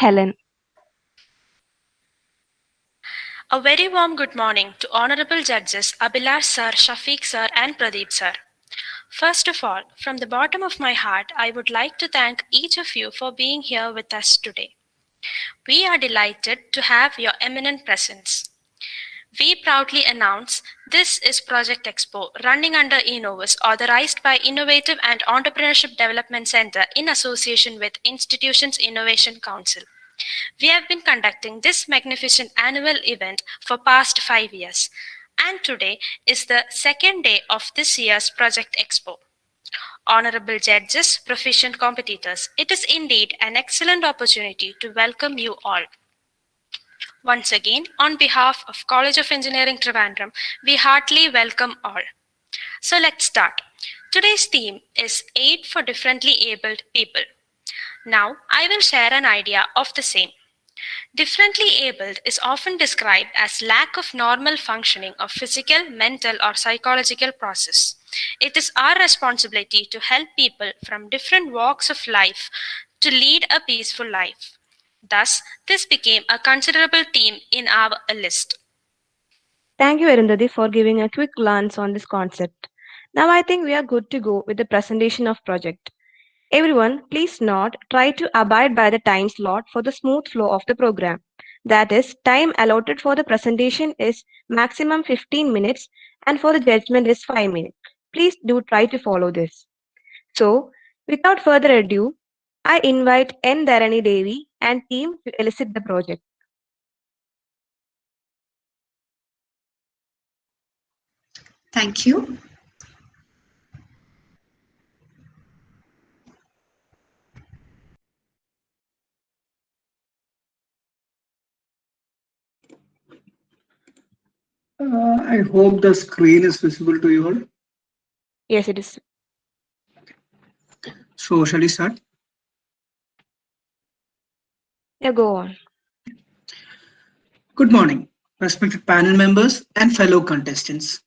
Helen. A very warm good morning to Honorable Judges Abhilash Sir, Shafiq Sir and Pradeep Sir. First of all, from the bottom of my heart, I would like to thank each of you for being here with us today. We are delighted to have your eminent presence. We proudly announce this is Project Expo, running under E-Novus, authorized by Innovative and Entrepreneurship Development Center in association with Institutions Innovation Council. We have been conducting this magnificent annual event for past 5 years, and today is the second day of this year's Project Expo. Honorable judges, proficient competitors, it is indeed an excellent opportunity to welcome you all. Once again, on behalf of College of Engineering Trivandrum, we heartily welcome all. So let's start. Today's theme is Aid for Differently Abled People. Now, I will share an idea of the same. Differently abled is often described as lack of normal functioning of physical, mental, or psychological process. It is our responsibility to help people from different walks of life to lead a peaceful life. Thus, this became a considerable theme in our list. Thank you, Arundhati, for giving a quick glance on this concept. Now I think we are good to go with the presentation of project. Everyone, please note, try to abide by the time slot for the smooth flow of the program. That is, time allotted for the presentation is maximum 15 minutes and for the judgment is 5 minutes. Please do try to follow this. So, without further ado, I invite N. Dharani Devi and team to elicit the project. Thank you. I hope the screen is visible to you all. Yes, it is. So, shall we start? Yeah, go on. Good morning, respected panel members and fellow contestants.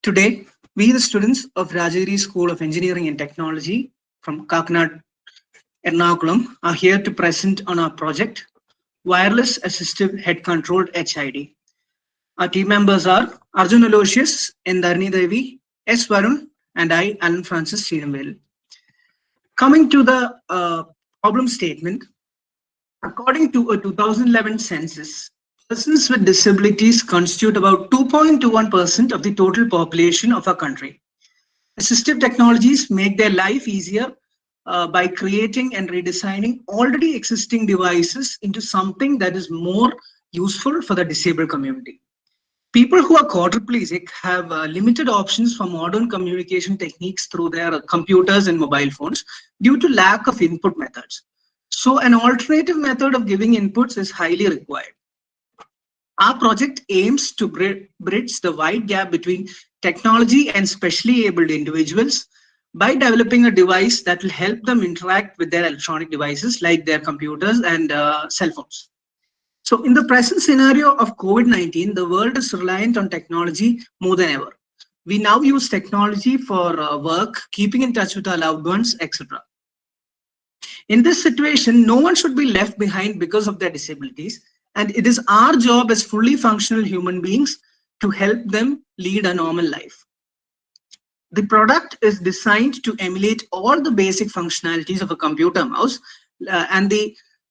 Today, we, the students of Rajagiri School of Engineering and Technology from Kakinad, Ernakulam, are here to present on our project, Wireless Assistive Head-Controlled HID. Our team members are Arjun Aloysius, N. Dharani Devi, S. Varun, and I, Alan Francis Srinamvel. Coming to the problem statement, according to a 2011 census, persons with disabilities constitute about 2.21% of the total population of our country. Assistive technologies make their life easier by creating and redesigning already existing devices into something that is more useful for the disabled community. People who are quadriplegic have limited options for modern communication techniques through their computers and mobile phones due to lack of input methods. So an alternative method of giving inputs is highly required. Our project aims to bridge the wide gap between technology and specially abled individuals by developing a device that will help them interact with their electronic devices like their computers and cell phones. So in the present scenario of COVID-19, the world is reliant on technology more than ever. We now use technology for work, keeping in touch with our loved ones, etc. In this situation, no one should be left behind because of their disabilities, and it is our job as fully functional human beings to help them lead a normal life. The product is designed to emulate all the basic functionalities of a computer mouse, and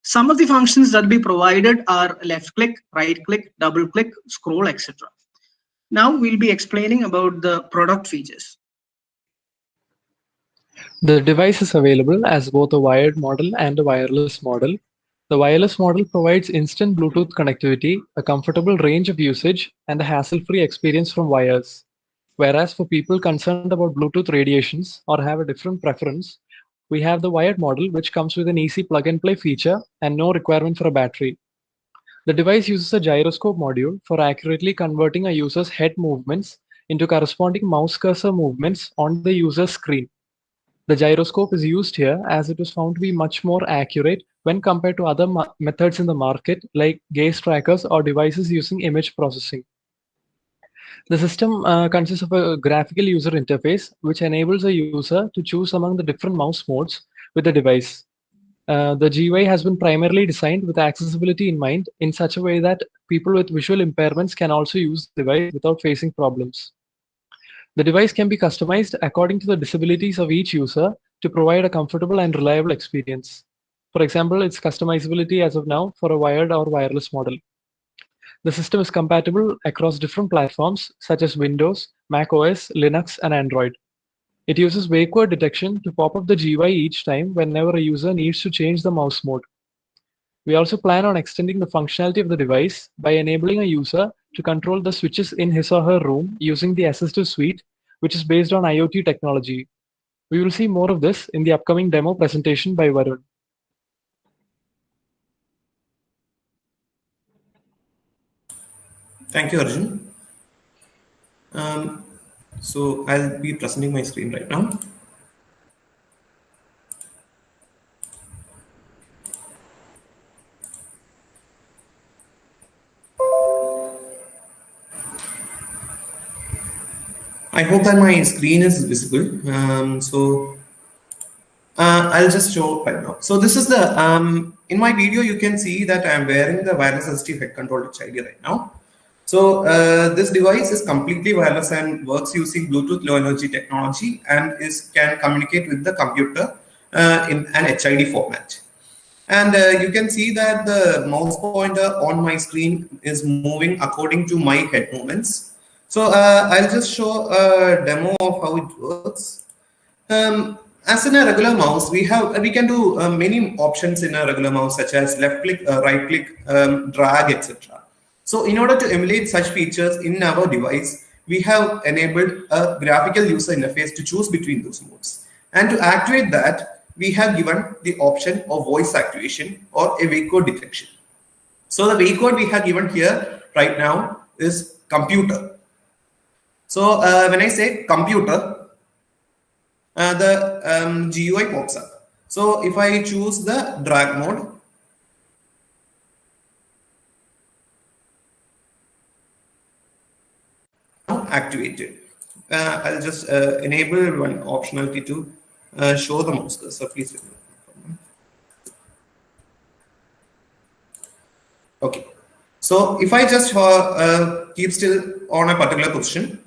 some of the functions that will be provided are left click, right click, double click, scroll, etc. Now we'll be explaining about the product features. The device is available as both a wired model and a wireless model. The wireless model provides instant Bluetooth connectivity, a comfortable range of usage, and a hassle-free experience from wires. Whereas for people concerned about Bluetooth radiations or have a different preference, we have the wired model, which comes with an easy plug-and-play feature and no requirement for a battery. The device uses a gyroscope module for accurately converting a user's head movements into corresponding mouse cursor movements on the user's screen. The gyroscope is used here as it is found to be much more accurate when compared to other methods in the market like gaze trackers or devices using image processing. The system consists of a graphical user interface which enables a user to choose among the different mouse modes with the device. The GUI has been primarily designed with accessibility in mind in such a way that people with visual impairments can also use the device without facing problems. The device can be customized according to the disabilities of each user to provide a comfortable and reliable experience. For example, its customizability as of now for a wired or wireless model. The system is compatible across different platforms such as Windows, Mac OS, Linux, and Android. It uses wake word detection to pop up the GUI each time whenever a user needs to change the mouse mode. We also plan on extending the functionality of the device by enabling a user to control the switches in his or her room using the Assistive Suite, which is based on IoT technology. We will see more of this in the upcoming demo presentation by Varun. Thank you, Arjun. So I'll be presenting my screen right now. I hope that my screen is visible. I'll just show right now. So this is the, in my video, you can see that I'm wearing the wireless assistive head control HID right now. So this device is completely wireless and works using Bluetooth low energy technology and can communicate with the computer in an HID format. And you can see that the mouse pointer on my screen is moving according to my head movements. So I'll just show a demo of how it works. As in a regular mouse, we can do many options in a regular mouse, such as left click, right click, drag, etc. So in order to emulate such features in our device, we have enabled a graphical user interface to choose between those modes. And to activate that, we have given the option of voice activation or a wake code detection. So the wake code we have given here right now is computer. So when I say computer, the GUI pops up. So if I choose the drag mode, activated. I'll just enable one optionality to show the mouse cursor. Please. Okay. So if I just keep still on a particular position,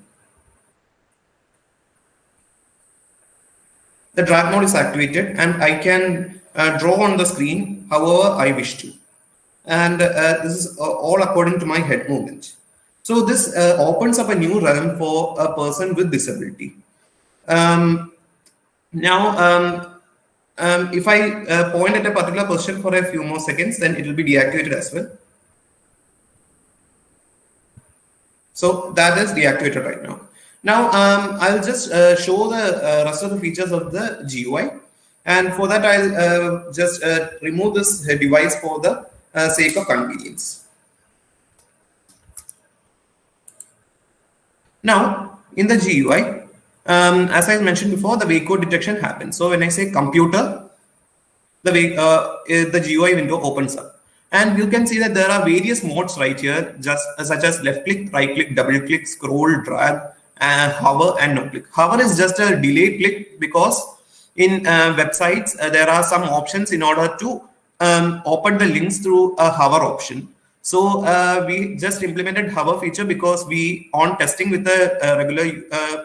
the drag mode is activated and I can draw on the screen however I wish to. And this is all according to my head movement. So this opens up a new realm for a person with disability. If I point at a particular position for a few more seconds, then it will be deactivated as well. So that is deactivated right now. Now I'll just show the rest of the features of the GUI, and for that I'll just remove this device for the sake of convenience. Now in the GUI, as I mentioned before, the wake code detection happens. So when I say computer, the GUI window opens up. And you can see that there are various modes right here, just such as left click, right click, double click, scroll, drag, hover, and no click. Hover is just a delayed click because in websites there are some options in order to open the links through a hover option. So we just implemented hover feature because we, on testing with a regular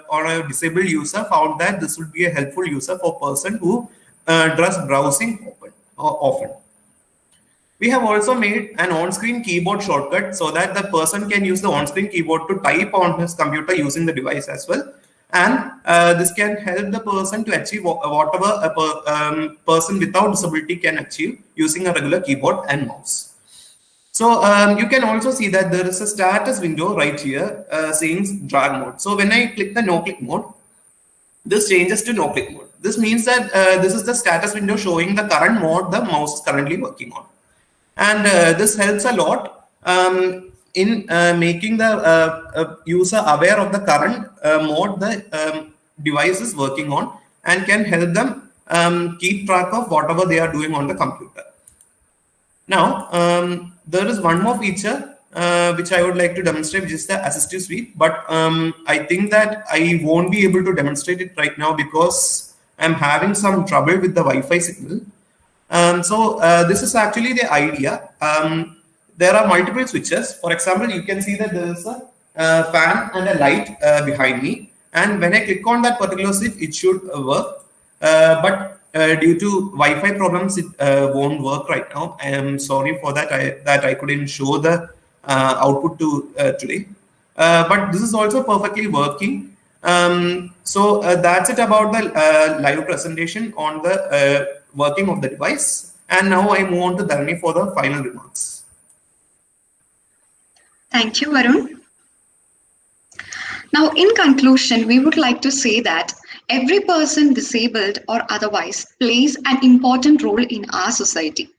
or a disabled user, found that this would be a helpful user for person who does browsing often. We have also made an on-screen keyboard shortcut so that the person can use the on-screen keyboard to type on his computer using the device as well. And this can help the person to achieve whatever a person without disability can achieve using a regular keyboard and mouse. So you can also see that there is a status window right here saying drag mode. So when I click the no click mode, this changes to no click mode. This means that this is the status window showing the current mode the mouse is currently working on. And this helps a lot in making the user aware of the current mode the device is working on, and can help them keep track of whatever they are doing on the computer. Now, there is one more feature which I would like to demonstrate, which is the Assistive Suite. But I think that I won't be able to demonstrate it right now because I'm having some trouble with the Wi-Fi signal. This is actually the idea. There are multiple switches. For example, you can see that there is a fan and a light behind me. And when I click on that particular switch, it should work. But due to Wi-Fi problems, it won't work right now. I am sorry for that. I couldn't show the output to today. But this is also perfectly working. That's it about the live presentation on the working of the device. And now I move on to Dharani for the final remarks. Thank you, Varun. Now, in conclusion, we would like to say that every person, disabled or otherwise, plays an important role in our society.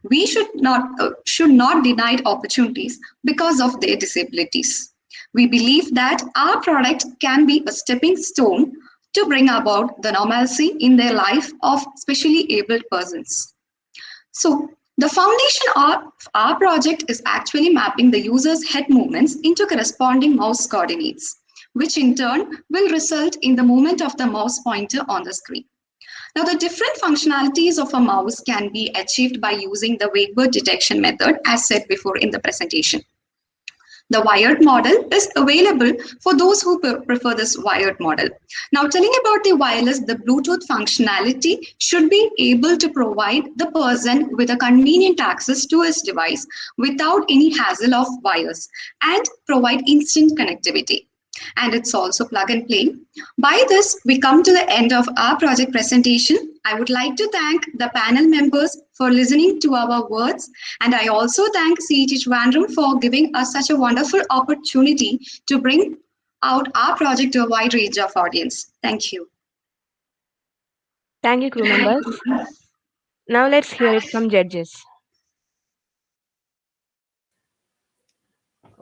We should not deny opportunities because of their disabilities. We believe that our product can be a stepping stone to bring about the normalcy in their life of specially abled persons. So, the foundation of our project is actually mapping the user's head movements into corresponding mouse coordinates, which in turn will result in the movement of the mouse pointer on the screen. Now, the different functionalities of a mouse can be achieved by using the wake word detection method, as said before in the presentation. The wired model is available for those who prefer this wired model. Now, telling about the wireless, the Bluetooth functionality should be able to provide the person with a convenient access to his device without any hassle of wires and provide instant connectivity. And it's also plug and play. By this, we come to the end of our project presentation. I would like to thank the panel members for listening to our words. And I also thank CET Trivandrum for giving us such a wonderful opportunity to bring out our project to a wide range of audience. Thank you. Thank you, crew members. Now let's hear it from judges.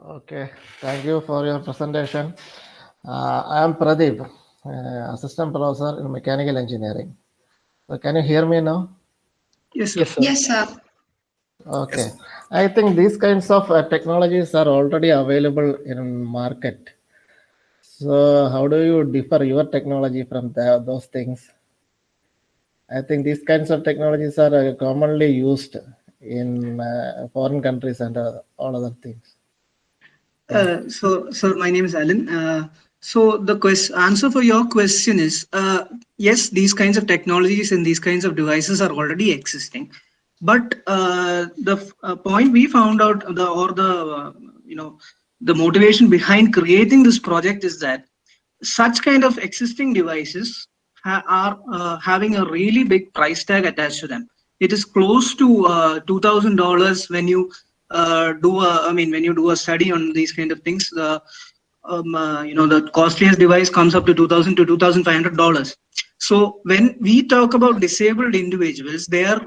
Okay, thank you for your presentation. I am Pradeep, Assistant Professor in Mechanical Engineering. So can you hear me now? Yes, sir. Yes, sir. Yes, sir. Okay. Yes. I think these kinds of technologies are already available in market. So how do you differ your technology from those things? I think these kinds of technologies are commonly used in foreign countries and all other things. So my name is Alan. So the answer for your question is yes, these kinds of technologies and these kinds of devices are already existing, but the point we found out, the motivation behind creating this project is that such kind of existing devices are having a really big price tag attached to them. It is close to $2,000 when you when you do a study on these kind of things. The costliest device comes up to $2,000 to $2,500. So when we talk about disabled individuals, they are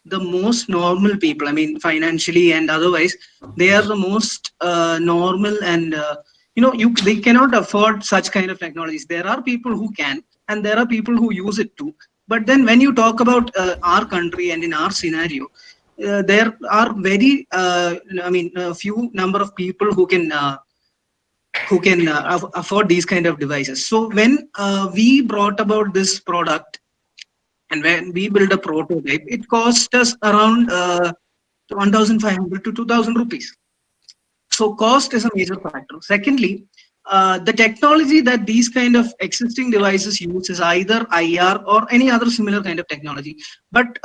the most normal people. I mean, financially and otherwise, they are the most normal, and they cannot afford such kind of technologies. There are people who can, and there are people who use it too. But then when you talk about our country and in our scenario, there are very a few number of people who can afford these kind of devices. So when we brought about this product and when we built a prototype, it cost us around 1,500 to 2,000 rupees. So cost is a major factor. Secondly, the technology that these kind of existing devices use is either IR or any other similar kind of technology. But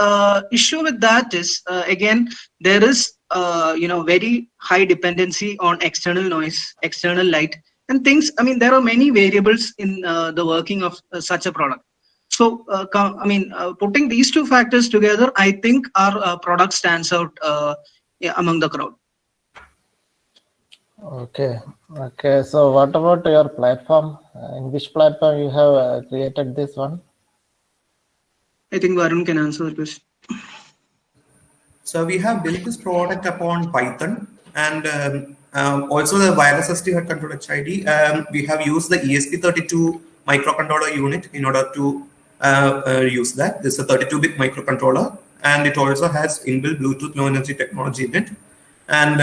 issue with that is, again, there is very high dependency on external noise, external light, and things. I mean, there are many variables in the working of such a product. So, putting these two factors together, I think our product stands out among the crowd. Okay. So what about your platform? In which platform you have created this one? I think Varun can answer the question. So we have built this product upon Python, and also the wireless ST head controller HID. We have used the ESP32 microcontroller unit in order to use that. This is a 32-bit microcontroller, and it also has inbuilt Bluetooth low energy technology in it. and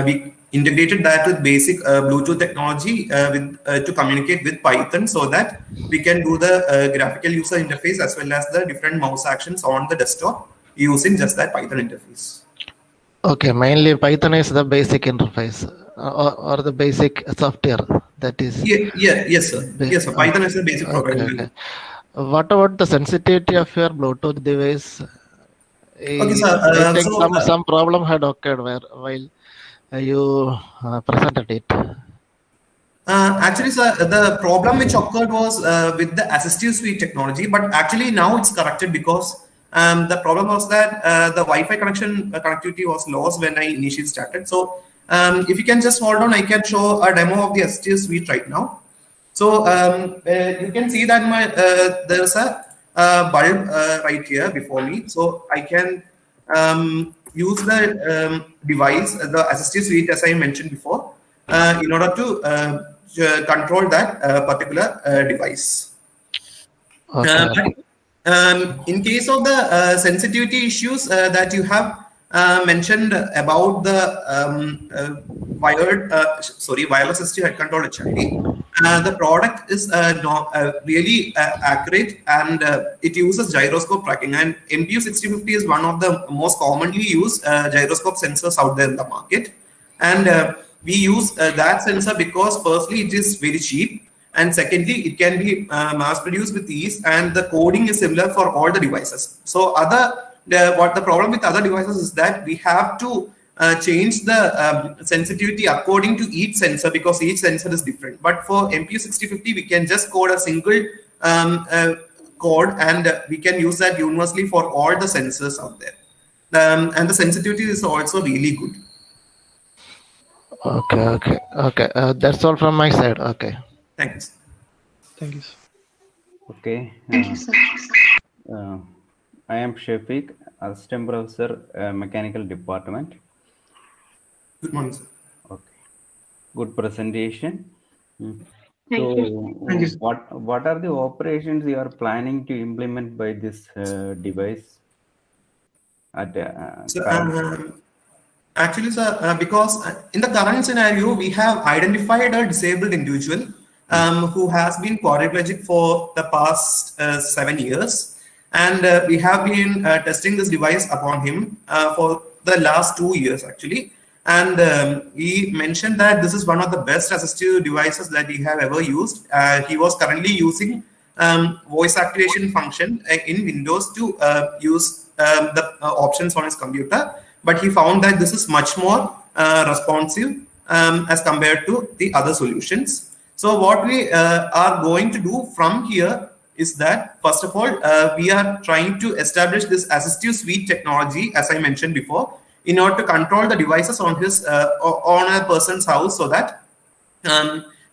we integrated that with basic Bluetooth technology to communicate with Python, so that we can do the graphical user interface as well as the different mouse actions on the desktop using just that Python interface. Okay, mainly Python is the basic interface or the basic software that is. Yes, sir. Yes, sir. Python is the basic programming. Okay. What about the sensitivity of your Bluetooth device? Okay, sir. I think some problem had occurred while you presented it. Actually, sir, the problem which occurred was with the assistive suite technology, but actually now it's corrected because the problem was that the Wi-Fi connectivity was lost when I initially started. So if you can just hold on, I can show a demo of the assistive suite right now. So you can see that there's a bulb right here before me. So I can use the device, the assistive suite, as I mentioned before, in order to control that particular device. Okay. In case of the sensitivity issues that you have mentioned about the wireless assistive head control HID, the product is really accurate, and it uses gyroscope tracking, and MPU 6050 is one of the most commonly used gyroscope sensors out there in the market, and we use that sensor because firstly it is very cheap, and secondly it can be mass produced with ease, and the coding is similar for all the devices. So what the problem with other devices is that we have to change the sensitivity according to each sensor, because each sensor is different. But for MPU 6050 we can just code a single code, and we can use that universally for all the sensors out there, and the sensitivity is also really good. Okay. That's all from my side. Okay. Thanks. Thank you. Okay. Thank you, sir. I am Shafiq, Assistant Professor, Mechanical Department. Good morning, sir. Okay. Good presentation. Thank you. Thank you. What are the operations you are planning to implement by this device? Actually, sir, because in the current scenario, we have identified a disabled individual who has been quadriplegic for the past 7 years, and we have been testing this device upon him for the last 2 years, actually. And he mentioned that this is one of the best assistive devices that he have ever used. He was currently using voice activation function in Windows to use the options on his computer, but he found that this is much more responsive as compared to the other solutions. So what we are going to do from here is that, first of all, we are trying to establish this assistive suite technology, as I mentioned before, in order to control the devices on his on a person's house, so that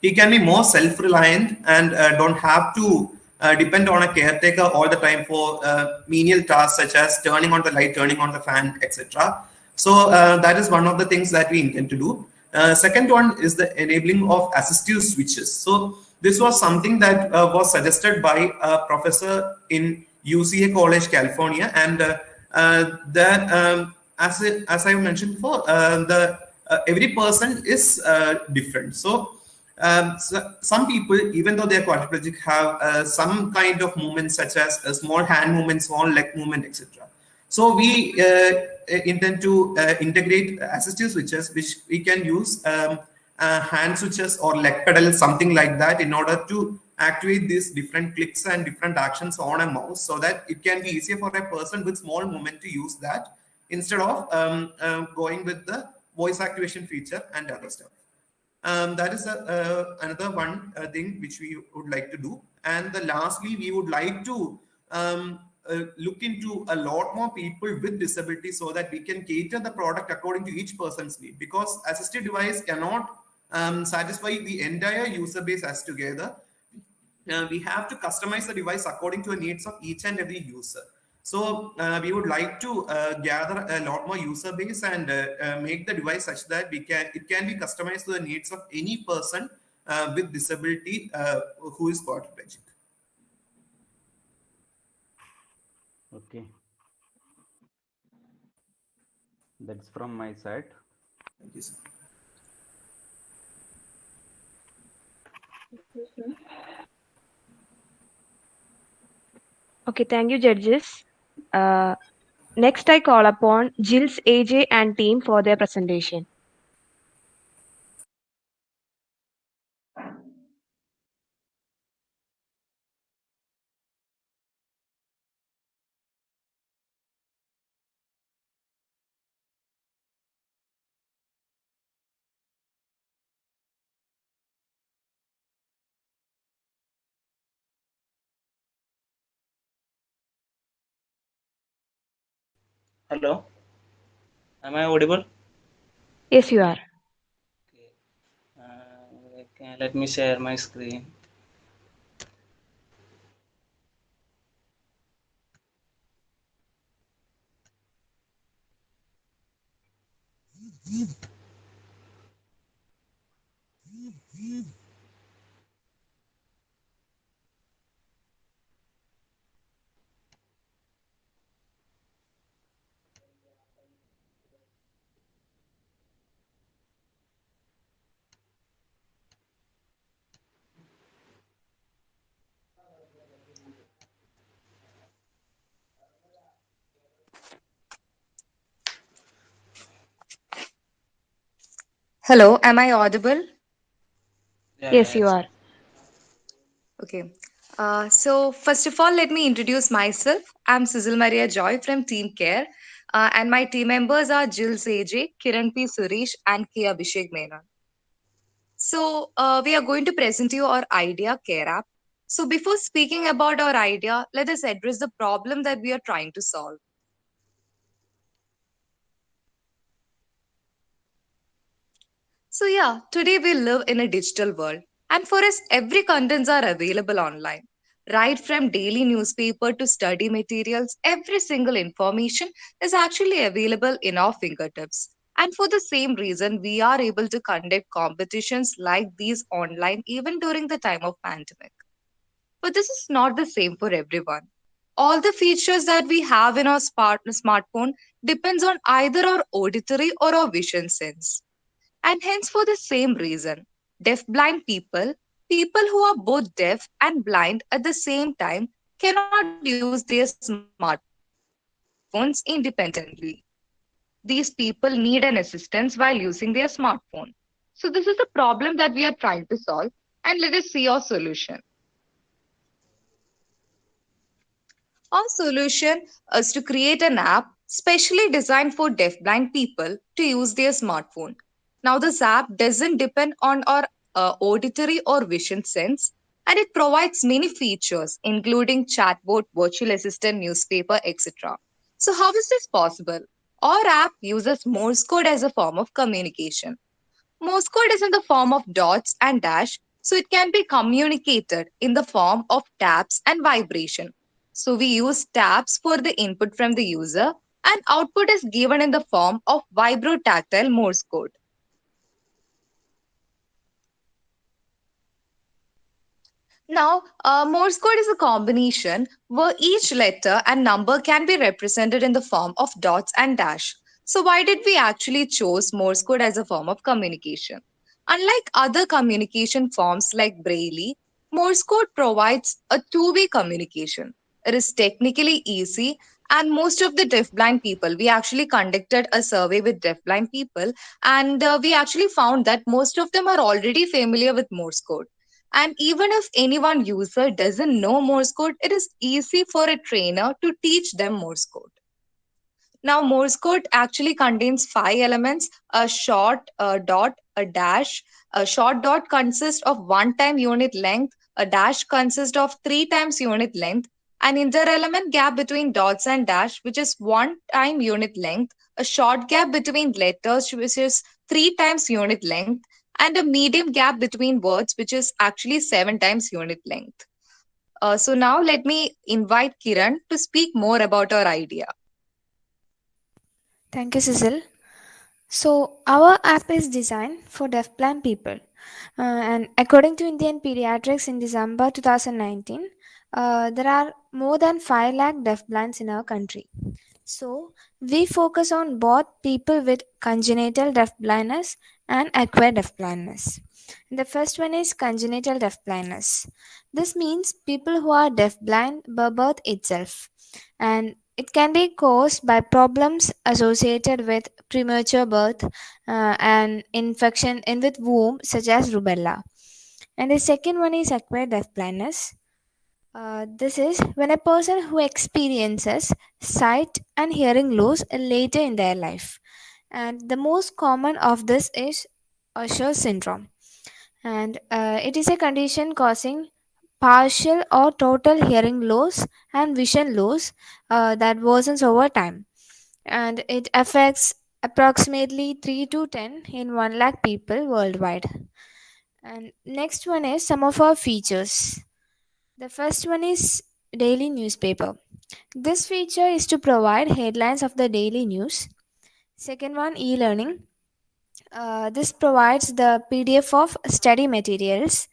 he can be more self-reliant and don't have to depend on a caretaker all the time for menial tasks such as turning on the light, turning on the fan, etc. So that is one of the things that we intend to do. Second one is the enabling of assistive switches. So this was something that was suggested by a professor in UCA College, California, and as I mentioned before, every person is different. So some people, even though they are quadriplegic, have some kind of movements such as a small hand movement, small leg movement, etc. So we intend to integrate assistive switches, which we can use hand switches or leg pedals, something like that, in order to activate these different clicks and different actions on a mouse, so that it can be easier for a person with small movement to use that, instead of going with the voice activation feature and other stuff. That is another one thing which we would like to do. And lastly, we would like to look into a lot more people with disabilities, so that we can cater the product according to each person's need, because assistive device cannot satisfy the entire user base as together. We have to customize the device according to the needs of each and every user. So we would like to gather a lot more user base and make the device such that it can be customized to the needs of any person with disability who is quadriplegic. Okay. That's from my side. Thank you, sir. Okay, thank you, judges. Uh, Next, I call upon Jill's AJ and team for their presentation. Hello, am I audible? Yes, you are. Okay, let me share my screen. Hello, am I audible? Yes, Yeah, you are. Okay. So first of all, let me introduce myself. I'm Sizzle Maria Joy from Team Care, and my team members are Jill AJ, Kiran P. Suresh, and K. Abhishek Menon. So we are going to present you our idea Care app. So before speaking about our idea, let us address the problem that we are trying to solve. So yeah, today we live in a digital world, and for us, every contents are available online. Right from daily newspaper to study materials, every single information is actually available in our fingertips. And for the same reason, we are able to conduct competitions like these online even during the time of pandemic. But this is not the same for everyone. All the features that we have in our smartphone depends on either our auditory or our vision sense. And hence, for the same reason, deaf-blind people, people who are both deaf and blind at the same time, cannot use their smartphones independently. These people need an assistance while using their smartphone. So this is the problem that we are trying to solve, and let us see our solution. Our solution is to create an app specially designed for deafblind people to use their smartphone. Now, this app doesn't depend on our auditory or vision sense, and it provides many features, including chatbot, virtual assistant, newspaper, etc. So, how is this possible? Our app uses Morse code as a form of communication. Morse code is in the form of dots and dash, so it can be communicated in the form of taps and vibration. So we use taps for the input from the user, and output is given in the form of vibrotactile Morse code. Now, Morse code is a combination where each letter and number can be represented in the form of dots and dash. So, why did we actually choose Morse code as a form of communication? Unlike other communication forms like Braille, Morse code provides a two-way communication. It is technically easy, and most of the deafblind people, we actually conducted a survey with deafblind people, and we actually found that most of them are already familiar with Morse code. And even if anyone user doesn't know Morse code, it is easy for a trainer to teach them Morse code. Now, Morse code actually contains five elements: a short, a dot, a dash. A short dot consists of one time unit length, a dash consists of three times unit length, an inter-element gap between dots and dash, which is one time unit length, a short gap between letters, which is three times unit length, and a medium gap between words, which is actually seven times unit length. So now let me invite Kiran to speak more about our idea. Thank you, Cecil. So, our app is designed for deafblind people. And according to Indian Pediatrics in December 2019, there are more than 5 lakh deafblinds in our country. So, we focus on both people with congenital deafblindness and acquired deafblindness. The first one is congenital deafblindness. This means people who are deafblind by birth itself, and it can be caused by problems associated with premature birth and infection in with womb, such as rubella. And the second one is acquired deafblindness. This is when a person who experiences sight and hearing loss later in their life. And the most common of this is Usher syndrome. And it is a condition causing partial or total hearing loss and vision loss that worsens over time. And it affects approximately 3 to 10 in 1 lakh people worldwide. And next one is some of our features. The first one is daily newspaper. This feature is to provide headlines of the daily news. Second one, e-learning. This provides the PDF of study materials.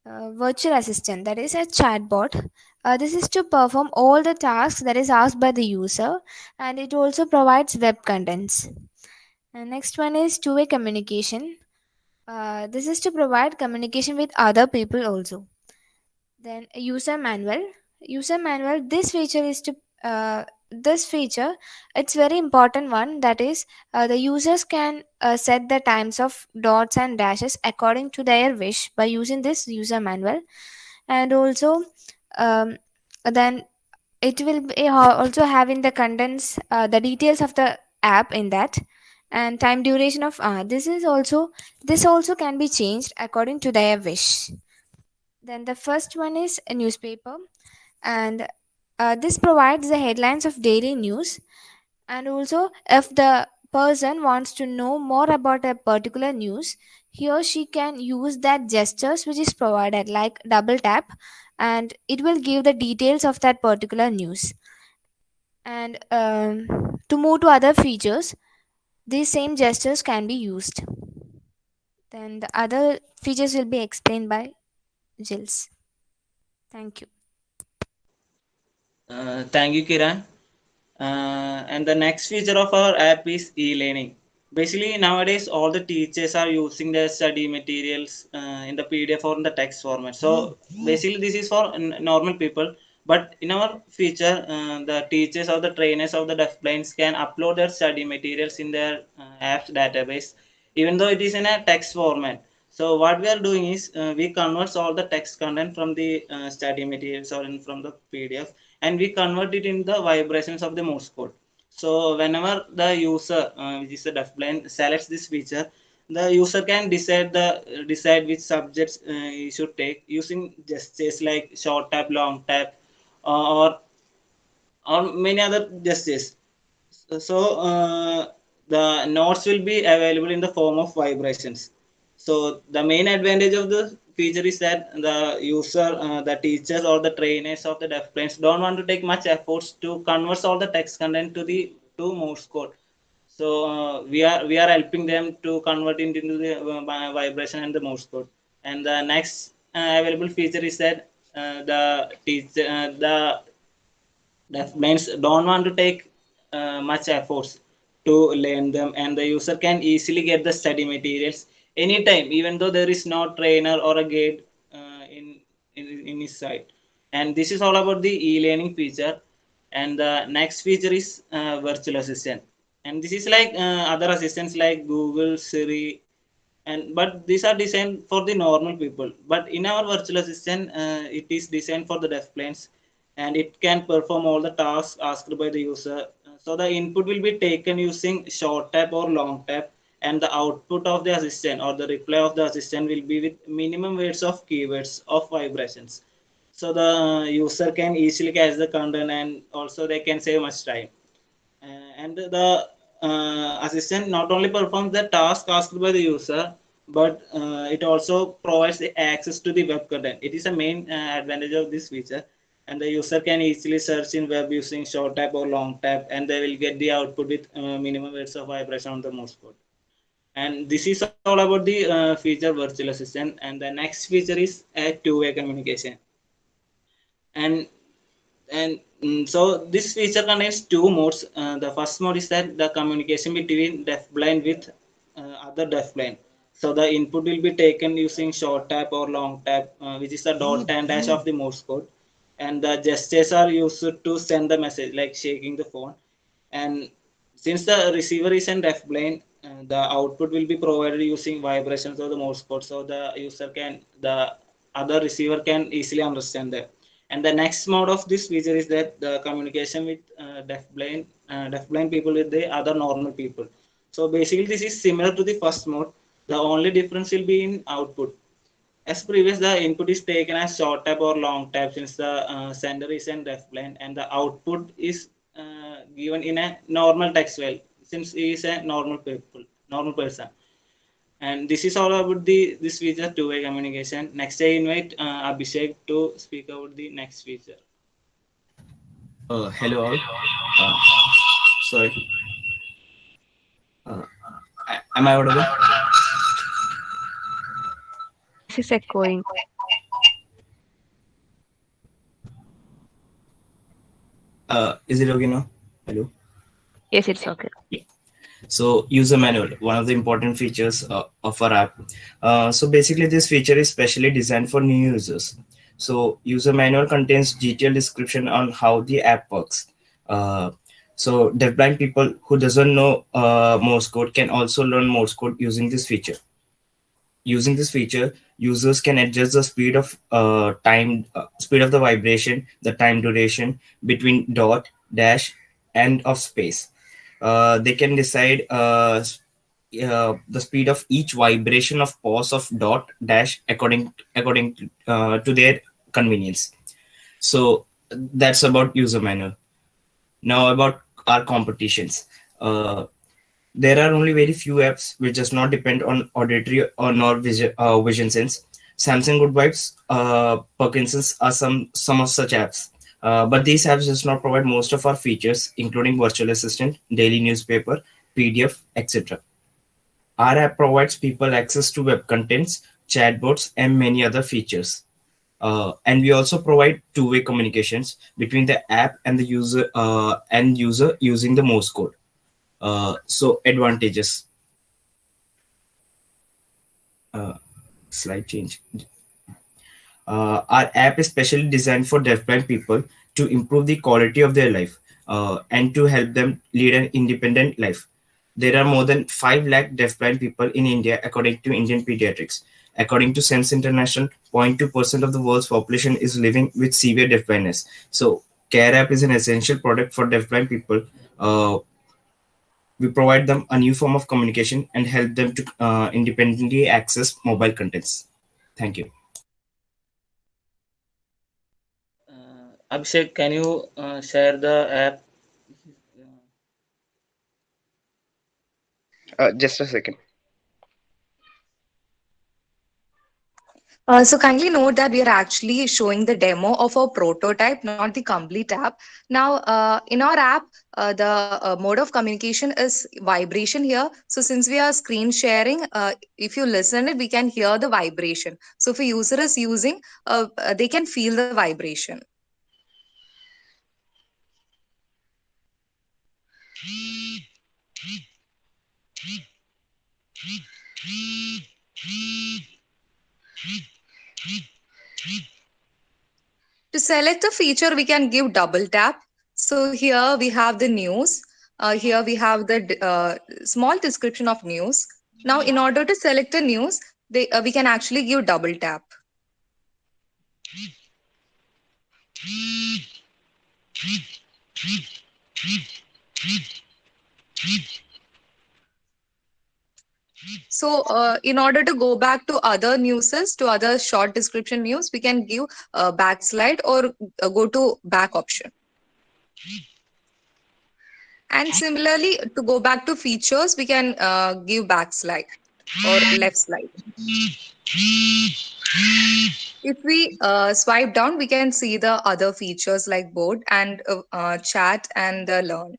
Virtual assistant, that is a chatbot. This is to perform all the tasks that is asked by the user, and it also provides web contents. And next one is two-way communication. This is to provide communication with other people also. Then a user manual. User manual. This feature, it's very important one. That is, the users can set the times of dots and dashes according to their wish by using this user manual, and also um, then it will be also having the contents, the details of the app in that, and time duration of this also can be changed according to their wish. Then the first one is a newspaper, and this provides the headlines of daily news. And also, if the person wants to know more about a particular news, he or she can use that gestures which is provided, like double tap, and it will give the details of that particular news. And to move to other features, these same gestures can be used. Then the other features will be explained by Jills. Thank you. Thank you, Kiran. And the next feature of our app is e-learning. Basically, nowadays all the teachers are using their study materials in the PDF or in the text format. So basically, this is for normal people. But in our feature, the teachers or the trainers of the deafblinds can upload their study materials in their apps database, even though it is in a text format. So what we are doing is we convert all the text content from the study materials or from the PDF, and we convert it in the vibrations of the Morse code. So whenever the user, which is a deafblind, selects this feature, the user can decide which subjects he should take using gestures like short tap, long tap, or many other gestures. So the notes will be available in the form of vibrations. So the main advantage of the feature is that the user, the teachers or the trainers of the deafblinds don't want to take much efforts to convert all the text content to Morse code. So we are helping them to convert it into the vibration and the Morse code. And the next available feature is that the deafblinds don't want to take much efforts to learn them, and the user can easily get the study materials anytime, even though there is no trainer or a guide in his side. And this is all about the e-learning feature. And the next feature is virtual assistant, and this is like other assistants like Google, Siri, and but these are designed for the normal people. But in our virtual assistant, it is designed for the deafblinds, and it can perform all the tasks asked by the user. So the input will be taken using short tap or long tap, and the output of the assistant or the reply of the assistant will be with minimum weights of keywords of vibrations. So the user can easily catch the content, and also they can save much time. And the assistant not only performs the task asked by the user, but it also provides the access to the web content. It is a main advantage of this feature. And the user can easily search in web using short tap or long tap, and they will get the output with minimum rates of vibration on the Morse code. And this is all about the feature virtual assistant. And the next feature is a two-way communication. And So this feature contains two modes. The first mode is that the communication between deafblind with other deafblind. So the input will be taken using short tap or long tap, which is the dot and dash of the Morse code, and the gestures are used to send the message, like shaking the phone. And since the receiver is an deafblind, the output will be provided using vibrations of the Morse code, so the other receiver can easily understand that. And the next mode of this feature is that the communication with deafblind people with the other normal people. So basically, this is similar to the first mode. The only difference will be in output. As previous, the input is taken as short tap or long tap, since the sender is an deafblind, and the output is given in a normal text file, since he is a normal person. And this is all about this feature, two-way communication. Next, I invite Abhishek to speak about the next feature. Hello all. Sorry. Am I audible? This is echoing. Is it okay now? Hello. Yes, it's okay. Yeah. So user manual, one of the important features of our app. So basically this feature is specially designed for new users. So user manual contains detailed description on how the app works. So deafblind people who doesn't know Morse code can also learn Morse code using this feature. Using this feature, users can adjust the speed of speed of the vibration, the time duration between dot, dash, and of space. They can decide the speed of each vibration of pause of dot, dash according to their convenience. So that's about user manual. Now about our competitions. There are only very few apps which does not depend on auditory or nor vision sense. Samsung Good Vibes, Parkinson's are some of such apps. But these apps does not provide most of our features, including virtual assistant, daily newspaper, PDF, etc. Our app provides people access to web contents, chatbots, and many other features. And we also provide two-way communications between the app and the user using the Morse code. So advantages. Slide change. Our app is specially designed for deafblind people to improve the quality of their life and to help them lead an independent life. There are more than 5 lakh deafblind people in India, according to Indian Pediatrics. According to Sense International, 0.2% of the world's population is living with severe deafblindness. So, Care App is an essential product for deafblind people. We provide them a new form of communication and help them to independently access mobile contents. Thank you. Abhishek, can you share the app? Just a second. So kindly note that we are actually showing the demo of a prototype, not the complete app. Now, in our app, the mode of communication is vibration here. So since we are screen sharing, if you listen it, we can hear the vibration. So if a user is using, they can feel the vibration. To select a feature, we can give double tap. So here we have the news. Here we have the small description of news. Now, in order to select a news, we can actually give double tap. So in order to go back to other newses, to other short description news, we can give backslide or go to back option. And similarly, to go back to features, we can give backslide or left slide. If we swipe down, we can see the other features like board and chat and learn.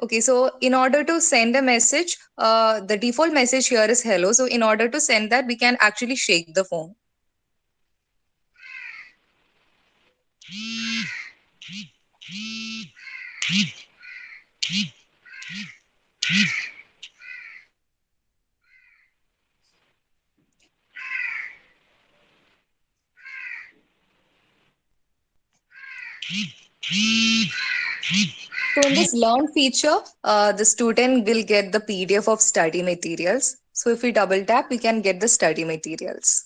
Okay, so in order to send a message, the default message here is hello. So in order to send that, we can actually shake the phone. So in this learn feature, the student will get the PDF of study materials. So if we double tap, we can get the study materials.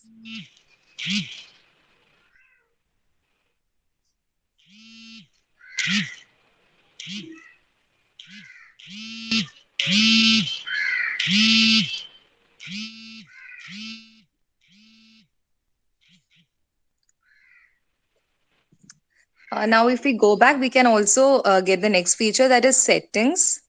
Now, if we go back, we can also get the next feature, that is settings.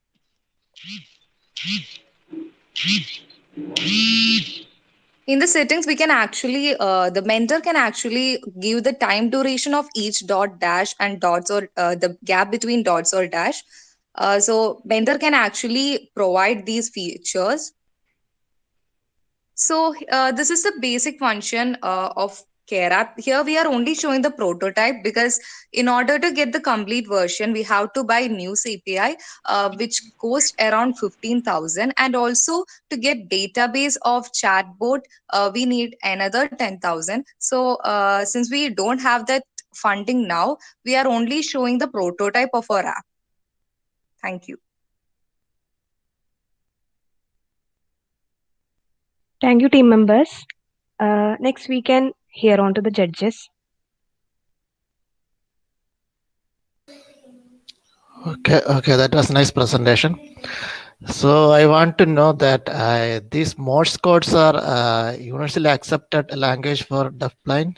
In the settings, we can actually, the mentor can actually give the time duration of each dot, dash, and dots, or the gap between dots or dash. So mentor can actually provide these features. So this is the basic function of Care App. Here we are only showing the prototype, because in order to get the complete version, we have to buy News API, which costs around 15,000. And also to get database of Chatboard, we need another 10,000. So since we don't have that funding now, we are only showing the prototype of our app. Thank you. Thank you, team members. Next, we can hear on to the judges. Okay, that was a nice presentation. So I want to know that these Morse codes are universally accepted language for deafblind.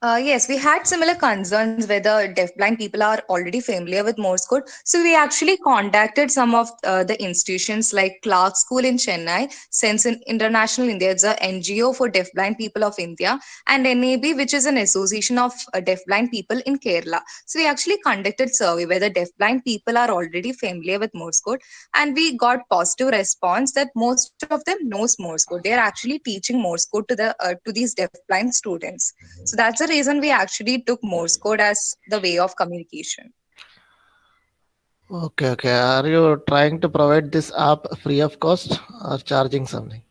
Yes, we had similar concerns whether deafblind people are already familiar with Morse code. So we actually contacted some of the institutions like Clark School in Chennai, Sense International India, it's a NGO for deafblind people of India, and NAB, which is an association of deafblind people in Kerala. So we actually conducted survey whether deafblind people are already familiar with Morse code, and we got positive response that most of them knows Morse code. They are actually teaching Morse code to these deafblind students. So that's the reason we actually took Morse code as the way of communication. Okay. Are you trying to provide this app free of cost or charging something?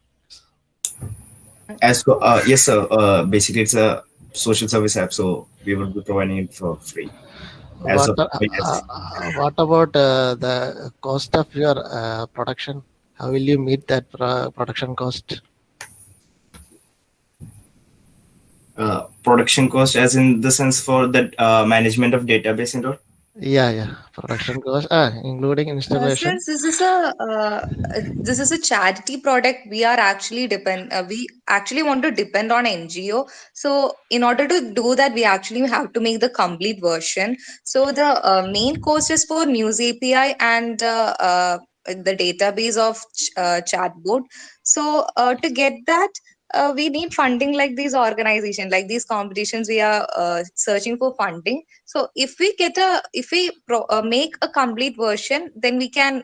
Yes, sir. Basically, it's a social service app, so we will be providing it for free. What about the cost of your production? How will you meet that production cost? Production cost, as in the sense for the management of database and all? Yeah. Production cost, including installation. Since this is a charity product, we are actually we actually want to depend on NGO. So in order to do that, we actually have to make the complete version. So the main cost is for News API and the database of Chatboard. So to get that, we need funding, like these organizations, like these competitions. We are searching for funding. So if we make a complete version, then we can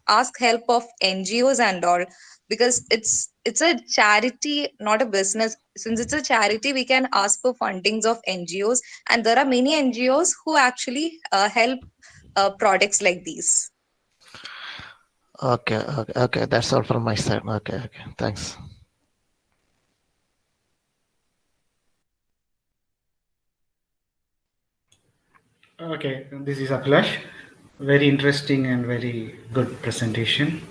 ask help of NGOs and all, because it's a charity, not a business. Since it's a charity, we can ask for fundings of NGOs, and there are many NGOs who actually help products like these. Okay. That's all from my side. Okay. Thanks. Okay, this is Abhilash. Very interesting and very good presentation,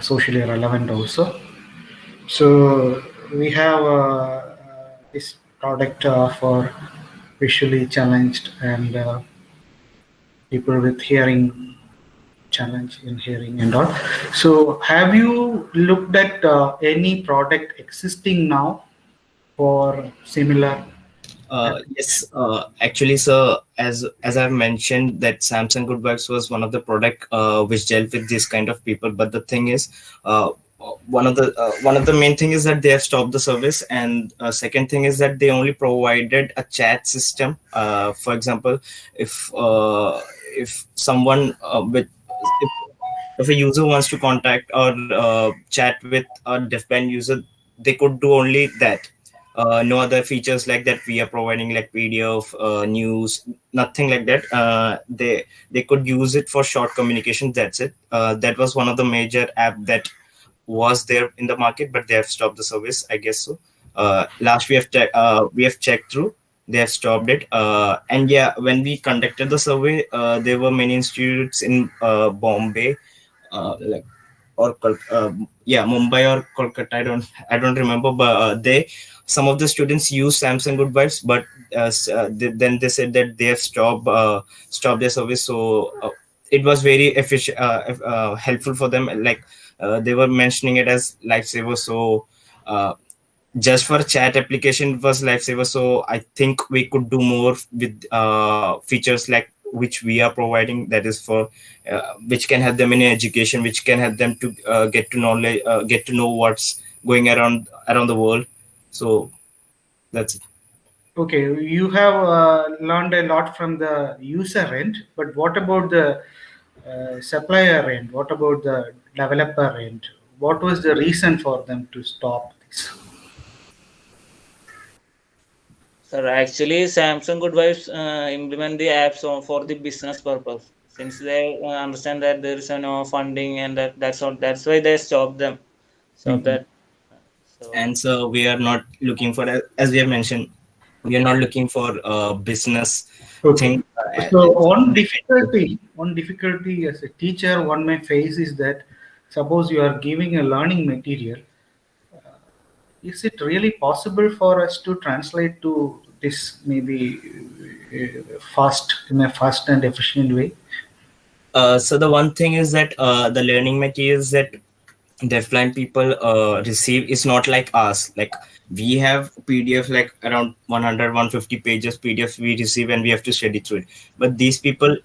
socially relevant also. So we have this product for visually challenged and people with hearing challenge in hearing and all. So have you looked at any product existing now for similar? Yes, actually, sir, as I've mentioned, that Samsung Goodworks was one of the product which dealt with this kind of people. But the thing is, one of the main thing is that they have stopped the service, and second thing is that they only provided a chat system. For example, if someone if a user wants to contact or chat with a deafblind user, they could do only that. No other features like that we are providing, like PDF, news, nothing like that. They could use it for short communication. That's it. That was one of the major app that was there in the market, but they have stopped the service, I guess so. Last we have checked through, they have stopped it. And yeah, when we conducted the survey, there were many institutes in Bombay, like yeah, Mumbai or Kolkata. I don't remember, but they some of the students use Samsung Good Vibes, but then they said that they have stopped their service. So it was very efficient, helpful for them. Like they were mentioning it as lifesaver. So just for chat application, it was lifesaver. So I think we could do more with features like which we are providing, that is for which can help them in education, which can help them to get to know what's going around the world. So that's it. Okay, you have learned a lot from the user end, but what about the supplier end? What about the developer end? What was the reason for them to stop this? Sir, actually, Samsung Good Vibes implement the apps for the business purpose. Since they understand that there is no funding, and that's why they stop them. That. And so we are not looking for, as we have mentioned, we are not looking for business thing. So one difficulty as a teacher one may face is that suppose you are giving a learning material, is it really possible for us to translate to this maybe in a fast and efficient way? So the one thing is that the learning materials that deafblind people receive is not like us. Like we have PDF like around 100-150 pages PDF we receive, and we have to study through it. But these people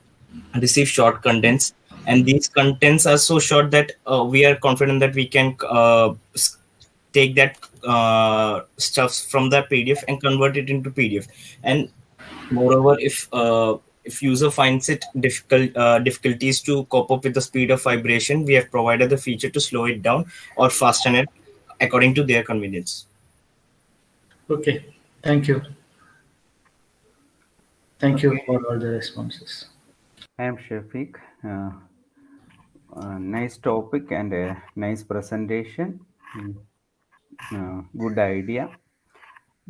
receive short contents, and these contents are so short that we are confident that we can take that stuff from the PDF and convert it into PDF. And moreover, if user finds it difficulties to cope up with the speed of vibration, we have provided the feature to slow it down or fasten it according to their convenience. Okay, thank you. Thank you for all the responses. I am Shafiq. Nice topic and a nice presentation. Good idea.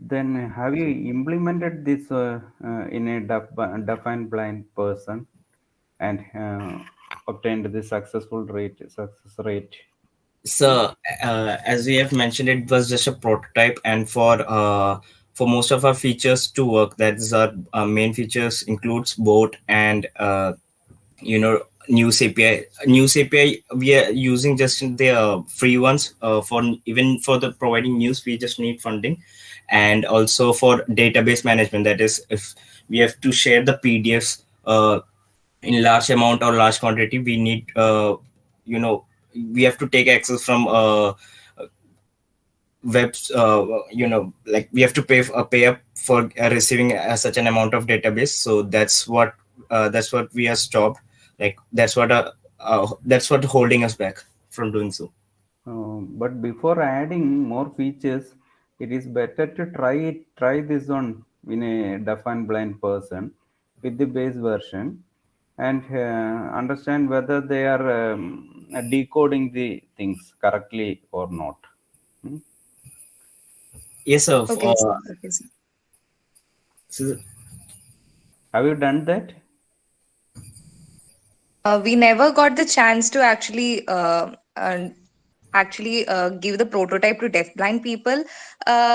Then have you implemented this in a deaf and blind person and obtained the success rate? So as we have mentioned, it was just a prototype, and for most of our features to work, that is our main features includes boat and news API. News API we are using just the free ones. For the providing news, we just need funding. And also for database management, that is, if we have to share the PDFs in large amount or large quantity, we need we have to take access from webs. Like we have to pay up for receiving such an amount of database. So that's what we are stopped. Like that's what holding us back from doing so. But before adding more features, it is better to try this on in a deaf and blind person with the base version and understand whether they are decoding the things correctly or not. Yes, sir. Okay, So have you done that? We never got the chance to actually give the prototype to deafblind people.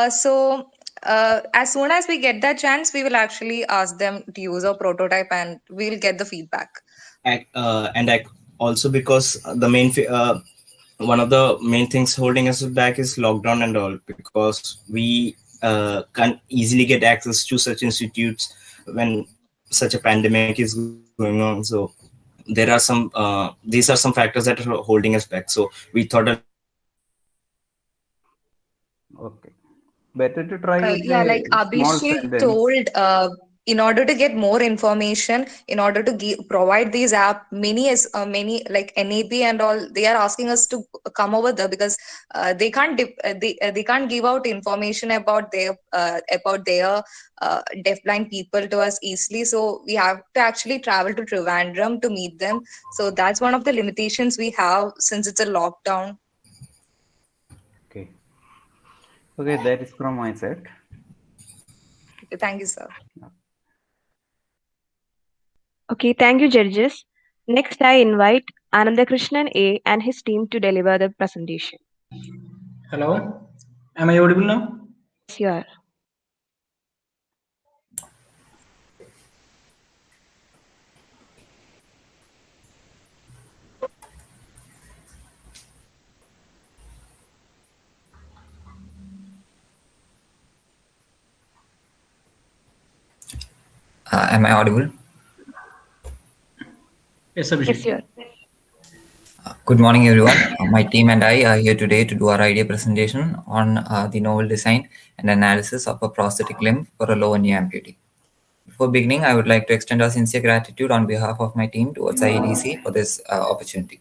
So as soon as we get that chance, we will actually ask them to use our prototype, and we'll get the feedback. Also because the one of the main things holding us back is lockdown and all, because we can't easily get access to such institutes when such a pandemic is going on. So there are these are some factors that are holding us back. So we thought Okay. Better to try with Yeah, like a small Abhishek sentence. told, in order to get more information, in order to provide these app, many like NAP and all, they are asking us to come over there because they can't give out information about their deafblind people to us easily. So we have to actually travel to Trivandrum to meet them. So that's one of the limitations we have since it's a lockdown. Okay. Okay, that is from my side. Okay, thank you, sir. Okay, thank you, judges. Next, I invite Anandakrishnan A and his team to deliver the presentation. Hello, am I audible now? Yes, you are. Am I audible? Yes, Abhishek. Yes, you are. Good morning, everyone. My team and I are here today to do our idea presentation on the novel design and analysis of a prosthetic limb for a lower knee amputee. Before beginning, I would like to extend our sincere gratitude on behalf of my team towards IEDC for this opportunity.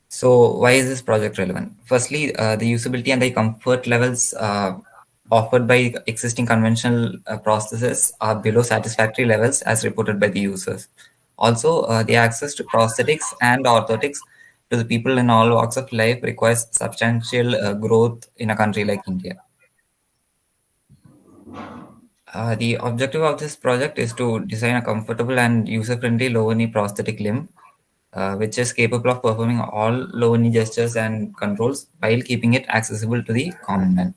So why is this project relevant? Firstly, the usability and the comfort levels offered by existing conventional prostheses are below satisfactory levels as reported by the users. Also, the access to prosthetics and orthotics to the people in all walks of life requires substantial growth in a country like India. The objective of this project is to design a comfortable and user-friendly lower knee prosthetic limb, which is capable of performing all lower knee gestures and controls while keeping it accessible to the common man.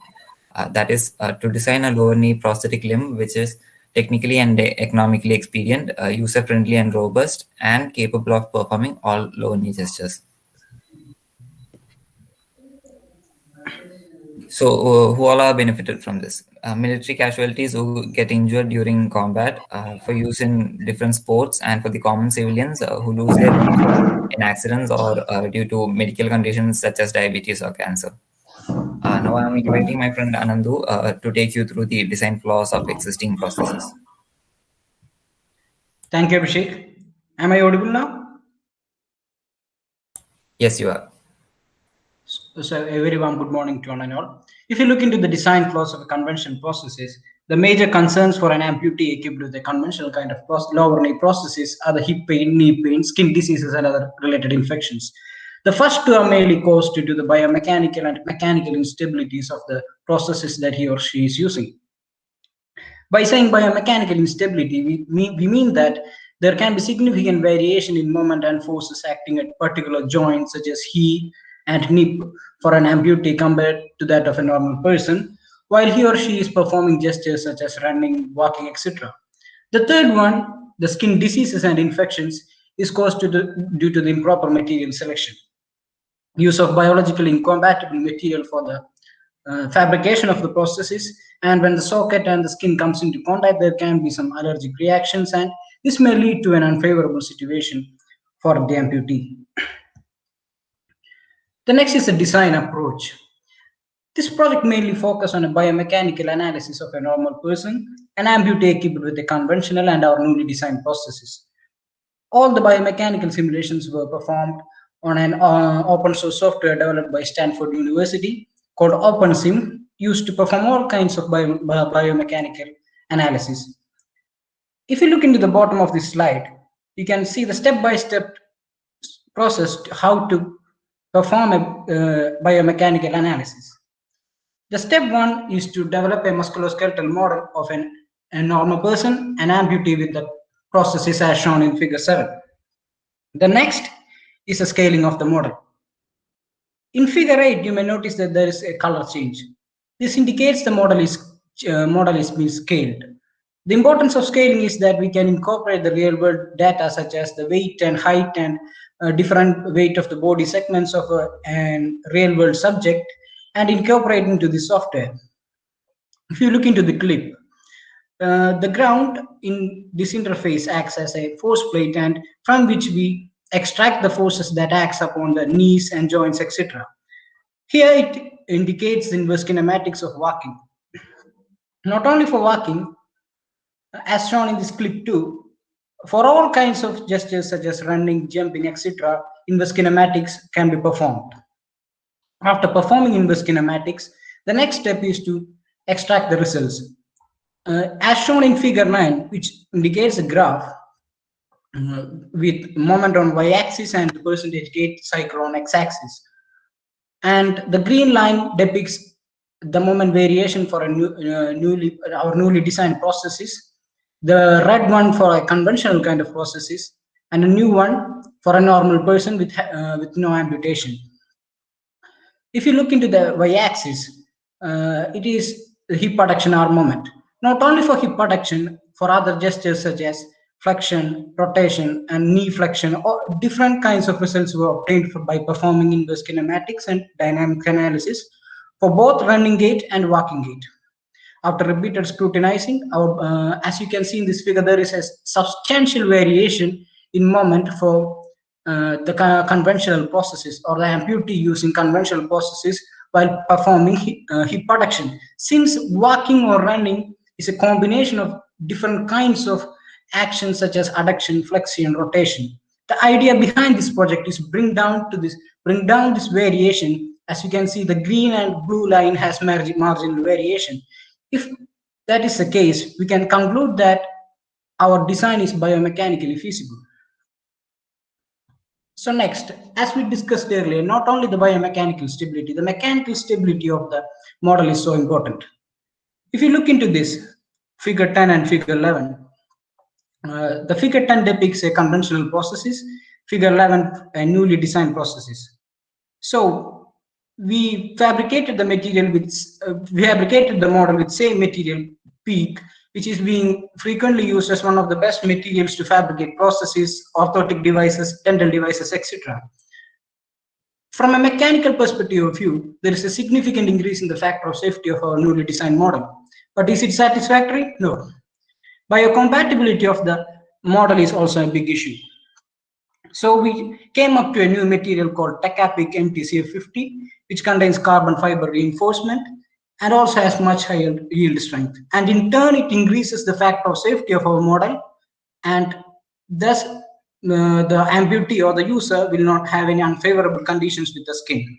That is, to design a lower knee prosthetic limb which is technically and economically expedient, user-friendly and robust, and capable of performing all lower knee gestures. So, who all are benefited from this? Military casualties who get injured during combat, for use in different sports, and for the common civilians who lose their limbs in accidents or due to medical conditions such as diabetes or cancer. Now I'm inviting my friend Anandu to take you through the design flaws of existing processes. Thank you, Abhishek. Am I audible now? Yes, you are. So a very warm good morning to one and all. If you look into the design flaws of conventional processes, the major concerns for an amputee equipped with a conventional kind of lower knee prosthesis are the hip pain, knee pain, skin diseases, and other related infections. The first two are mainly caused due to the biomechanical and mechanical instabilities of the processes that he or she is using. By saying biomechanical instability, we mean that there can be significant variation in moment and forces acting at particular joints such as heel and knee for an amputee compared to that of a normal person, while he or she is performing gestures such as running, walking, etc. The third one, the skin diseases and infections, is caused due to the improper material selection. Use of biologically incompatible material for the fabrication of the processes, and when the socket and the skin comes into contact, there can be some allergic reactions, and this may lead to an unfavorable situation for the amputee. The next is the design approach. This project mainly focuses on a biomechanical analysis of a normal person, an amputee equipped with a conventional and our newly designed processes. All the biomechanical simulations were performed on an open source software developed by Stanford University called OpenSim, used to perform all kinds of biomechanical analysis. If you look into the bottom of this slide, you can see the step-by-step process how to perform a biomechanical analysis. The step one is to develop a musculoskeletal model of a normal person, an amputee with the processes as shown in figure 7. The next is a scaling of the model. In figure 8, you may notice that there is a color change. This indicates the model is being scaled. The importance of scaling is that we can incorporate the real world data such as the weight and height and different weight of the body segments of a real world subject and incorporate into the software. If you look into the clip, the ground in this interface acts as a force plate, and from which we extract the forces that acts upon the knees and joints, etc. Here it indicates the inverse kinematics of walking. Not only for walking, as shown in this clip too, for all kinds of gestures such as running, jumping, etc., inverse kinematics can be performed. After performing inverse kinematics, the next step is to extract the results. As shown in figure 9, which indicates a graph with moment on y-axis and the percentage gait cycle on x-axis. And the green line depicts the moment variation for a newly designed processes, the red one for a conventional kind of processes, and a new one for a normal person with no amputation. If you look into the y-axis, it is the hip adduction arm moment. Not only for hip adduction, for other gestures such as flexion, rotation, and knee flexion, or different kinds of results were obtained by performing inverse kinematics and dynamic analysis for both running gait and walking gait. After repeated scrutinizing, as you can see in this figure, there is a substantial variation in moment for the conventional processes or the amputee using conventional processes while performing hip adduction. Since walking or running is a combination of different kinds of actions such as adduction, flexion, rotation. The idea behind this project is bring down this variation. As you can see, the green and blue line has marginal variation. If that is the case, we can conclude that our design is biomechanically feasible. So next, as we discussed earlier, not only the biomechanical stability, the mechanical stability of the model is so important. If you look into this, figure 10 and figure 11, the figure 10 depicts a conventional processes, figure 11 a newly designed processes. So we fabricated the material with, the model with same material, PEEK, which is being frequently used as one of the best materials to fabricate prostheses, orthotic devices, dental devices, etc. From a mechanical perspective of view, there is a significant increase in the factor of safety of our newly designed model. But is it satisfactory? No. Biocompatibility of the model is also a big issue. So we came up to a new material called TechApic MTCF50, which contains carbon fiber reinforcement and also has much higher yield strength. And in turn, it increases the factor of safety of our model, and thus the amputee or the user will not have any unfavorable conditions with the skin.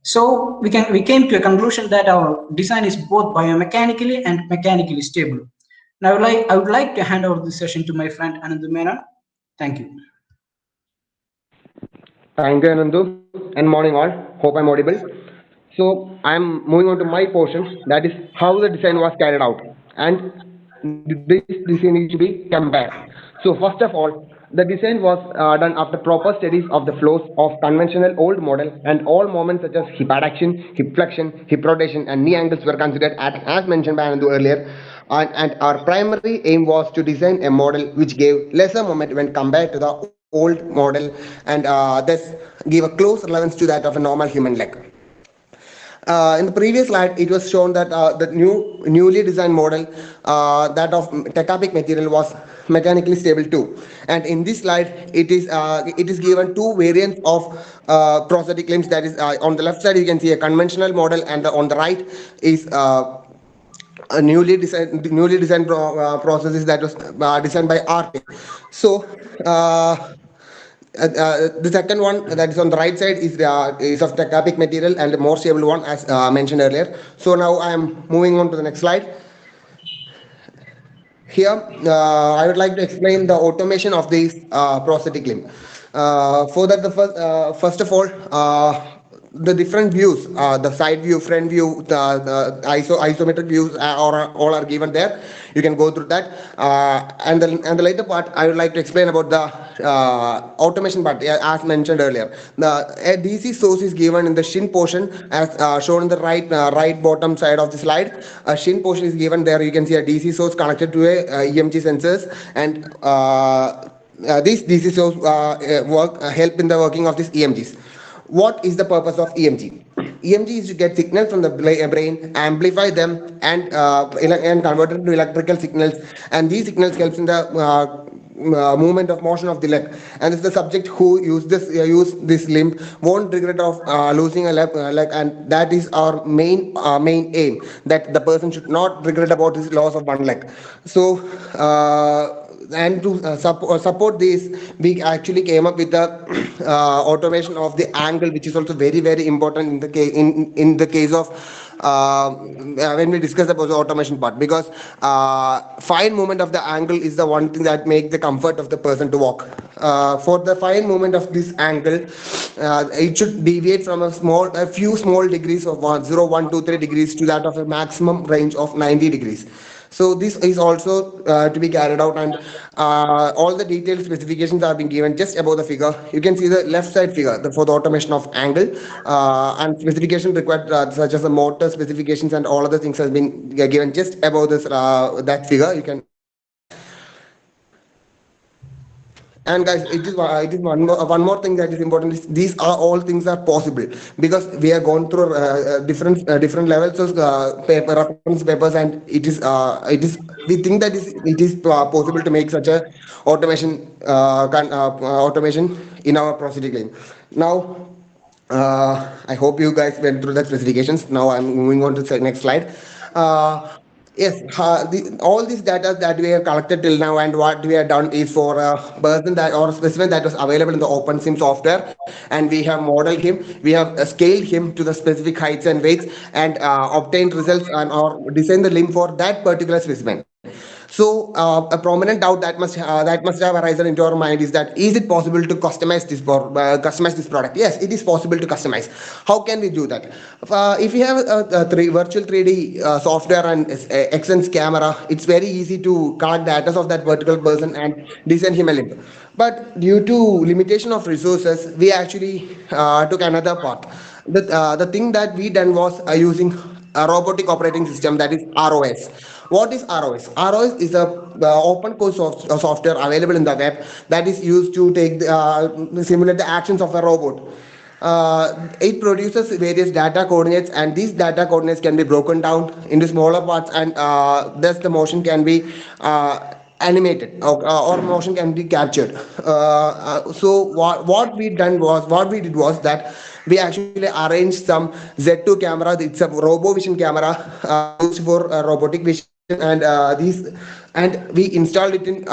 So we came to a conclusion that our design is both biomechanically and mechanically stable. Now I would like to hand over the session to my friend Anandu Menon. Thank you. Thank you, Anandu, and morning all. Hope I'm audible. So I'm moving on to my portion, that is how the design was carried out, and this design needs to be compared. So first of all, the design was done after proper studies of the flows of conventional old model, and all moments such as hip adduction, hip flexion, hip rotation, and knee angles were considered as mentioned by Anandu earlier. And our primary aim was to design a model which gave lesser moment when compared to the old model, and thus give a close relevance to that of a normal human leg. In the previous slide, it was shown that the newly designed model, that of TechApic material, was mechanically stable too. And in this slide, it is given two variants of prosthetic limbs. That is, on the left side you can see a conventional model, and on the right is a newly designed processes that was designed by RT. So the second one that is on the right side is of TechApic material and the more stable one, as mentioned earlier. So now I am moving on to the next slide. Here I would like to explain the automation of this prosthetic limb. For that, first of all, the different views, the side view, front view, the isometric views all are given there. You can go through that. And the later part, I would like to explain about the automation part, as mentioned earlier. A DC source is given in the shin portion, as shown in the right bottom side of the slide. A shin portion is given there. You can see a DC source connected to a EMG sensors, and this DC source help in the working of these EMGs. What is the purpose of EMG? EMG is to get signals from the brain, amplify them, and convert it to electrical signals. And these signals helps in the movement of motion of the leg, and if the subject who use this limb won't regret of losing a leg, and that is our main aim, that the person should not regret about his loss of one leg. So and to support this, we actually came up with the automation of the angle, which is also very important in the case in the case of when we discuss about the automation part, because fine movement of the angle is the one thing that make the comfort of the person to walk. For the fine movement of this angle, it should deviate from a few small degrees of 0, 1, 2, 3 degrees to that of a maximum range of 90 degrees. So this is also to be carried out, and all the detailed specifications are being given just above the figure. You can see the left side figure for the automation of angle, and specification required such as the motor specifications and all other things has been given just above this that figure. You can see that. And guys, it is one more thing that is important is these are all things are possible because we are going through different levels of paper reference papers, and it is we think that it is possible to make such a automation in our prosthetic line. Now I hope you guys went through the specifications. Now I'm moving on to the next slide. Yes, all these data that we have collected till now and what we have done is for a person that or a specimen that was available in the OpenSim software, and we have modeled him, we have scaled him to the specific heights and weights, and obtained results and or designed the limb for that particular specimen. So a prominent doubt that must have arisen into our mind is it possible to customize this product? Yes, it is possible to customize. How can we do that? If you have a virtual 3D software and XSense camera, it's very easy to collect data of that particular person and design him a limb. But due to limitation of resources, we actually took another path. The thing that we done was using a robotic operating system, that is ROS. What is ROS? ROS is a open course software available in the web that is used to simulate the actions of a robot. It produces various data coordinates, and these data coordinates can be broken down into smaller parts, and thus the motion can be animated, or motion can be captured. So what we did was that we actually arranged some Z2 camera. It's a RoboVision camera used for robotic vision, and we installed it in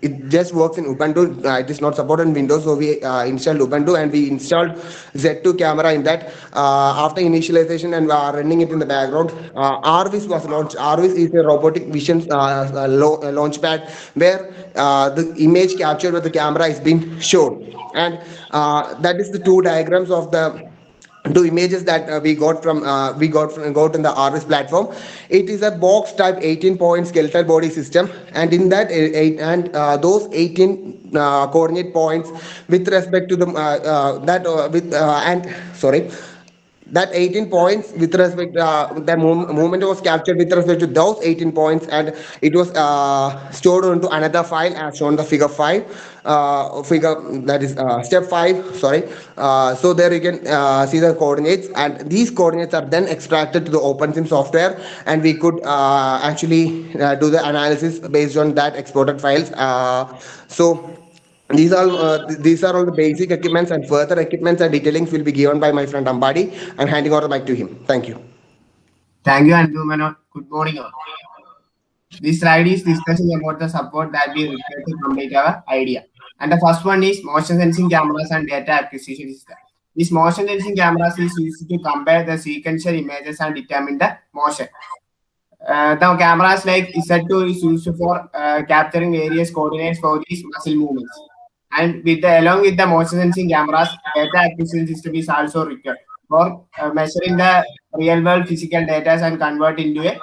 it just works in Ubuntu. It is not supported in Windows, so we installed Ubuntu, and we installed Z2 camera in that. After initialization and running it in the background, RVIS was launched. RVIS is a robotic vision launchpad where the image captured with the camera is being shown, and that is the two diagrams of the two images that we got in the RS platform. It is a box type 18-point skeletal body system, and in that those 18 coordinate points with respect to the that 18 points with respect the movement was captured with respect to those 18 points, and it was stored into another file as shown the figure 5 figure that is step 5, sorry. So there you can see the coordinates, and these coordinates are then extracted to the OpenSim software, and we could actually do the analysis based on that exported files. So these are all the basic equipments, and further equipments and detailings will be given by my friend Ambadi. I'm handing over the mic to him. Thank you. Thank you, Andrew Manon. Good morning, all. This slide is discussing about the support that we require to complete our idea. And the first one is motion sensing cameras and data acquisition system. This motion sensing cameras is used to compare the sequential images and determine the motion. The cameras like Z2 is used for capturing various coordinates for these muscle movements. And along with the motion sensing cameras, data acquisition system is also required for measuring the real world physical data and convert into a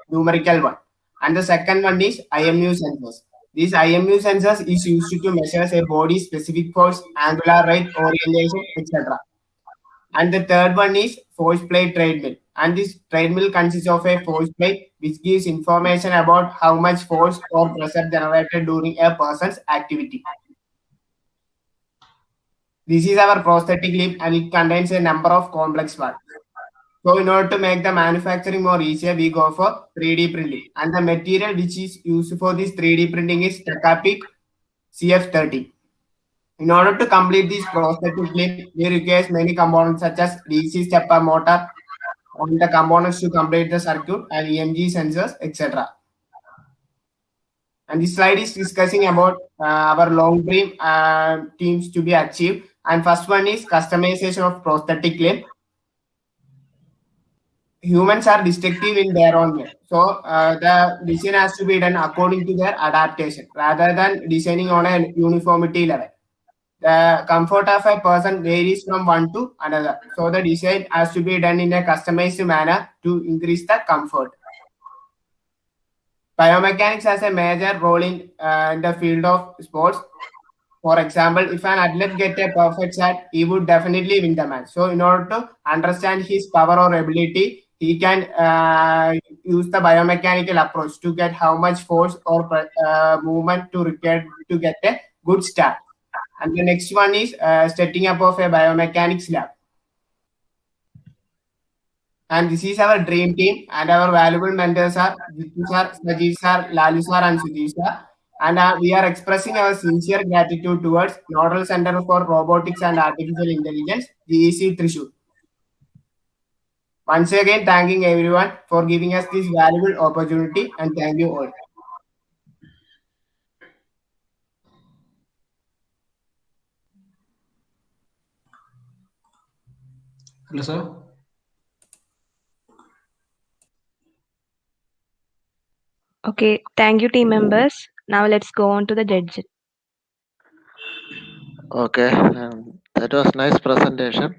numerical one. And the second one is IMU sensors. These IMU sensors is used to measure a body specific force, angular rate, orientation, etc. And the third one is force plate treadmill. And this treadmill consists of a force plate which gives information about how much force or pressure generated during a person's activity. This is our prosthetic limb, and it contains a number of complex parts. So in order to make the manufacturing more easier, we go for 3D printing. And the material which is used for this 3D printing is Tekapic CF30. In order to complete this prosthetic limb, we require many components such as DC stepper motor and the components to complete the circuit and Emg sensors, etc. And this slide is discussing about our long-term teams to be achieved. And first one is customization of prosthetic limb. Humans are destructive in their own way. So the design has to be done according to their adaptation rather than designing on a uniformity level. The comfort of a person varies from one to another. So the design has to be done in a customized manner to increase the comfort. Biomechanics has a major role in the field of sports. For example, if an athlete gets a perfect shot, he would definitely win the match. So in order to understand his power or ability, he can use the biomechanical approach to get how much force or movement to require to get a good start. And the next one is setting up of a biomechanics lab. And this is our dream team, and our valuable mentors are Jitu sir, Sajid sir, Lalu sir, and Sudhi sir. And we are expressing our sincere gratitude towards Nodal Center for Robotics and Artificial Intelligence, GEC Thrissur. Once again, thanking everyone for giving us this valuable opportunity, and thank you all. Hello, sir. Okay, thank you, team members. Now let's go on to the judge. Okay, that was nice presentation.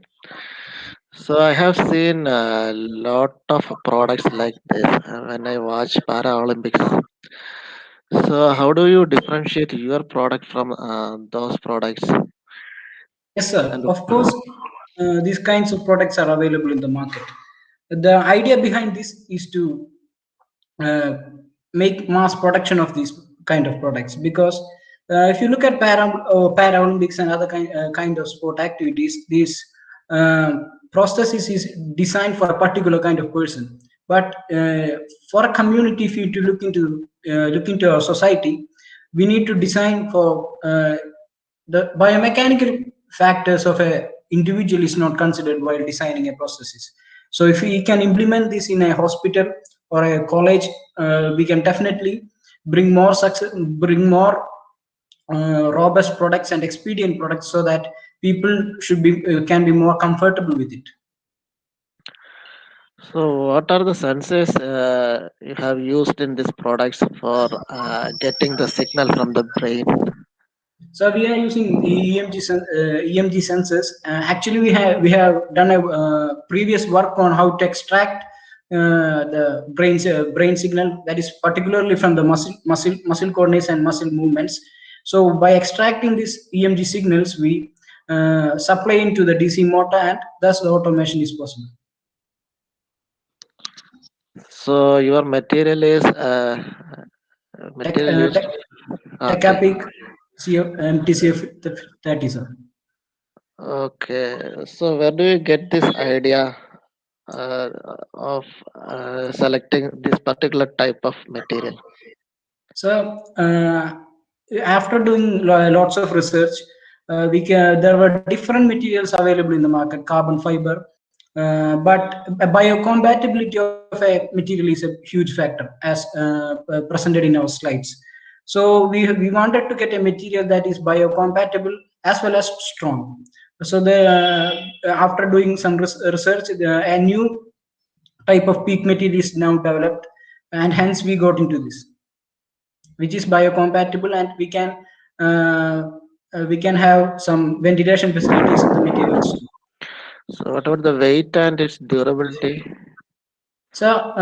So I have seen a lot of products like this when I watch Paralympics. So how do you differentiate your product from those products? Yes, sir. Of course, these kinds of products are available in the market. The idea behind this is to make mass production of these kind of products, because if you look at Paralympics and other kind of sport activities, this prosthesis is designed for a particular kind of person. But for a community, if you to look into our society, we need to design for the biomechanical factors of a individual is not considered while designing a prosthesis. So if we can implement this in a hospital or a college, we can definitely bring more success, bring more robust products and expedient products, so that people should be can be more comfortable with it. So what are the sensors you have used in these products for getting the signal from the brain? So we are using EMG sensors. Actually, we have done a previous work on how to extract the brain signal, that is particularly from the muscle coordinates and muscle movements. So by extracting these EMG signals, we supply into the DC motor, and thus the automation is possible. So your material is Tecapic TCF30, sir. Okay, so where do you get this idea of selecting this particular type of material? So after doing lots of research, there were different materials available in the market, carbon fiber, but biocompatibility of a material is a huge factor, as presented in our slides. So we wanted to get a material that is biocompatible as well as strong. So after doing some research, a new type of PEEK material is now developed, and hence we got into this, which is biocompatible, and we can have some ventilation facilities in the materials. So what about the weight and its durability? So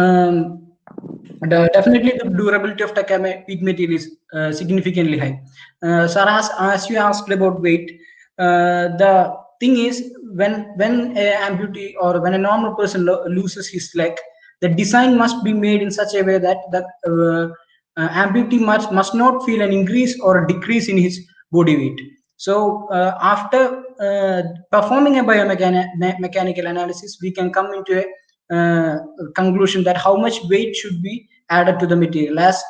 definitely the durability of the PEEK material is significantly high. Sir, as you asked about weight, the thing is, when a amputee or when a normal person loses his leg, the design must be made in such a way that the amputee must not feel an increase or a decrease in his body weight. So after performing a biomechanical analysis, we can come into a conclusion that how much weight should be added to the material, as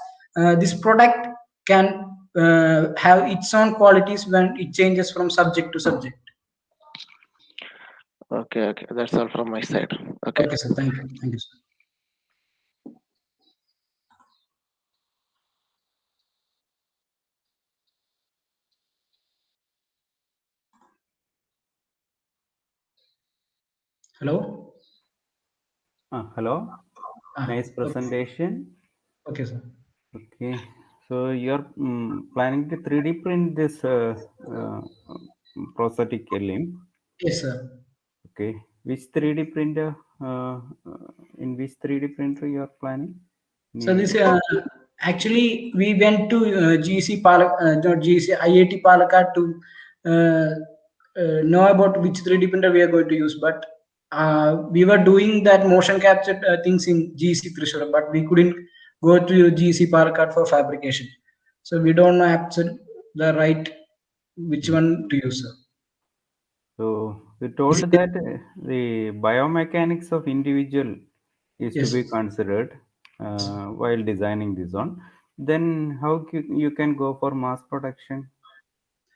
this product can have its own qualities when it changes from subject to subject. Okay, that's all from my side. Okay. Okay, sir. Thank you, sir. Hello. Hello. Nice presentation. Okay, sir. Okay. So you're planning to 3D print this prosthetic limb? Yes, sir. Okay. Which 3D printer? In which 3D printer you are planning? So this actually we went to GC not GC IIT Palakkad to know about which 3D printer we are going to use, but we were doing that motion capture things in GC Thrissur, but we couldn't go to GC Palakkad for fabrication. So we don't know absolutely the right which one to use, sir. So you told that the biomechanics of individual is to be considered while designing this one. Then how you can go for mass production?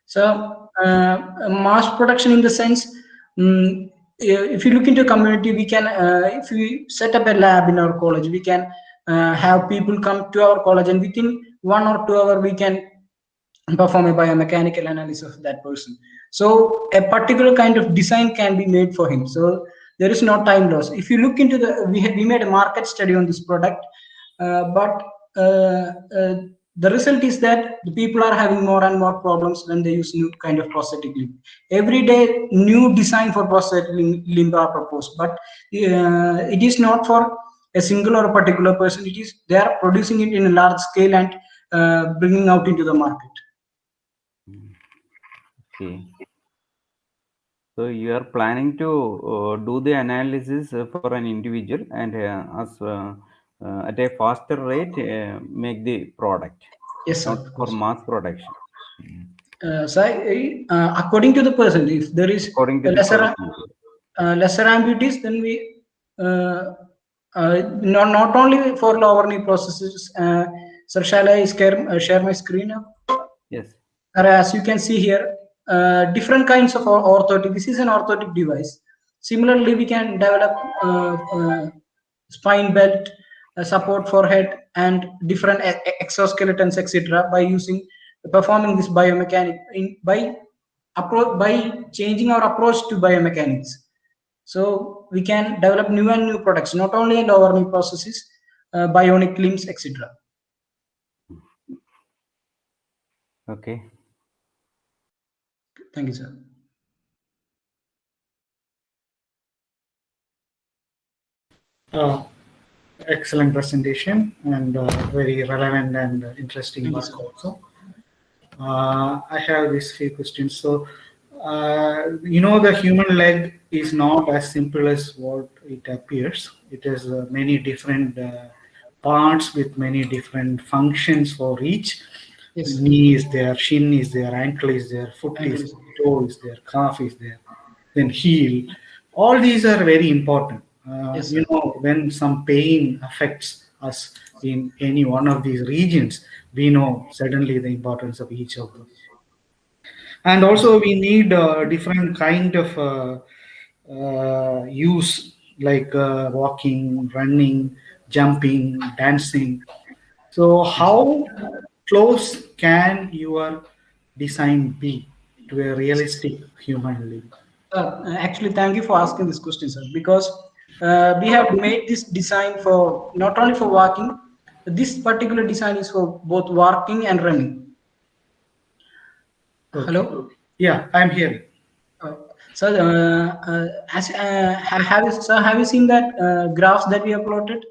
So mass production in the sense, if you look into a community, we can, if we set up a lab in our college, we can have people come to our college, and within 1 or 2 hours we can perform a biomechanical analysis of that person. So a particular kind of design can be made for him. So there is no time loss. If you look into the, we made a market study on this product, but the result is that the people are having more and more problems when they use new kind of prosthetic limb. Every day, new design for prosthetic limb are proposed, but it is not for a single or a particular person. It is they are producing it in a large scale and bringing out into the market. Okay. So you are planning to do the analysis for an individual and at a faster rate make the product. Yes, sir. Not for mass production. According to the person, if there is lesser amputees, then we not only for lower knee processes. Sir, shall I share my screen now? Yes. As you can see here, different kinds of orthotic. This is an orthotic device. Similarly, we can develop spine belt, support for head, and different exoskeletons, etc. by performing this biomechanic by changing our approach to biomechanics. So we can develop new and new products, not only lower knee processes, bionic limbs, etc. Okay. Thank you, sir. Excellent presentation and very relevant and interesting work also. I have these few questions. So, the human leg is not as simple as what it appears. It has many different parts with many different functions for each. Yes. Knee is there, shin is there, ankle is there, foot is there, toe is there, calf is there, then heel. All these are very important. Yes, when some pain affects us in any one of these regions, we know suddenly the importance of each of them. And also we need different kind of use, like walking, running, jumping, dancing. So how close can your design be to a realistic human limb? Actually, thank you for asking this question, sir, because we have made this design for not only for walking. This particular design is for both walking and running. Okay. Hello. Yeah, I'm here. Sir, have you seen that graphs that we uploaded?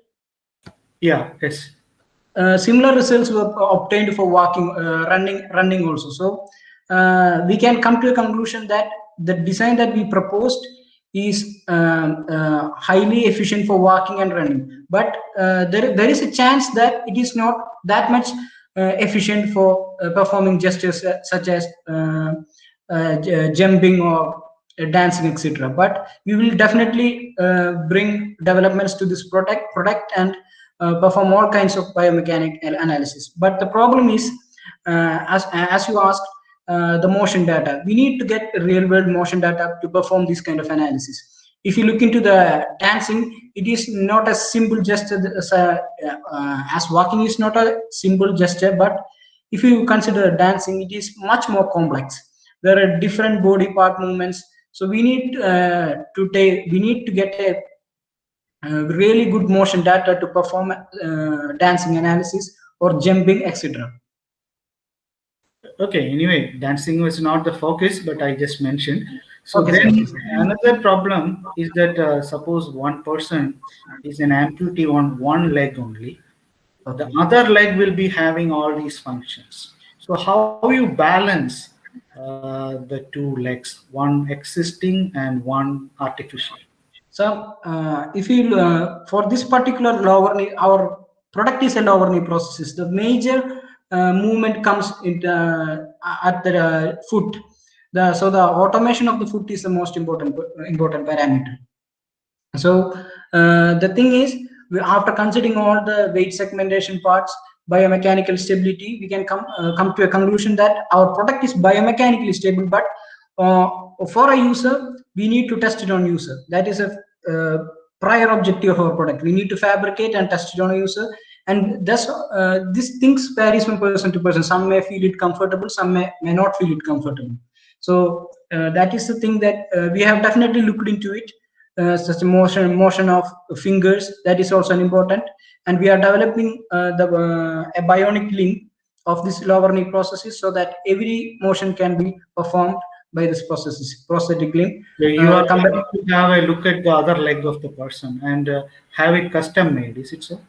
Yeah. Yes. Similar results were obtained for walking, running also. So we can come to a conclusion that the design that we proposed is highly efficient for walking and running, but there is a chance that it is not that much efficient for performing gestures such as jumping or dancing, etc. But we will definitely bring developments to this product and perform all kinds of biomechanical analysis. But the problem is as you asked, the motion data. We need to get real world motion data to perform this kind of analysis. If you look into the dancing, it is not a simple gesture as walking is not a simple gesture, but if you consider dancing, it is much more complex. There are different body part movements, so we need we need to get a really good motion data to perform dancing analysis or jumping, etc. Okay, anyway, dancing was not the focus, but I just mentioned. So Okay, sir. then another problem is that suppose one person is an amputee on one leg only, the other leg will be having all these functions. So how you balance the two legs, one existing and one artificial? So if you for this particular lower knee, our product is a lower knee prosthesis. The major movement comes at the foot. So the automation of the foot is the most important parameter. So the thing is, after considering all the weight segmentation parts, biomechanical stability, we can come to a conclusion that our product is biomechanically stable. But for a user, we need to test it on user. That is a prior objective of our product. We need to fabricate and test it on a user, and thus these things varies from person to person. Some may feel it comfortable, some may not feel it comfortable. So that is the thing that we have definitely looked into it. Such a motion of fingers, that is also an important, and we are developing a bionic limb of this lower knee processes so that every motion can be performed by this processes, prosthetic limb. You are going to have a look at the other leg of the person and have it custom made, is it so?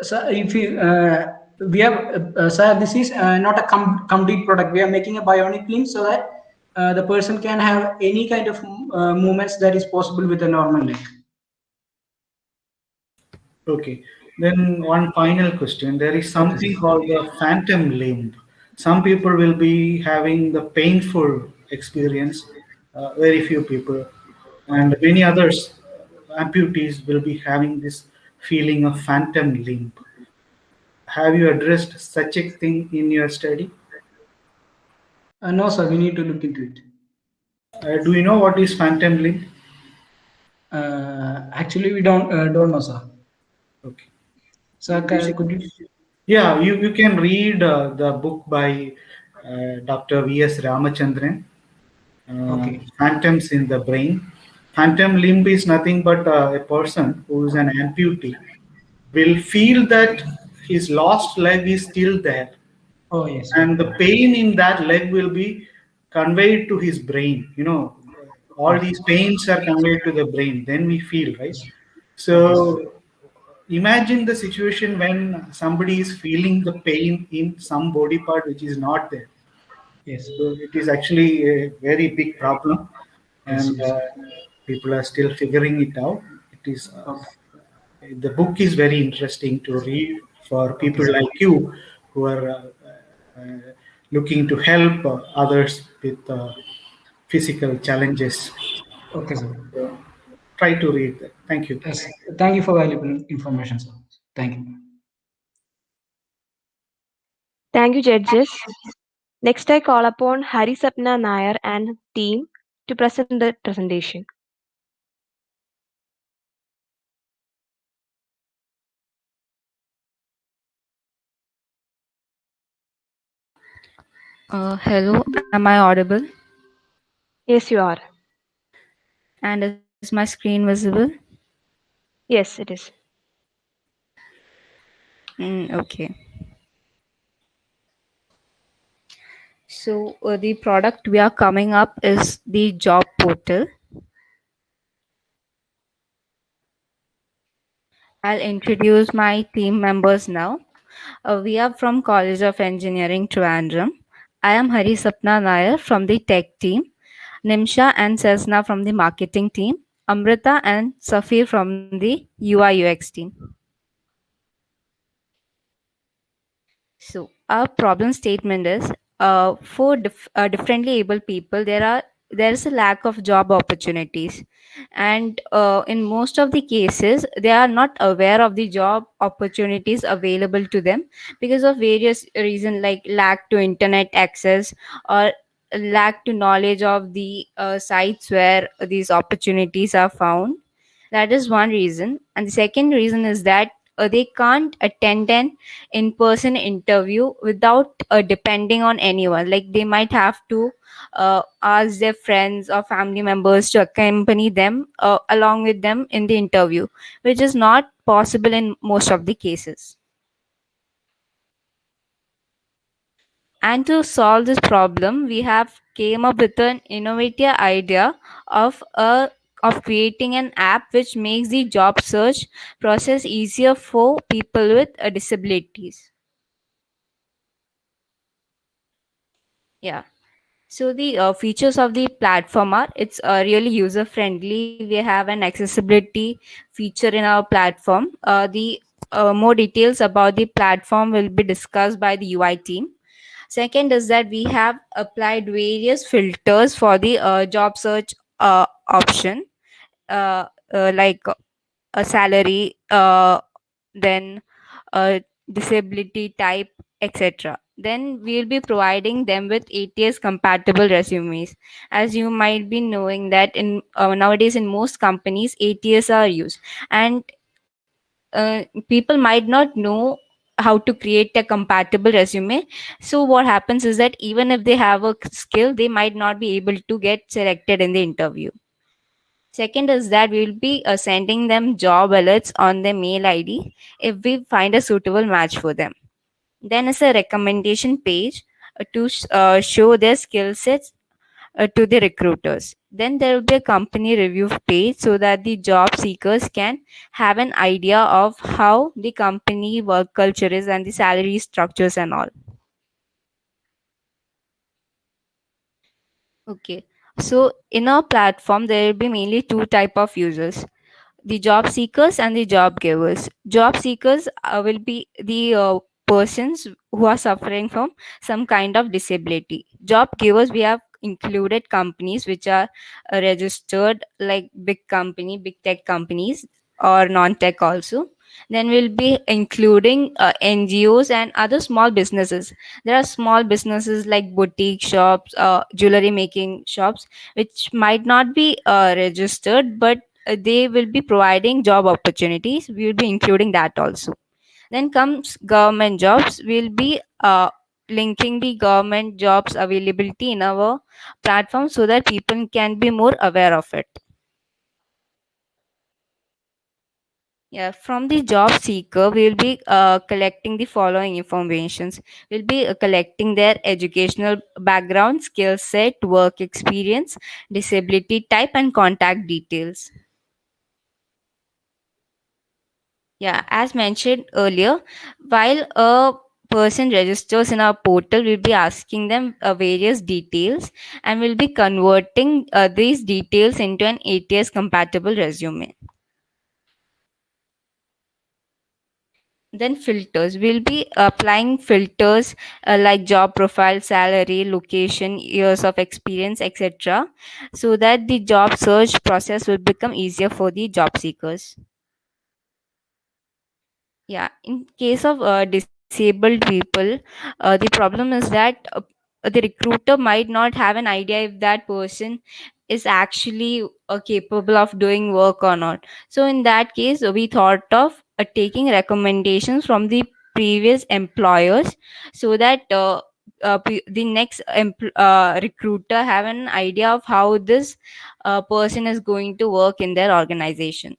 So if you we have sir, this is not a complete product. We are making a bionic limb so that the person can have any kind of movements that is possible with a normal leg. Okay, then one final question. There is something called the phantom limb. Some people will be having the painful experience, very few people, and many others, amputees, will be having this feeling of phantom limb. Have you addressed such a thing in your study? No, sir. We need to look into it. Do you know what is phantom limb? Actually, we don't know, sir. Okay. Sir, could you? Yeah, you can read the book by Dr. V.S. Ramachandran, Phantoms in the Brain. Phantom limb is nothing but a person who is an amputee will feel that his lost leg is still there. Oh, yes. And the pain in that leg will be conveyed to his brain. You know, all these pains are conveyed to the brain. Then we feel, right? So imagine the situation when somebody is feeling the pain in some body part which is not there. Yes. So it is actually a very big problem, and people are still figuring it out. It is the book is very interesting to read for people like you who are looking to help others with physical challenges. Okay, sir. So, try to read that. Thank you. Yes. Thank you for valuable information, sir. Thank you. Thank you, judges. Next, I call upon Hari Sapna Nair and team to present the presentation. Hello, am I audible? Yes, you are. And is my screen visible? Yes, it is. Okay. So the product we are coming up is the job portal. I'll introduce my team members now. We are from College of Engineering, Trivandrum. I am Hari Sapna Nair from the tech team, Nimsha and Sesna from the marketing team, Amrita and Safir from the UI UX team. So our problem statement is for differently able people, there are there is a lack of job opportunities, and in most of the cases they are not aware of the job opportunities available to them because of various reasons like lack to internet access or lack to knowledge of the sites where these opportunities are found. That is one reason. And the second reason is that they can't attend an in-person interview without depending on anyone. Like they might have to ask their friends or family members to accompany them along with them in the interview, which is not possible in most of the cases. And to solve this problem, we have came up with an innovative idea of creating an app which makes the job search process easier for people with disabilities. Yeah. So the features of the platform are it's really user friendly. We have an accessibility feature in our platform. The more details about the platform will be discussed by the UI team. Second is that we have applied various filters for the job search option, like a salary, then disability type, etc. Then we'll be providing them with ATS compatible resumes. As you might be knowing that in nowadays in most companies ATS are used, and people might not know how to create a compatible resume. So what happens is that even if they have a skill, they might not be able to get selected in the interview. Second is that we will be sending them job alerts on their mail ID if we find a suitable match for them. Then is a recommendation page to show their skill sets to the recruiters. Then there will be a company review page so that the job seekers can have an idea of how the company work culture is and the salary structures and all. Okay. So in our platform, there will be mainly two type of users: the job seekers and the job givers. Job seekers will be the persons who are suffering from some kind of disability. Job givers, we have included companies which are registered, like big tech companies or non-tech also. Then we'll be including NGOs and other small businesses. There are small businesses like boutique shops, jewelry making shops, which might not be registered, but they will be providing job opportunities. We will be including that also. Then comes government jobs. We'll be linking the government jobs availability in our platform so that people can be more aware of it. Yeah, from the job seeker, we'll be collecting the following informations. We'll be collecting their educational background, skill set, work experience, disability type, and contact details. Yeah, as mentioned earlier, while a person registers in our portal, we'll be asking them various details and we'll be converting these details into an ATS compatible resume. Then filters. We'll be applying filters like job profile, salary, location, years of experience, etc. so that the job search process will become easier for the job seekers. Yeah, in case of disabled people, the problem is that the recruiter might not have an idea if that person is actually capable of doing work or not. So in that case, we thought of taking recommendations from the previous employers so that the next recruiter have an idea of how this person is going to work in their organization.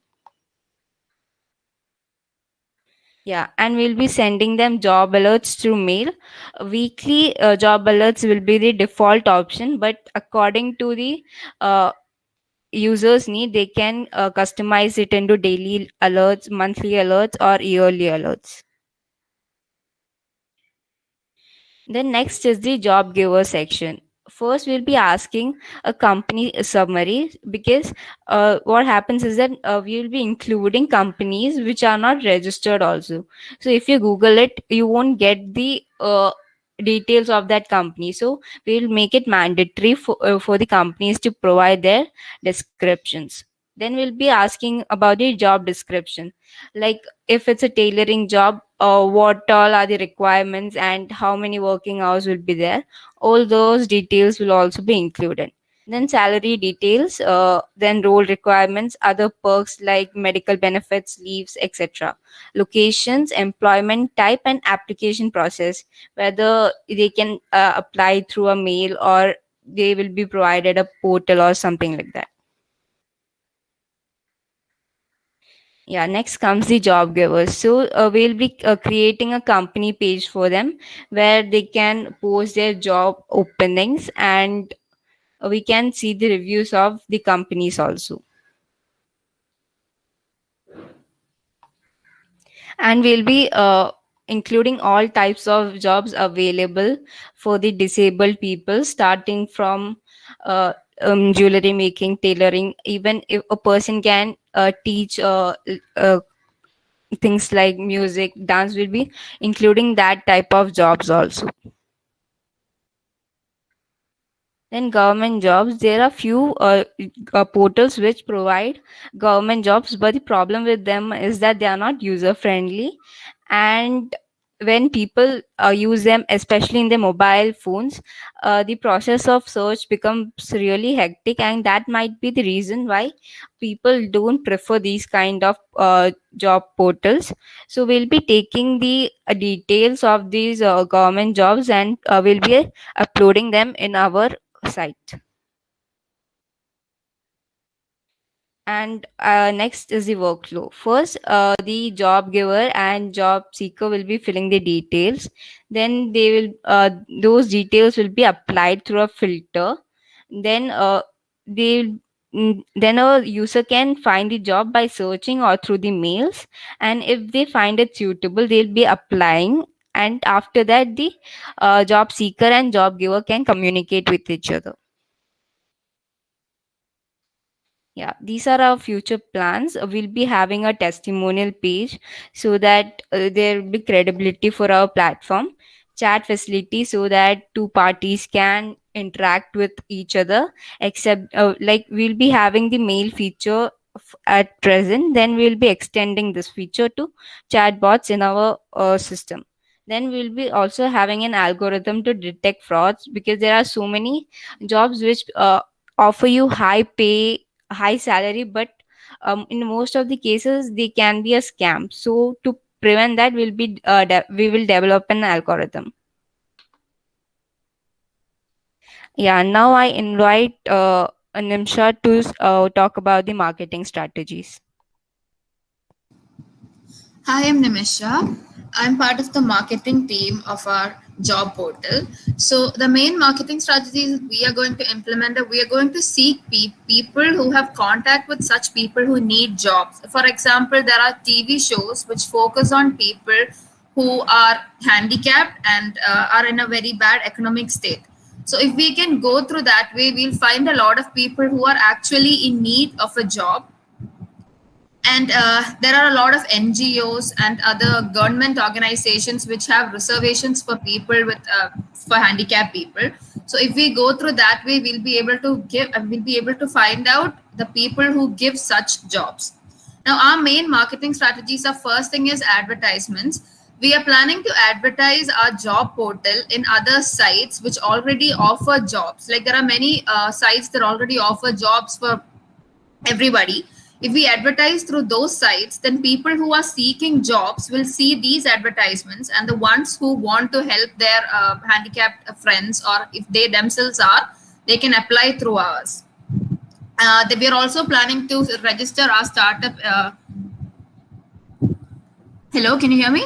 Yeah, and we'll be sending them job alerts through mail. Weekly job alerts will be the default option, but according to the users' need, they can customize it into daily alerts, monthly alerts, or yearly alerts. Then next is the job giver section. First, we'll be asking a company summary because what happens is that we will be including companies which are not registered also. So if you Google it, you won't get the details of that company. So we'll make it mandatory for the companies to provide their descriptions. Then we'll be asking about the job description, like if it's a tailoring job, what all are the requirements and how many working hours will be there. All those details will also be included. Then salary details, then role requirements, other perks like medical benefits, leaves, etc. Locations, employment type, and application process, whether they can apply through a mail or they will be provided a portal or something like that. Yeah, next comes the job givers. So we'll be creating a company page for them where they can post their job openings, and we can see the reviews of the companies also. And we'll be including all types of jobs available for the disabled people, starting from jewelry making, tailoring. Even if a person can teach things like music, dance, will be including that type of jobs also. Then government jobs, there are few portals which provide government jobs, but the problem with them is that they are not user friendly, and when people use them, especially in their mobile phones, the process of search becomes really hectic, and that might be the reason why people don't prefer these kind of job portals. So we'll be taking the details of these government jobs, and we'll be uploading them in our site. And next is the workflow. First, the job giver and job seeker will be filling the details. Then they will those details will be applied through a filter. Then then a user can find the job by searching or through the mails, and if they find it suitable, they'll be applying. And after that, the job seeker and job giver can communicate with each other. Yeah, these are our future plans. We'll be having a testimonial page so that there will be credibility for our platform, chat facility so that two parties can interact with each other, except like we'll be having the mail feature at present, then we'll be extending this feature to chatbots in our system. Then we'll be also having an algorithm to detect frauds, because there are so many jobs which offer you high pay, high salary, but in most of the cases they can be a scam. So to prevent that, we will develop an algorithm. Yeah, now I invite Nimsha to talk about the marketing strategies. Hi, I'm Nimisha. I'm part of the marketing team of our job portal. So the main marketing strategies we are going to implement, we are going to seek people who have contact with such people who need jobs. For example, there are TV shows which focus on people who are handicapped and are in a very bad economic state. So if we can go through that way, we'll find a lot of people who are actually in need of a job. And there are a lot of NGOs and other government organizations which have reservations for people with for handicapped people. So if we go through that way, we'll be able to find out the people who give such jobs. Now, our main marketing strategies are, first thing is advertisements. We are planning to advertise our job portal in other sites which already offer jobs. Like there are many sites that already offer jobs for everybody. If we advertise through those sites, then people who are seeking jobs will see these advertisements, and the ones who want to help their handicapped friends, or if they themselves are, they can apply through ours. We are also planning to register our startup. Hello, can you hear me?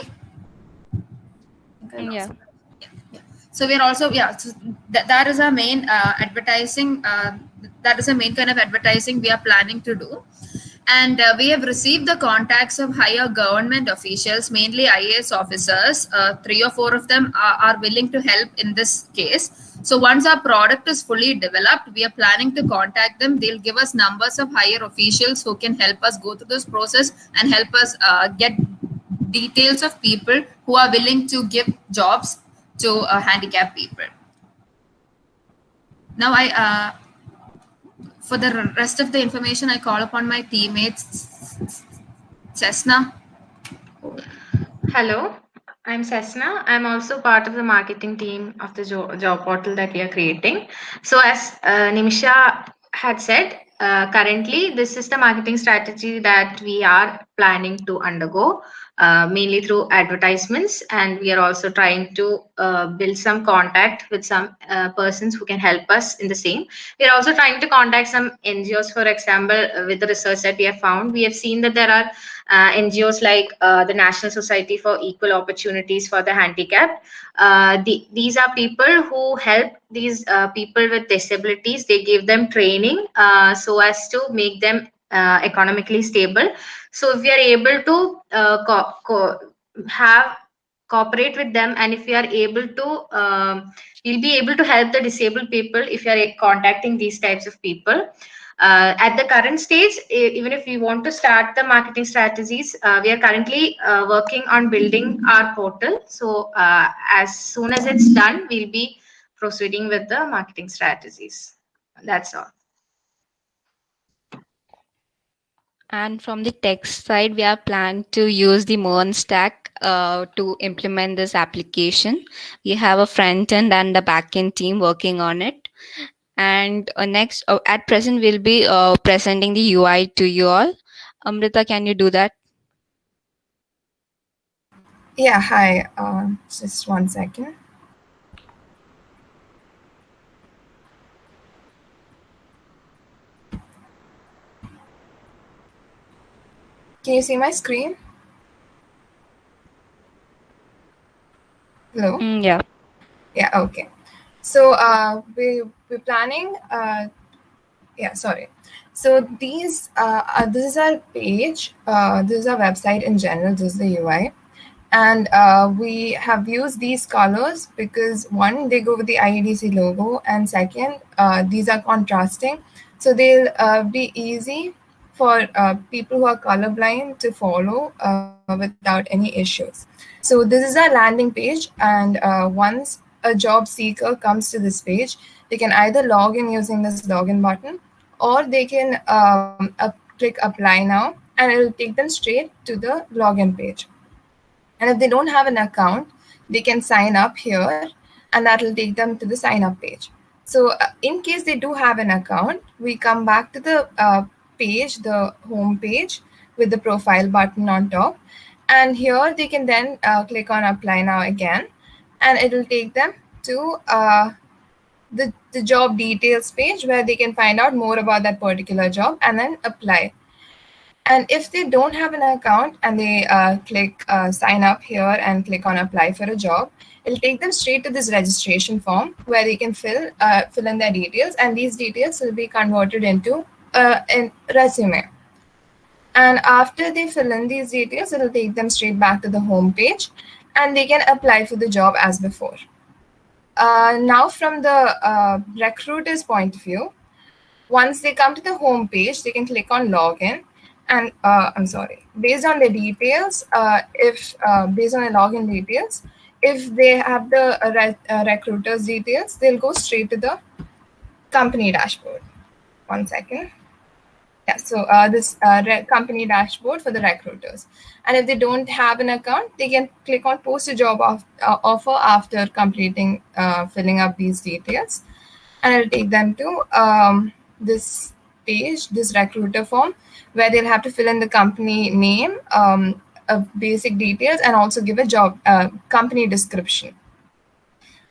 Yeah. So we are also, so that is our main advertising. That is the main kind of advertising we are planning to do. And we have received the contacts of higher government officials, mainly IAS officers. 3 or 4 of them are willing to help in this case. So once our product is fully developed, we are planning to contact them. They'll give us numbers of higher officials who can help us go through this process and help us get details of people who are willing to give jobs to handicapped people. Now for the rest of the information, I call upon my teammates. Cessna. Hello, I'm Sesna. I'm also part of the marketing team of the job portal that we are creating. So, as Nimisha had said, currently this is the marketing strategy that we are planning to undergo, mainly through advertisements, and we are also trying to build some contact with some persons who can help us in the same. We are also trying to contact some NGOs, for example, with the research that we have found. We have seen that there are NGOs like the National Society for Equal Opportunities for the Handicapped. These are people who help these people with disabilities. They give them training so as to make them economically stable. So if we are able to have cooperate with them, and if we are able to we'll be able to help the disabled people if you are contacting these types of people. At the current stage, even if we want to start the marketing strategies, we are currently working on building our portal. So as soon as it's done, we'll be proceeding with the marketing strategies. That's all. And from the tech side, we are planning to use the Moon stack to implement this application. We have a front end and a back end team working on it. And next, at present, we'll be presenting the UI to you all. Amrita, can you do that? Yeah, hi. Just 1 second. Can you see my screen? Hello? Yeah. Yeah, okay. So we're planning, yeah, sorry. So this is our page, this is our website in general, this is the UI. And we have used these colors because one, they go with the IEDC logo, and second, these are contrasting. So they'll be easy for people who are colorblind to follow without any issues. So this is our landing page, and once a job seeker comes to this page, they can either log in using this login button, or they can click apply now, and it will take them straight to the login page. And if they don't have an account, they can sign up here, and that will take them to the sign up page. So in case they do have an account, we come back to the page, the home page, with the profile button on top. And here they can then click on apply now again, and it will take them to the job details page, where they can find out more about that particular job and then apply. And if they don't have an account and they click sign up here and click on apply for a job, it'll take them straight to this registration form where they can fill in their details, and these details will be converted into a resume. And after they fill in these details, it'll take them straight back to the home page, and they can apply for the job as before. Now from the recruiter's point of view, once they come to the home page, they can click on login. And based on the details, based on the login details, if they have the recruiter's details, they'll go straight to the company dashboard. 1 second. Yeah, so this company dashboard for the recruiters. And if they don't have an account, they can click on post a job offer after completing filling up these details. And it'll take them to this page, this recruiter form, where they'll have to fill in the company name, basic details, and also give a job company description.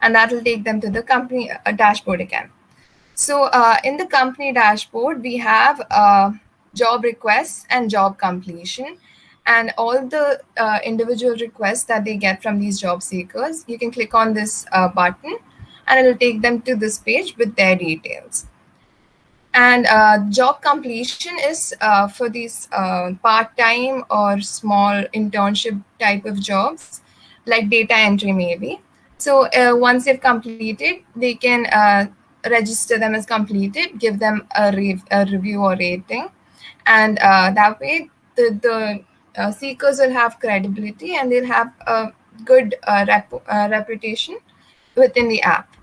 And that will take them to the company dashboard again. So in the company dashboard, we have job requests and job completion, and all the individual requests that they get from these job seekers. You can click on this button, and it will take them to this page with their details. And job completion is for these part-time or small internship type of jobs, like data entry maybe. So once they've completed, they can register them as completed, give them a review or rating. And that way, the seekers will have credibility, and they'll have a good reputation within the app.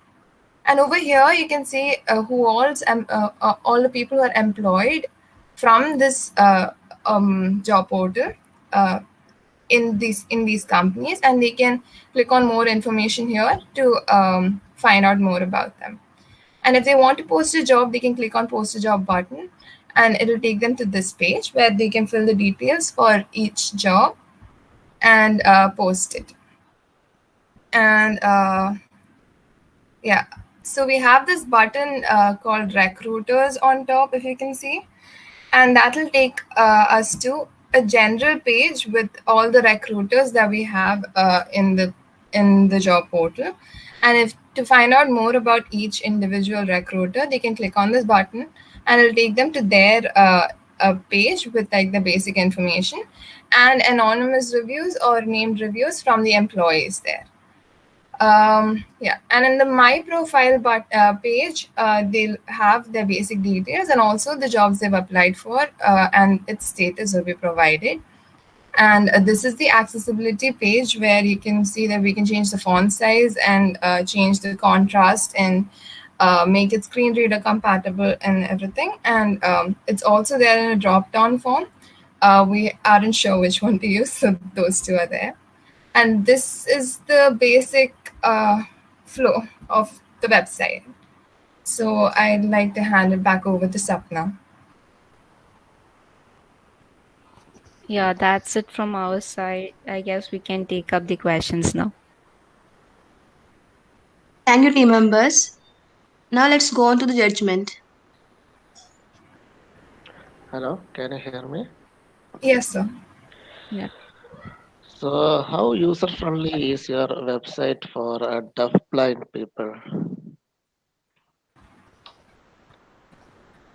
And over here, you can see who all the people who are employed from this job portal in these companies, and they can click on more information here to find out more about them. And if they want to post a job, they can click on post a job button, and it'll take them to this page where they can fill the details for each job and post it. And yeah, so we have this button called recruiters on top, if you can see, and that will take us to a general page with all the recruiters that we have in the job portal. And if to find out more about each individual recruiter, they can click on this button, and it'll take them to their page with like the basic information and anonymous reviews or named reviews from the employees there. Yeah, and in the my profile page, they'll have their basic details and also the jobs they've applied for, and its status will be provided. And this is the accessibility page where you can see that we can change the font size and change the contrast and make it screen reader compatible and everything. And it's also there in a drop down form. We aren't sure which one to use, so those two are there. And this is the basic flow of the website. So I'd like to hand it back over to Sapna. Yeah, that's it from our side. I guess we can take up the questions now. Thank you, team members. Now let's go on to the judgment. Hello, can you hear me? Yes, sir. Yeah. So, how user-friendly is your website for deaf-blind people?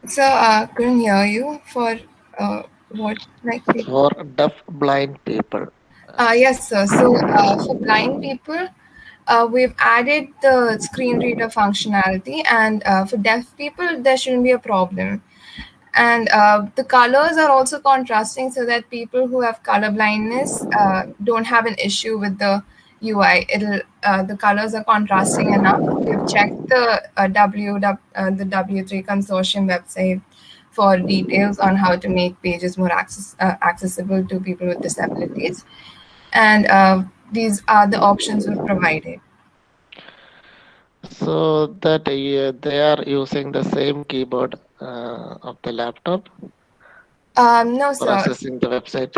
So couldn't hear you for what like for deaf-blind people? Yes, sir. So for blind people, we've added the screen reader functionality, and for deaf people, there shouldn't be a problem. And the colors are also contrasting so that people who have color blindness don't have an issue with the UI. The colors are contrasting enough. We've checked the W3 consortium website for details on how to make pages more accessible to people with disabilities. And these are the options we've provided. So that they are using the same keyboard of the laptop? No, for sir. accessing the website?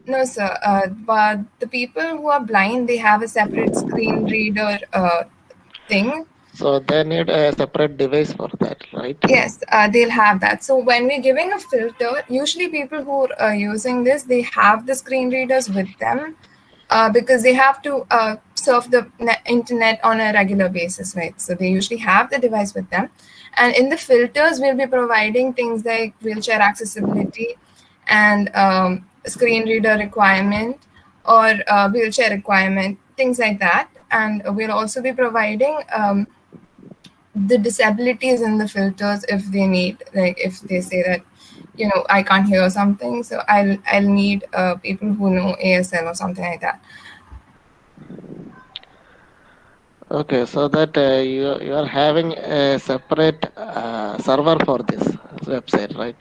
No, sir. But the people who are blind, they have a separate screen reader thing. So they need a separate device for that, right? Yes, they'll have that. So when we're giving a filter, usually people who are using this, they have the screen readers with them because they have to surf the internet on a regular basis, right? So they usually have the device with them. And in the filters, we'll be providing things like wheelchair accessibility and screen reader requirement or wheelchair requirement, things like that. And we'll also be providing the disabilities in the filters if they need, like if they say that, you know, I can't hear something, so I'll need people who know ASL or something like that. Okay, so that you are having a separate server for this website, right?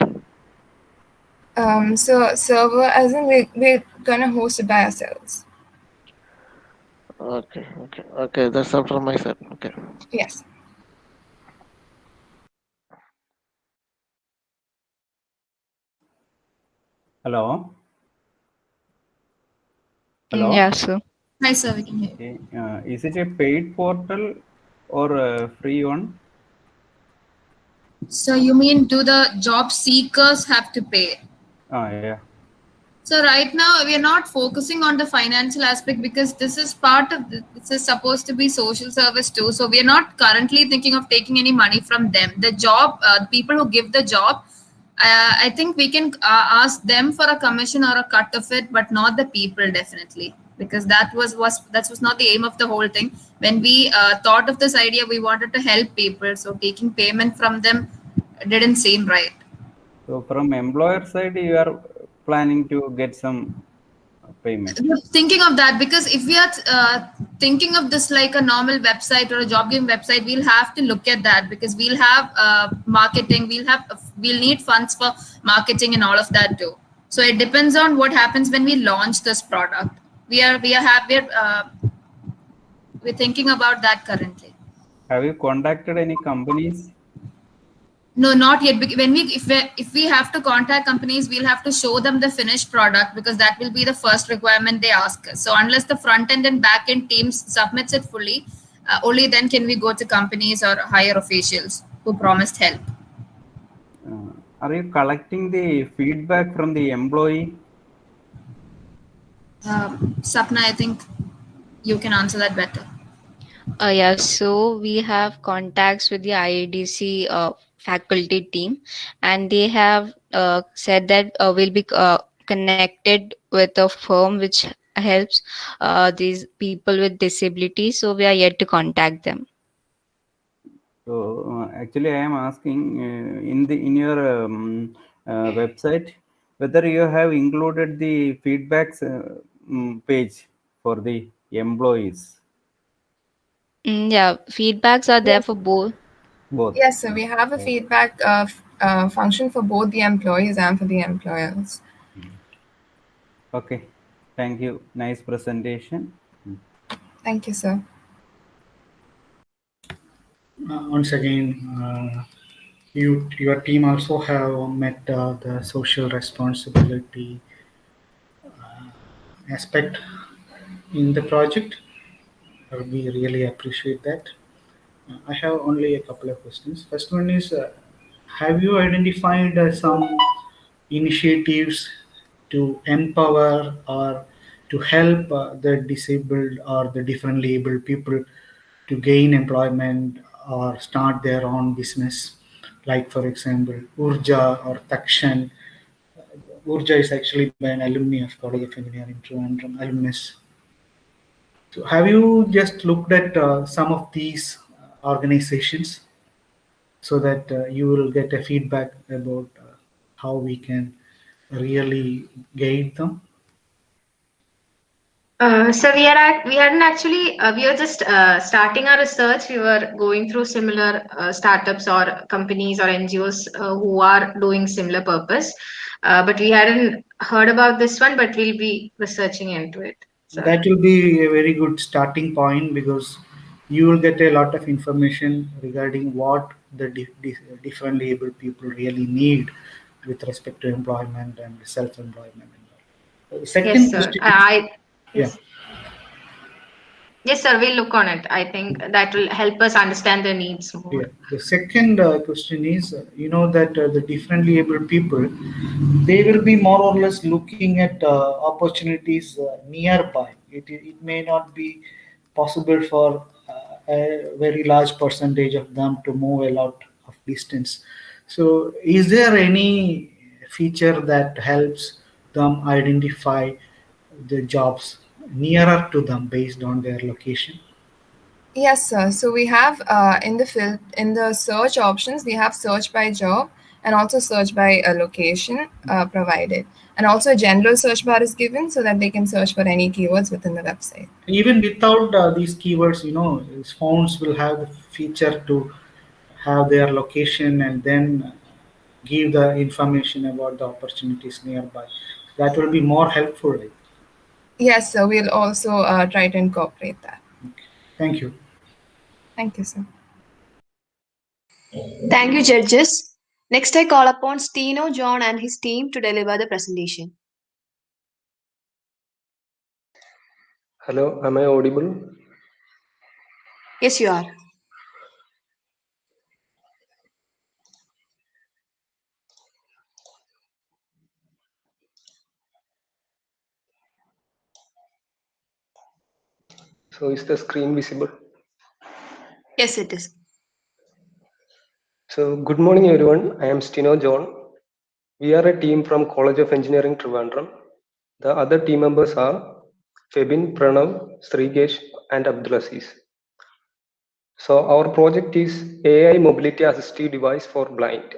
So server, as in we're gonna host it by ourselves. Okay, that's all from my side. Okay. Yes. Hello. Hello. Yeah, sir. Hi, sir. We can hear you. Okay. Is it a paid portal or a free one? So you mean do the job seekers have to pay? Yeah. So right now we are not focusing on the financial aspect because this is part of this is supposed to be social service too. So we are not currently thinking of taking any money from them. The job people who give the job, I think we can ask them for a commission or a cut of it, but not the people definitely, because that was not the aim of the whole thing. When we thought of this idea, we wanted to help people. So taking payment from them didn't seem right. So from employer side, you are planning to get some payment. Thinking of that, because if we are thinking of this like a normal website or a job giving website, we'll have to look at that because we'll have marketing, we'll need funds for marketing and all of that too. So it depends on what happens when we launch this product. We're thinking about that currently. Have you contacted any companies? No, not yet. When if we have to contact companies, we'll have to show them the finished product because that will be the first requirement they ask us. So unless the front end and back end teams submits it fully, only then can we go to companies or higher officials who promised help. Are you collecting the feedback from the employee? Sapna, I think you can answer that better. Yeah, so we have contacts with the IEDC faculty team, and they have said that we'll be connected with a firm which helps these people with disabilities. So we are yet to contact them. So actually, I am asking in your website whether you have included the feedbacks page for the employees. Yeah, feedbacks are there for both. Yes, so we have a feedback function for both the employees and for the employers. Okay, thank you. Nice presentation. Thank you, sir. Once again, your team also have met the social responsibility aspect in the project. We really appreciate that. I have only a couple of questions. First one is, have you identified some initiatives to empower or to help the disabled or the differently abled people to gain employment or start their own business? Like, for example, Urja or Takshan. Urja is actually by an alumni of College of Engineering, Trivandrum, alumnus. So have you just looked at some of these organizations so that you will get a feedback about how we can really guide them? So we hadn't actually, we were just starting our research. We were going through similar startups or companies or NGOs who are doing similar purpose. But we hadn't heard about this one, but we'll be researching into it. So. That will be a very good starting point because you will get a lot of information regarding what the differently able people really need with respect to employment and self-employment. Second yes, sir. question. Yes. Yes, sir. We'll look on it. I think that will help us understand their needs more. Yeah. The second question is, you know that the differently able people, they will be more or less looking at opportunities nearby. It may not be possible for a very large percentage of them to move a lot of distance. So is there any feature that helps them identify the jobs nearer to them based on their location? Yes, sir. So we have in the search options, we have search by job and also search by a location provided. And also a general search bar is given so that they can search for any keywords within the website. Even without these keywords, phones will have the feature to have their location and then give the information about the opportunities nearby. That will be more helpful. Right? Yes, sir. We'll also try to incorporate that. Okay. Thank you. Thank you, sir. Thank you, judges. Next, I call upon Steno John and his team to deliver the presentation. Hello, am I audible? Yes, you are. So is the screen visible? Yes, it is. So good morning, everyone. I am Steno John. We are a team from College of Engineering, Trivandrum. The other team members are Febin, Pranav, Srigesh, and Abdulaziz. So our project is AI Mobility Assistive Device for Blind.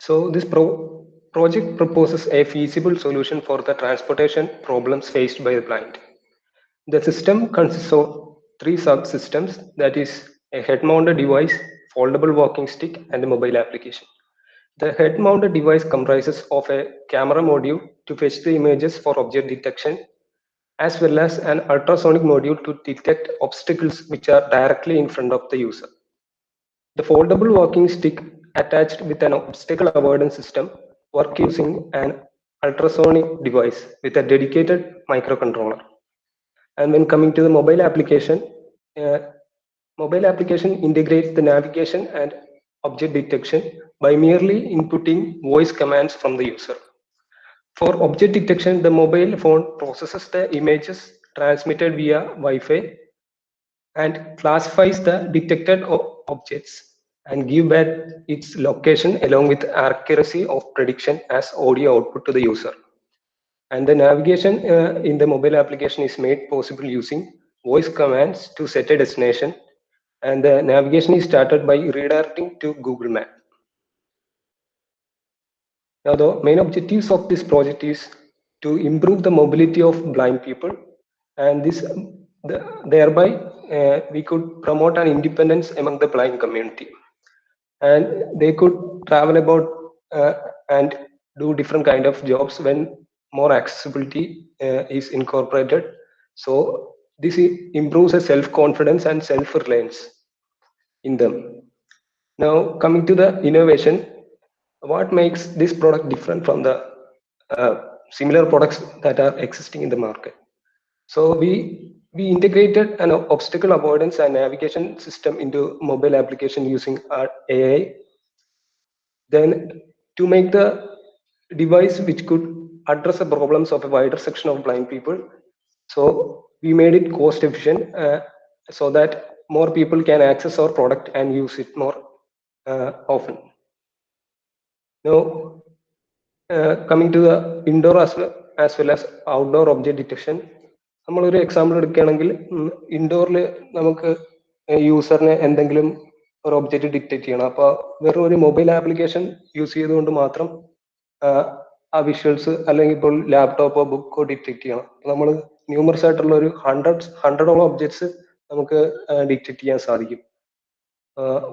So this project proposes a feasible solution for the transportation problems faced by the blind. The system consists of 3 subsystems, that is a head-mounted device, foldable walking stick, and a mobile application. The head-mounted device comprises of a camera module to fetch the images for object detection, as well as an ultrasonic module to detect obstacles which are directly in front of the user. The foldable walking stick attached with an obstacle avoidance system work using an ultrasonic device with a dedicated microcontroller. And when coming to the mobile application integrates the navigation and object detection by merely inputting voice commands from the user. For object detection, the mobile phone processes the images transmitted via Wi-Fi and classifies the detected objects and give back its location along with accuracy of prediction as audio output to the user. And the navigation in the mobile application is made possible using voice commands to set a destination, and the navigation is started by redirecting to Google Map. Now, the main objectives of this project is to improve the mobility of blind people, and thereby we could promote an independence among the blind community, and they could travel about and do different kind of jobs when more accessibility is incorporated. So this improves the self-confidence and self-reliance in them. Now, coming to the innovation, what makes this product different from the similar products that are existing in the market? So we integrated an obstacle avoidance and navigation system into mobile application using our AI. Then to make the device which could address the problems of a wider section of blind people, so we made it cost efficient so that more people can access our product and use it more often. Now, coming to the indoor as well as outdoor object detection, നമ്മളൊരു example എടുക്കുകയാണെങ്കിൽ ഇൻഡോറിൽ നമുക്ക് യൂസറിനെ എന്തെങ്കിലും ഒരു object detect ചെയ്യണം. അപ്പോൾ വെറും ഒരു മൊബൈൽ ആപ്ലിക്കേഷൻ യൂസ് ചെയ്തുകൊണ്ട് മാത്രം ആ വിഷ്വൽസ് അല്ലെങ്കിൽ ഇപ്പോൾ ലാപ്ടോപ്പോ ബുക്കോ ഡിറ്റക്ട് ചെയ്യണം. നമ്മൾ ന്യൂമറസ് ആയിട്ടുള്ള ഒരു ഹൺഡ്രഡോളം ഒബ്ജക്ട്സ് നമുക്ക് ഡിറ്റക്ട് ചെയ്യാൻ സാധിക്കും.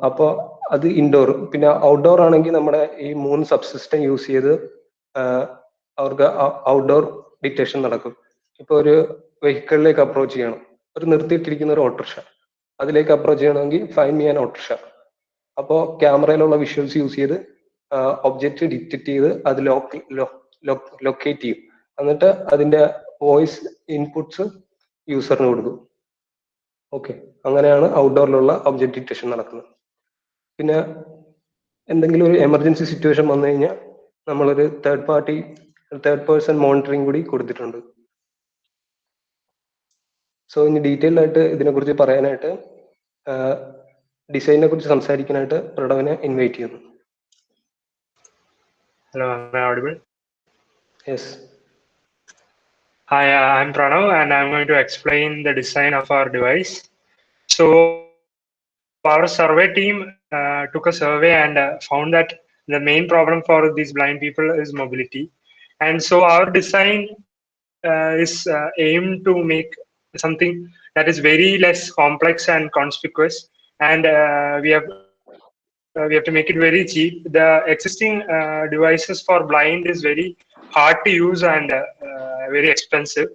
അപ്പോൾ അത് ഇൻഡോർ. പിന്നെ ഔട്ട്ഡോർ ആണെങ്കിൽ നമ്മുടെ ഈ 3 സബ്സിസ്റ്റം യൂസ് ചെയ്ത് അവർക്ക് ഔട്ട്ഡോർ ഡിറ്റക്ഷൻ നടക്കും. ഇപ്പോൾ ഒരു വെഹിക്കിളിലേക്ക് അപ്രോച്ച് ചെയ്യണം, ഒരു നിർത്തിയിട്ടിരിക്കുന്ന ഒരു ഓട്ടോറിക്ഷ, അതിലേക്ക് അപ്രോച്ച് ചെയ്യണമെങ്കിൽ ഫൈൻഡ് മീ ആൻ ഓട്ടോറിക്ഷ. അപ്പോൾ ക്യാമറയിലുള്ള വിഷ്വൽസ് യൂസ് ചെയ്ത് ഒബ്ജക്റ്റ് ഡിറ്റക്ട് ചെയ്ത് അത് ലൊക്കേറ്റ് ചെയ്യും. എന്നിട്ട് അതിന്റെ വോയിസ് ഇൻപുട്സ് യൂസറിന് കൊടുക്കും. ഓക്കെ, അങ്ങനെയാണ് ഔട്ട്ഡോറിലുള്ള ഒബ്ജക്റ്റ് ഡിറ്റക്ഷൻ നടക്കുന്നത്. പിന്നെ എന്തെങ്കിലും ഒരു എമർജൻസി സിറ്റുവേഷൻ വന്നു കഴിഞ്ഞാൽ നമ്മളൊരു തേർഡ് പേഴ്സൺ മോണിറ്ററിംഗ് കൂടി കൊടുത്തിട്ടുണ്ട്. സോ ഇനി ഡീറ്റെയിൽ ആയിട്ട് ഇതിനെക്കുറിച്ച് പറയാനായിട്ട് ഡിസൈനിനെ കുറിച്ച് സംസാരിക്കാനായിട്ട് പ്രണവിനെ ഇൻവൈറ്റ് ചെയ്യുന്നു. Hello, am I audible? Yes. Hi, I'm Pranav, and I'm going to explain the design of our device. So, our survey team took a survey and found that the main problem for these blind people is mobility. And so, our design is aimed to make something that is very less complex and conspicuous, and we have to make it very cheap. The existing devices for blind is very hard to use and very expensive.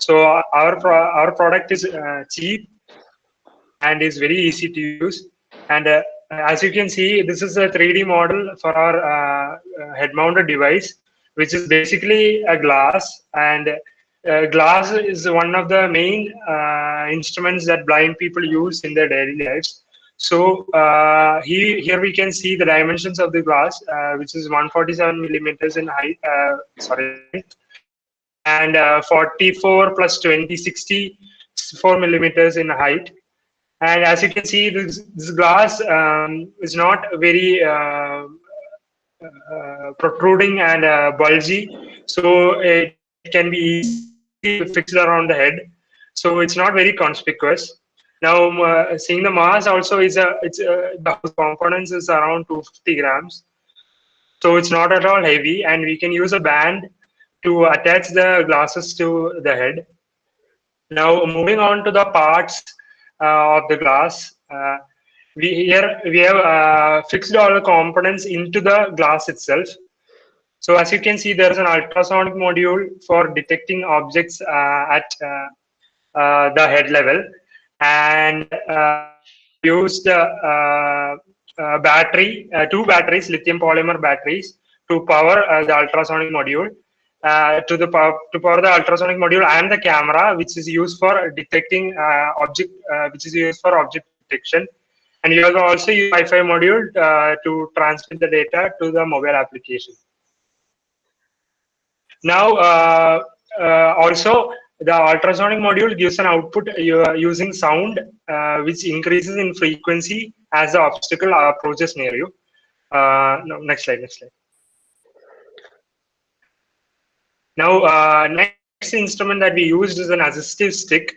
So our product is cheap and is very easy to use. And as you can see, this is a 3D model for our head-mounted device, which is basically a glass. And glass is one of the main instruments that blind people use in their daily lives. So here we can see the dimensions of the glass, which is 147 millimeters in height, and 44 plus 20, 64 millimeters in height. And as you can see, this glass is not very protruding and bulgy, so it can be easily fixed around the head. So it's not very conspicuous. Now, seeing the mass also is the components is around 250 grams. So it's not at all heavy, and we can use a band to attach the glasses to the head. Now moving on to the parts of the glass. We have fixed all the components into the glass itself. So as you can see, there is an ultrasonic module for detecting objects at the head level, and we have used two batteries, lithium polymer batteries, to power the ultrasonic module. To power the ultrasonic module and the camera, which is used for detecting object detection, and you have also use Wi-Fi module to transmit the data to the mobile application. Now, also the ultrasonic module gives an output using sound, which increases in frequency as the obstacle approaches near you. No, next slide. Now, next instrument that we used is an assistive stick.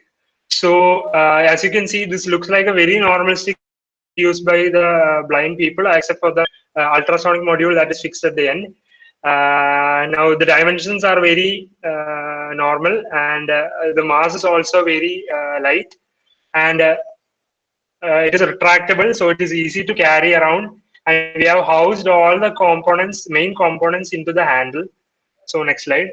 So, as you can see, this looks like a very normal stick used by the blind people, except for the ultrasonic module that is fixed at the end. Now the dimensions are very normal, and the mass is also very light, and it is retractable, so it is easy to carry around, and we have housed all the components, main components, into the handle. So next slide.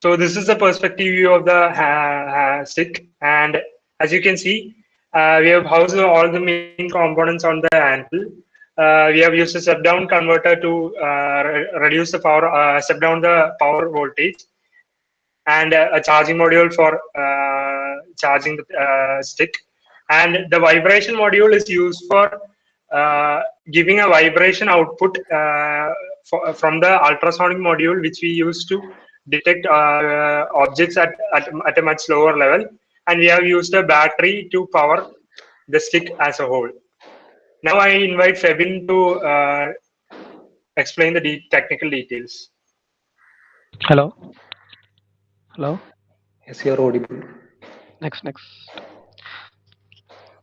So this is the perspective view of the stick, and as you can see, we have housed all the main components on the handle. We have used a step-down converter to reduce the power, step down the power voltage, and a charging module for charging the stick. And the vibration module is used for giving a vibration output from the ultrasonic module, which we use to detect objects at a much lower level. And we have used a battery to power the stick as a whole. Now I invite Febin to explain the technical details. Hello. Yes, you are audible. Next.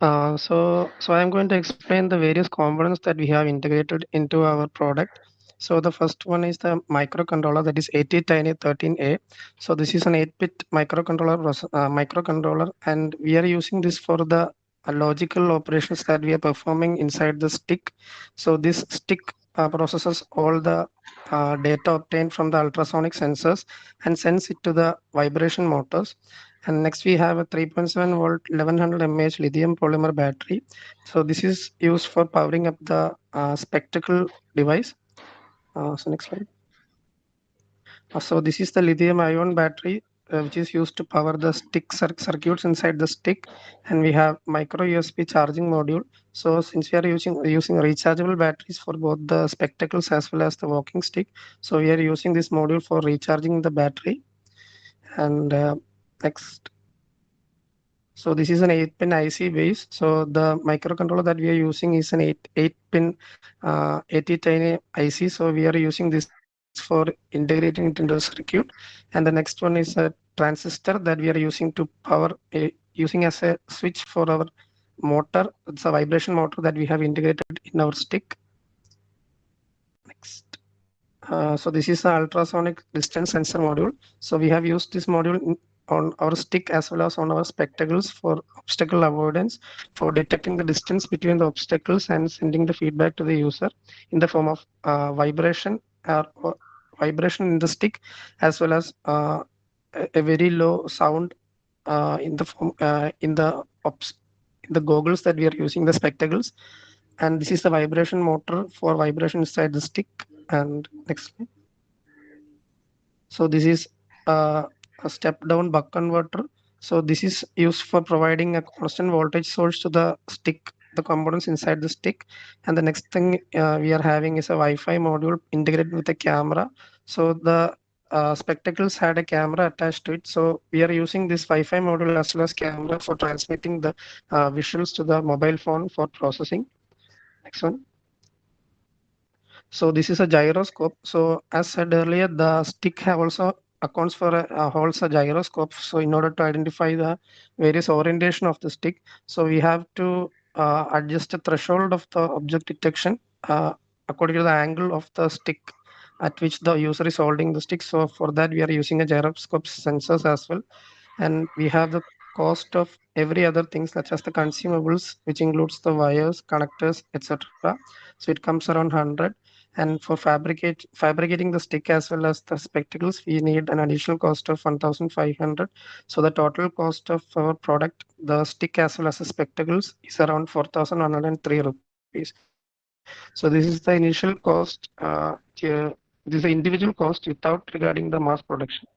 So I'm going to explain the various components that we have integrated into our product. So the first one is the microcontroller, that is AT13A. So this is an 8-bit microcontroller, and we are using this for the logical operations that we are performing inside the stick. So this stick processes all the data obtained from the ultrasonic sensors and sends it to the vibration motors. And next we have a 3.7 volt 1100 mAh lithium polymer battery. So this is used for powering up the spectacle device. So next slide. So this is the lithium ion battery, which is used to power the stick circuits inside the stick, and we have micro USB charging module. So since we are using rechargeable batteries for both the spectacles as well as the walking stick, so we are using this module for recharging the battery. And next. So this is an 8-pin IC base. So the microcontroller that we are using is an 8-pin AT10 IC. So we are using this for integrating it into the circuit. And the next one is a transistor that we are using to power, using as a switch for our motor. It's a vibration motor that we have integrated in our stick. Next. So this is the ultrasonic distance sensor module. So we have used this module on our stick as well as on our spectacles for obstacle avoidance, for detecting the distance between the obstacles and sending the feedback to the user in the form of vibration or vibration in the stick, as well as a very low sound in the form in the goggles that we are using, the spectacles. And this is the vibration motor for vibration inside the stick. And next slide. So this is a step down buck converter. So this is used for providing a constant voltage source to the stick, the components inside the stick. And the next thing we are having is a Wi-Fi module integrated with a camera. So the spectacles had a camera attached to it. So we are using this Wi-Fi module as well as camera for transmitting the visuals to the mobile phone for processing. Next one. So this is a gyroscope. So as said earlier, the stick also accounts for holds a gyroscope. So in order to identify the various orientation of the stick, so we have to adjust the threshold of the object detection according to the angle of the stick at which the user is holding the stick. So for that, we are using a gyroscope sensors as well. And we have the cost of every other thing such as the consumables, which includes the wires, connectors, etc. So it comes around 100. And for fabricating the stick as well as the spectacles, we need an additional cost of 1,500. So the total cost of our product, the stick as well as the spectacles, is around 4,103 rupees. So this is the initial cost. This is the individual cost without regarding the mass production.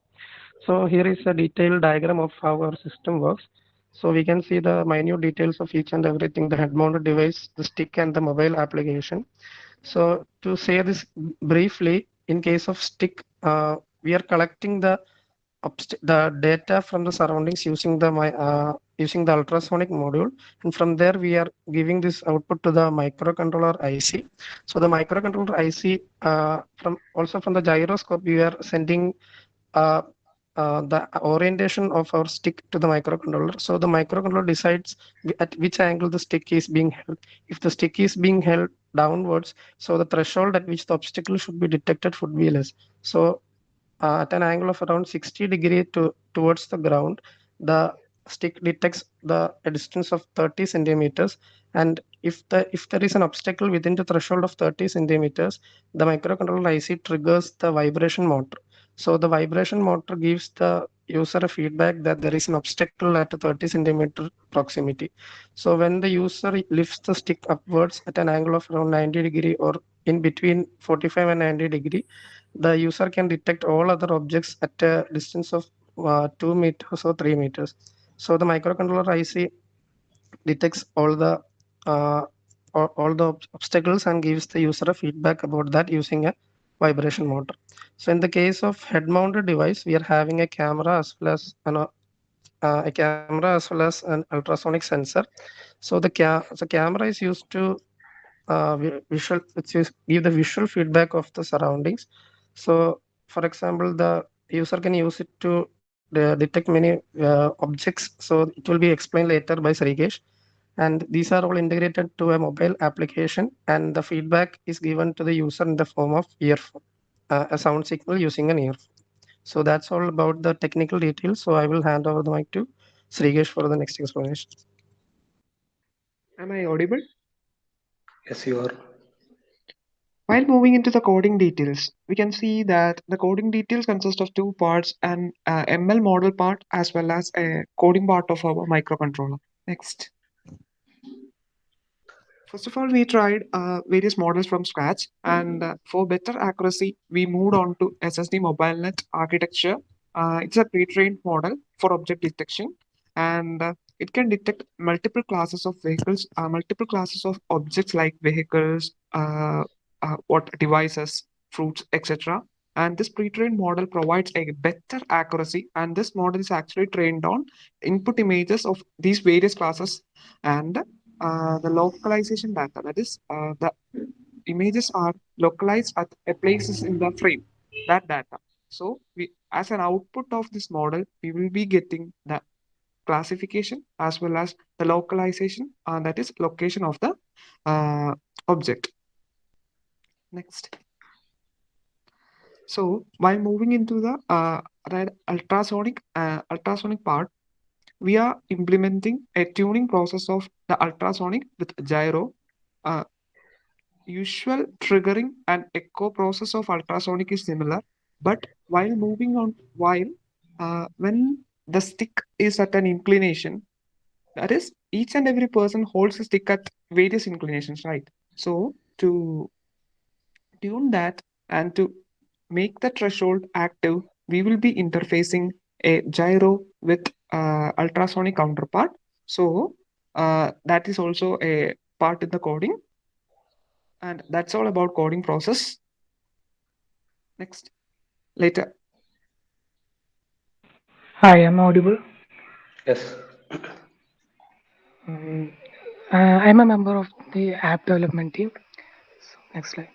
So here is a detailed diagram of how our system works. So we can see the minute details of each and everything, the head-mounted device, the stick and the mobile application. So to say this briefly, in case of stick, we are collecting the data from the surroundings using the ultrasonic module, and from there we are giving this output to the microcontroller IC. So the microcontroller IC from the gyroscope we are sending uh, the orientation of our stick to the microcontroller. So the microcontroller decides at which angle the stick is being held. If the stick is being held downwards, so the threshold at which the obstacle should be detected would be less. So at an angle of around 60 degree towards the ground, the stick detects a distance of 30 centimeters. And if there is an obstacle within the threshold of 30 centimeters, the microcontroller IC triggers the vibration motor. So the vibration motor gives the user a feedback that there is an obstacle at a 30 centimeter proximity. So when the user lifts the stick upwards at an angle of around 90 degree or in between 45 and 90 degree, the user can detect all other objects at a distance of 2 meters or 3 meters. So the microcontroller IC detects uh, all the obstacles and gives the user a feedback about that using a vibration motor. So in the case of head-mounted device, we are having a camera as well as an ultrasonic sensor. So the camera is used to give the visual feedback of the surroundings. So for example, the user can use it to detect many objects. So it will be explained later by Srigesh. And these are all integrated to a mobile application, and the feedback is given to the user in the form of earphone, a sound signal using an earphone. So that's all about the technical details. So I will hand over the mic to Srigesh for the next explanation. Am I audible? Yes, you are. While moving into the coding details, we can see that the coding details consist of two parts, an ML model part as well as a coding part of our microcontroller. Next. First of all, we tried various models from scratch, and for better accuracy, we moved on to SSD MobileNet architecture. It's a pre-trained model for object detection, and it can detect multiple classes of vehicles, multiple classes of objects like vehicles, what devices, fruits, etc. And this pre-trained model provides a better accuracy, and this model is actually trained on input images of these various classes and the localization data. That is, the images are localized at a places in the frame, that data. So we, as an output of this model, we will be getting the classification as well as the localization, that is location of the object. Next. So while moving into the ultrasonic part, we are implementing a tuning process of the ultrasonic with gyro. Usual triggering and echo process of ultrasonic is similar, but when the stick is at an inclination, that is, each and every person holds a stick at various inclinations, right? So to tune that and to make the threshold active, we will be interfacing a gyro with ultrasonic counterpart. So that is also a part in the coding. And that's all about coding process. Next. Later. Hi, I'm audible. Yes. I'm a member of the app development team. So, next slide.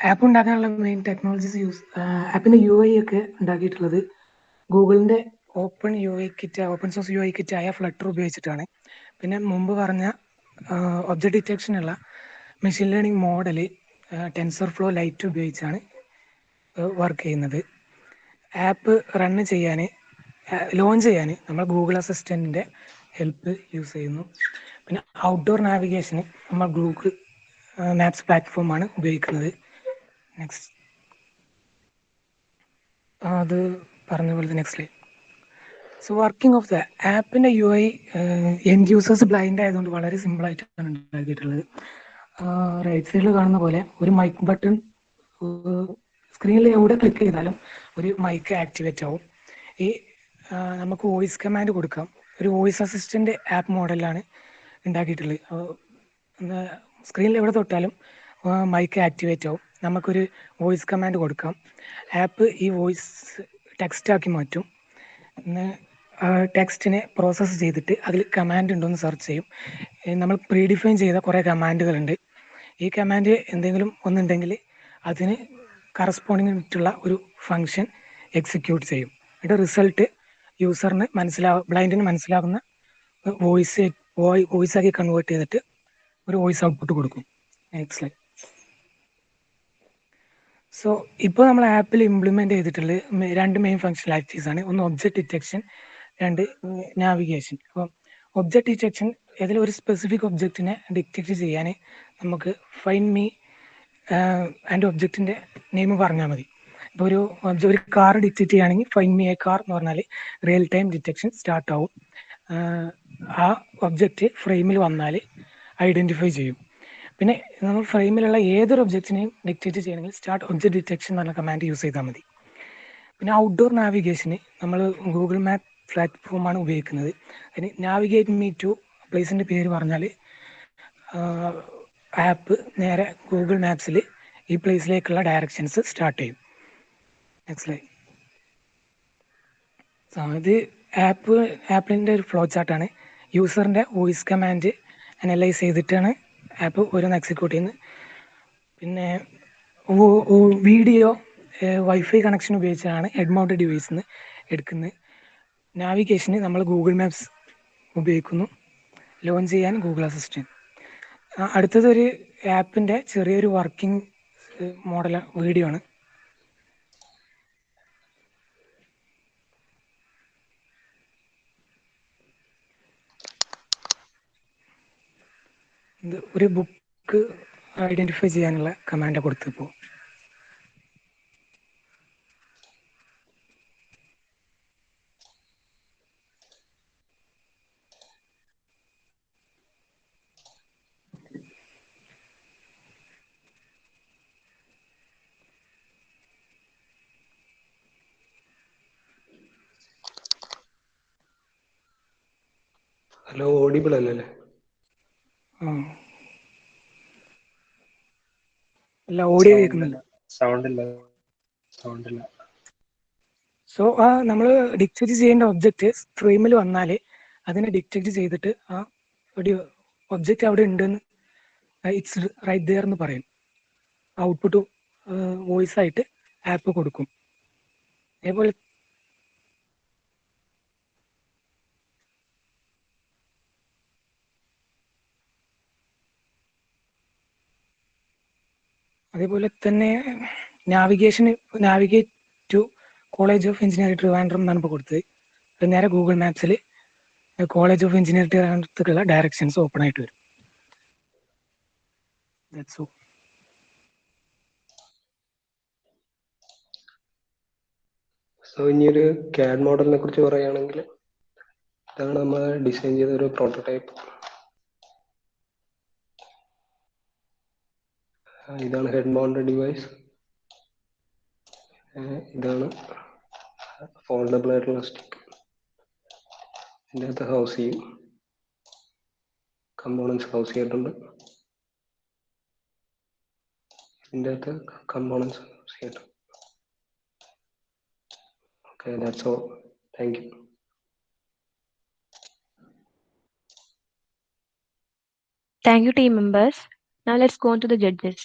App ഉണ്ടാക്കാനുള്ള main technologies ആപ്പിൻ്റെ UI ഒക്കെ ഉണ്ടാക്കിയിട്ടുള്ളത് ഗൂഗിളിൻ്റെ open UI kit, open source UI കിറ്റായ Flutter ഉപയോഗിച്ചിട്ടാണ്. പിന്നെ മുമ്പ് പറഞ്ഞ ഒബ്ജക്റ്റ് ഡിറ്റക്ഷനുള്ള machine learning model TensorFlow Lite ഉപയോഗിച്ചാണ് വർക്ക് ചെയ്യുന്നത്. ആപ്പ് റൺ ചെയ്യാൻ ലോഞ്ച് ചെയ്യാൻ നമ്മൾ ഗൂഗിൾ അസിസ്റ്റൻറ്റിൻ്റെ ഹെൽപ്പ് യൂസ് ചെയ്യുന്നു. പിന്നെ ഔട്ട്ഡോർ നാവിഗേഷന് നമ്മൾ ഗൂഗിൾ മാപ്സ് പ്ലാറ്റ്ഫോമാണ് ഉപയോഗിക്കുന്നത്. നെക്സ്റ്റ് അത് പറഞ്ഞ പോലെ next slide. So working of the ആപ്പിൻ്റെ UI എൻഡ് യൂസേഴ്സ് ബ്ലൈൻഡ് ആയതുകൊണ്ട് വളരെ സിമ്പിളായിട്ടാണ് ഉണ്ടാക്കിയിട്ടുള്ളത്. റൈറ്റ് സൈഡിൽ കാണുന്ന പോലെ ഒരു മൈക്ക് ബട്ടൺ സ്ക്രീനിൽ എവിടെ ക്ലിക്ക് ചെയ്താലും ഒരു മൈക്ക് ആക്ടിവേറ്റ് ആവും. ഈ നമുക്ക് വോയിസ് കമാൻഡ് കൊടുക്കാം. ഒരു വോയിസ് അസിസ്റ്റൻ്റ് ആപ്പ് മോഡലാണ് ഉണ്ടാക്കിയിട്ടുള്ളത്. സ്ക്രീനിൽ എവിടെ തൊട്ടാലും മൈക്ക് ആക്ടിവേറ്റ് ആവും. നമുക്കൊരു വോയിസ് കമാൻഡ് കൊടുക്കാം. ആപ്പ് ഈ വോയിസ് ടെക്സ്റ്റ് ആക്കി മാറ്റും. ടെക്സ്റ്റിനെ പ്രോസസ്സ് ചെയ്തിട്ട് അതിൽ കമാൻഡ് ഉണ്ടോയെന്ന് സെർച്ച് ചെയ്യും. നമ്മൾ പ്രീഡിഫൈൻ ചെയ്ത കുറേ കമാൻഡുകളുണ്ട്. ഈ കമാൻഡ് എന്തെങ്കിലും ഒന്നുണ്ടെങ്കിൽ അതിന് കറസ്പോണ്ടിങ് ആയിട്ടുള്ള ഒരു ഫങ്ഷൻ എക്സിക്യൂട്ട് ചെയ്യും. എന്നിട്ട് റിസൾട്ട് യൂസറിന് ബ്ലൈൻഡിന് മനസ്സിലാകുന്ന വോയിസ് ആക്കി കൺവേർട്ട് ചെയ്തിട്ട് ഒരു വോയിസ് ഔട്ട്പുട്ട് കൊടുക്കും. Next slide. സോ ഇപ്പോൾ നമ്മൾ ആപ്പിൽ ഇംപ്ലിമെൻ്റ് ചെയ്തിട്ടുള്ളത് രണ്ട് മെയിൻ ഫങ്ഷനാലിറ്റീസ് ആണ്. ഒന്ന് ഒബ്ജക്റ്റ് ഡിറ്റക്ഷൻ, രണ്ട് നാവിഗേഷൻ. അപ്പം ഒബ്ജക്റ്റ് ഡിറ്റക്ഷൻ ഏതെങ്കിലും ഒരു സ്പെസിഫിക് ഒബ്ജക്റ്റിനെ ഡിറ്റക്റ്റ് ചെയ്യാൻ നമുക്ക് ഫൈൻഡ് മീ ആൻഡ് ഒബ്ജക്റ്റിൻ്റെ നെയിം പറഞ്ഞാൽ മതി. ഇപ്പോൾ ഒരു കാർ ഡിറ്റക്റ്റ് ചെയ്യുകയാണെങ്കിൽ ഫൈൻഡ് മീ എ കാർ എന്ന് പറഞ്ഞാൽ റിയൽ ടൈം ഡിറ്റക്ഷൻ സ്റ്റാർട്ട് ആവും. ആ ഒബ്ജക്റ്റ് ഫ്രെയിമിൽ വന്നാൽ ഐഡൻറ്റിഫൈ ചെയ്യും. പിന്നെ നമ്മൾ ഫ്രെയിമിലുള്ള ഏതൊരു ഒബ്ജക്റ്റിനെയും ഡിറ്റക്റ്റ് ചെയ്യണമെങ്കിൽ സ്റ്റാർട്ട് ഒബ്ജക്റ്റ് ഡിറ്റക്ഷൻ എന്ന് പറഞ്ഞ കമാൻഡ് യൂസ് ചെയ്താൽ മതി. പിന്നെ ഔട്ട്ഡോർ നാവിഗേഷന് നമ്മൾ ഗൂഗിൾ മാപ്പ് പ്ലാറ്റ്ഫോമാണ് ഉപയോഗിക്കുന്നത്. അതിന് നാവിഗേറ്റ് മീ ടു പ്ലേസിൻ്റെ പേര് പറഞ്ഞാൽ ആപ്പ് നേരെ ഗൂഗിൾ മാപ്സിൽ ഈ പ്ലേസിലേക്കുള്ള ഡയറക്ഷൻസ് സ്റ്റാർട്ട് ചെയ്യും. Next slide. ഇത് ആപ്പിൻ്റെ ഒരു ഫ്ലോ ചാർട്ടാണ്. യൂസറിൻ്റെ വോയിസ് കമാൻഡ് അനലൈസ് ചെയ്തിട്ടാണ് ആപ്പ് ഓരോന്ന് എക്സിക്യൂട്ട് ചെയ്യുന്നത്. പിന്നെ വീഡിയോ വൈഫൈ കണക്ഷൻ ഉപയോഗിച്ചാണ് ഹെഡ് മൗണ്ടഡ് ഡിവൈസിൽ നിന്ന് എടുക്കുന്നത്. നാവിഗേഷന് നമ്മൾ ഗൂഗിൾ മാപ്സ് ഉപയോഗിക്കുന്നു. ലോഞ്ച് ചെയ്യാൻ ഗൂഗിൾ അസിസ്റ്റൻറ്റ്. അടുത്തത് ഒരു ആപ്പിൻ്റെ ചെറിയൊരു വർക്കിംഗ് മോഡൽ വീഡിയോ ആണ്. ഇത് ഒരു ബുക്ക് ഐഡൻറ്റിഫൈ ചെയ്യാനുള്ള കമാൻഡ് കൊടുത്തപ്പോൾ ഹലോ, ഓഡിബിൾ അല്ലല്ലേ? അല്ല, ഓഡിയോ കേൾക്കുന്നില്ല. സൗണ്ടില്ല. സോ നമ്മൾ ഡിറ്റക്റ്റ് ചെയ്യേണ്ട ഒബ്ജക്റ്റ് ഫ്രെയിമിൽ വന്നാൽ അതിനെ ഡിറ്റക്റ്റ് ചെയ്തിട്ട് ആ ഒരു ഒബ്ജക്റ്റ് അവിടെ ഉണ്ടെന്ന് ഇറ്റ്സ് റൈറ്റ് ദെയർ എന്ന് പറയും. ഔട്ട്പുട്ട് വോയിസ് ആയിട്ട് ആപ്പ് കൊടുക്കും. അതേപോലെ തന്നെ navigate to college of engineering Trivandrum എന്നാണ് ഇപ്പോൾ കൊടുത്തത്. നേരെ ഗൂഗിൾ മാപ്സിൽ കോളേജ് ഓഫ് എഞ്ചിനീയറിംഗ് ട്രിവാൻഡ്രത്തേക്കുള്ള ഡയറക്ഷൻസ് ഓപ്പൺ ആയിട്ട് വരും. That's all. സോ ഇനിയൊരു CAD മോഡലിനെ കുറിച്ച് പറയുകയാണെങ്കിൽ ഇതാണ് നമ്മൾ ഡിസൈൻ ചെയ്ത ഒരു പ്രോട്ടോടൈപ്പ്. ഇതാണ് ഹെഡ് മൗണ്ടഡ് ഡിവൈസ്. ഇതാണ് ഫോൾഡബിൾ ആയിട്ടുള്ള സ്റ്റിക്ക്. ഇതിൻ്റെ അകത്ത് ഹൗസ് ചെയ്യും, കമ്പോണൻസ് ഹൗസ് ചെയ്തിട്ടുണ്ട്. ഇതിൻ്റെ അകത്ത് കമ്പോണൻസ് ഹൗസ് ചെയ്തിട്ടുണ്ട്. Okay, that's all. Thank you. Thank you, team members. Now let's go on to the judges.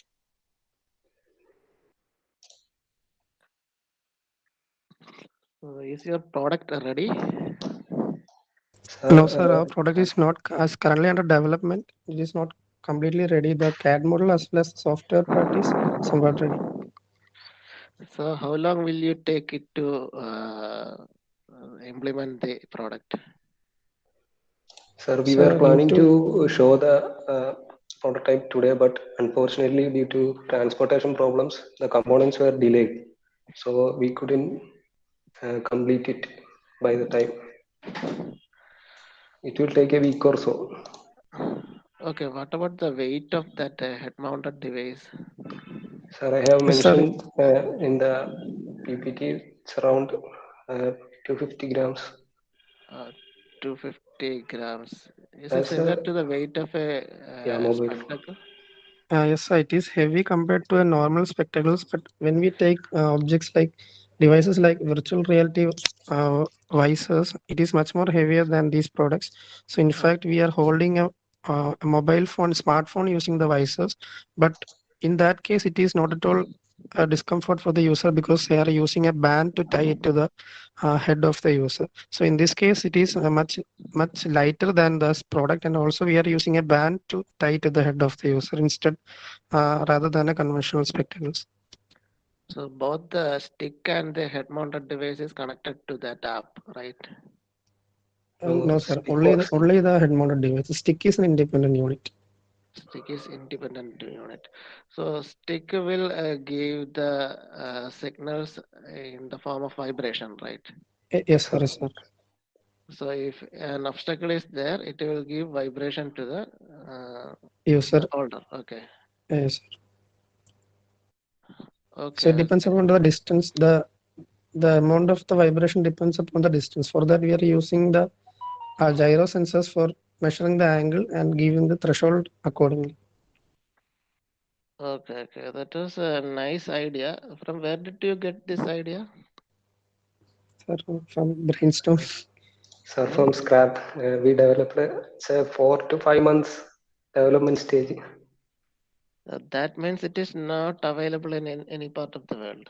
Is your product ready? No, sir. Our product is not as currently under development. It is not completely ready. The CAD model as well as software part is somewhat ready. So how long will you take it to implement the product? Sir, we So were planning due to show the prototype today, but unfortunately, due to transportation problems, the components were delayed. So we couldn't complete it by the time. It will take a week or so. Okay, what about the weight of that head-mounted device? Sir, I have Yes, sir. mentioned in the PPT, it's around 250 grams. 250 grams. Is it That's similar to the weight of a mobile. spectacle? Yes, sir, it is heavy compared to a normal spectacles, but when we take objects like devices like virtual reality visors, it is much more heavier than these products. So in fact, we are holding a mobile phone, smartphone using the visors, but in that case, it is not at all a discomfort for the user because they are using a band to tie it to the head of the user. So in this case, it is much lighter than this product, and also we are using a band to tie to the head of the user instead rather than a conventional spectacles. So both the stick and the head-mounted device is connected to that app, right? No, sir. Only the head mounted device. The stick is an independent unit. Stick is independent unit. So stick will give the signals in the form of vibration, right? Yes, sir. Yes, sir. So if an obstacle is there, it will give vibration to the User. holder. Okay. Yes, sir. Okay. So it depends upon the distance. The amount of the vibration depends upon the distance. For that, we are using the gyro sensors for measuring the angle and giving the threshold accordingly. Okay. That was a nice idea. From where did you get this idea? Sir, from brainstorm. Sir, from scrap, we developed it's a 4 to 5 months development stage. That means it is not available in any part of the world.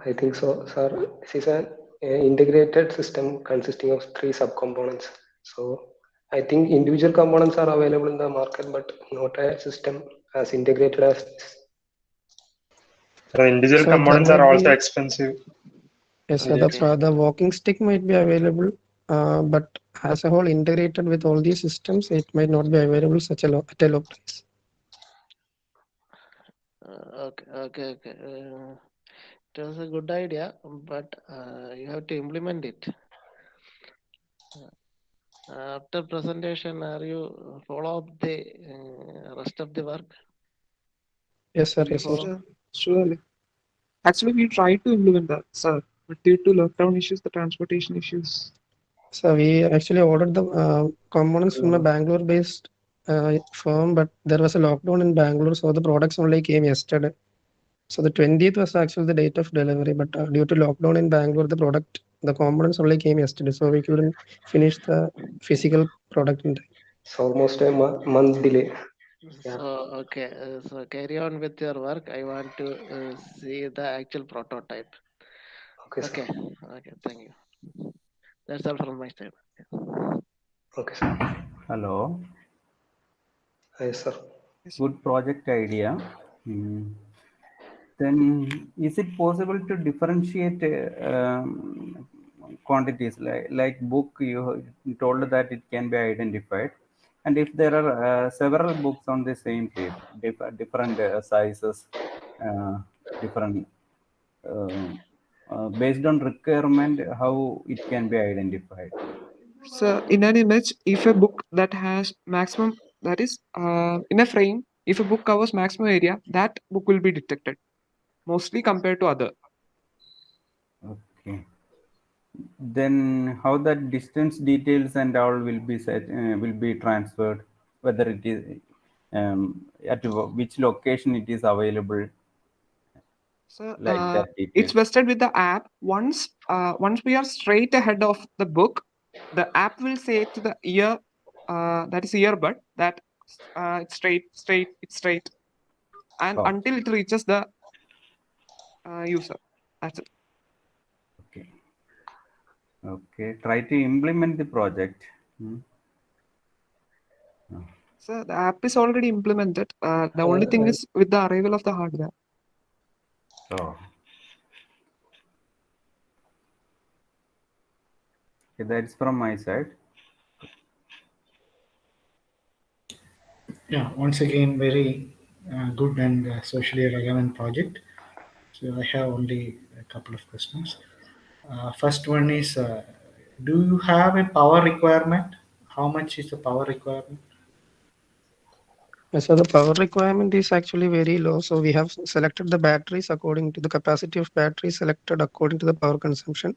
I think so, sir. This is an integrated system consisting of 3 subcomponents. So I think individual components are available in the market, but not a system as integrated as this. So individual So components there are might also be, expensive. yes, sir. Okay. The walking stick might be available, but as a whole integrated with all these systems, it might not be available at a low price. Okay. It was a good idea, but you have to implement it. After presentation, are you follow up the rest of the work? Yes, sir. Will you Yes, sir. follow? Surely. Actually, we tried to implement that, sir, but due to lockdown issues, the transportation issues. So we actually ordered the components from a Bangalore-based firm, but there was a lockdown in Bangalore, so the products only came yesterday. So the 20th was actually the date of delivery, but due to lockdown in Bangalore, the components only came yesterday, so we couldn't finish the physical product in time. It's almost a month delay. Yeah. So carry on with your work. I want to see the actual prototype. Okay, sir. Okay, thank you. That's all from my side. Okay, sir. Hello. Yes, sir. Good project idea. Then is it possible to differentiate quantities like book? You told that it can be identified, and if there are several books on the same page, different sizes, different based on requirement, how it can be identified. So in an image, if a book that has maximum, that is in a frame, if a book covers maximum area, that book will be detected, mostly compared to other. Okay. Then how that distance details and all will be set, will be transferred, whether it is at which location it is available. So Like that detail. it's vested with the app. Once we are straight ahead of the book, the app will say to the ear, that is earbud, that it's straight, and until it reaches the user. That's it. Okay. Try to implement the project. So the app is already implemented. The only thing is with the arrival of the hardware. Oh. Okay, that's from my side. Yeah, once again, very good and socially relevant project. So I have only a couple of questions. First one is, do you have a power requirement? How much is the power requirement? So the power requirement is actually very low. So we have selected the batteries according to the capacity of battery selected according to the power consumption.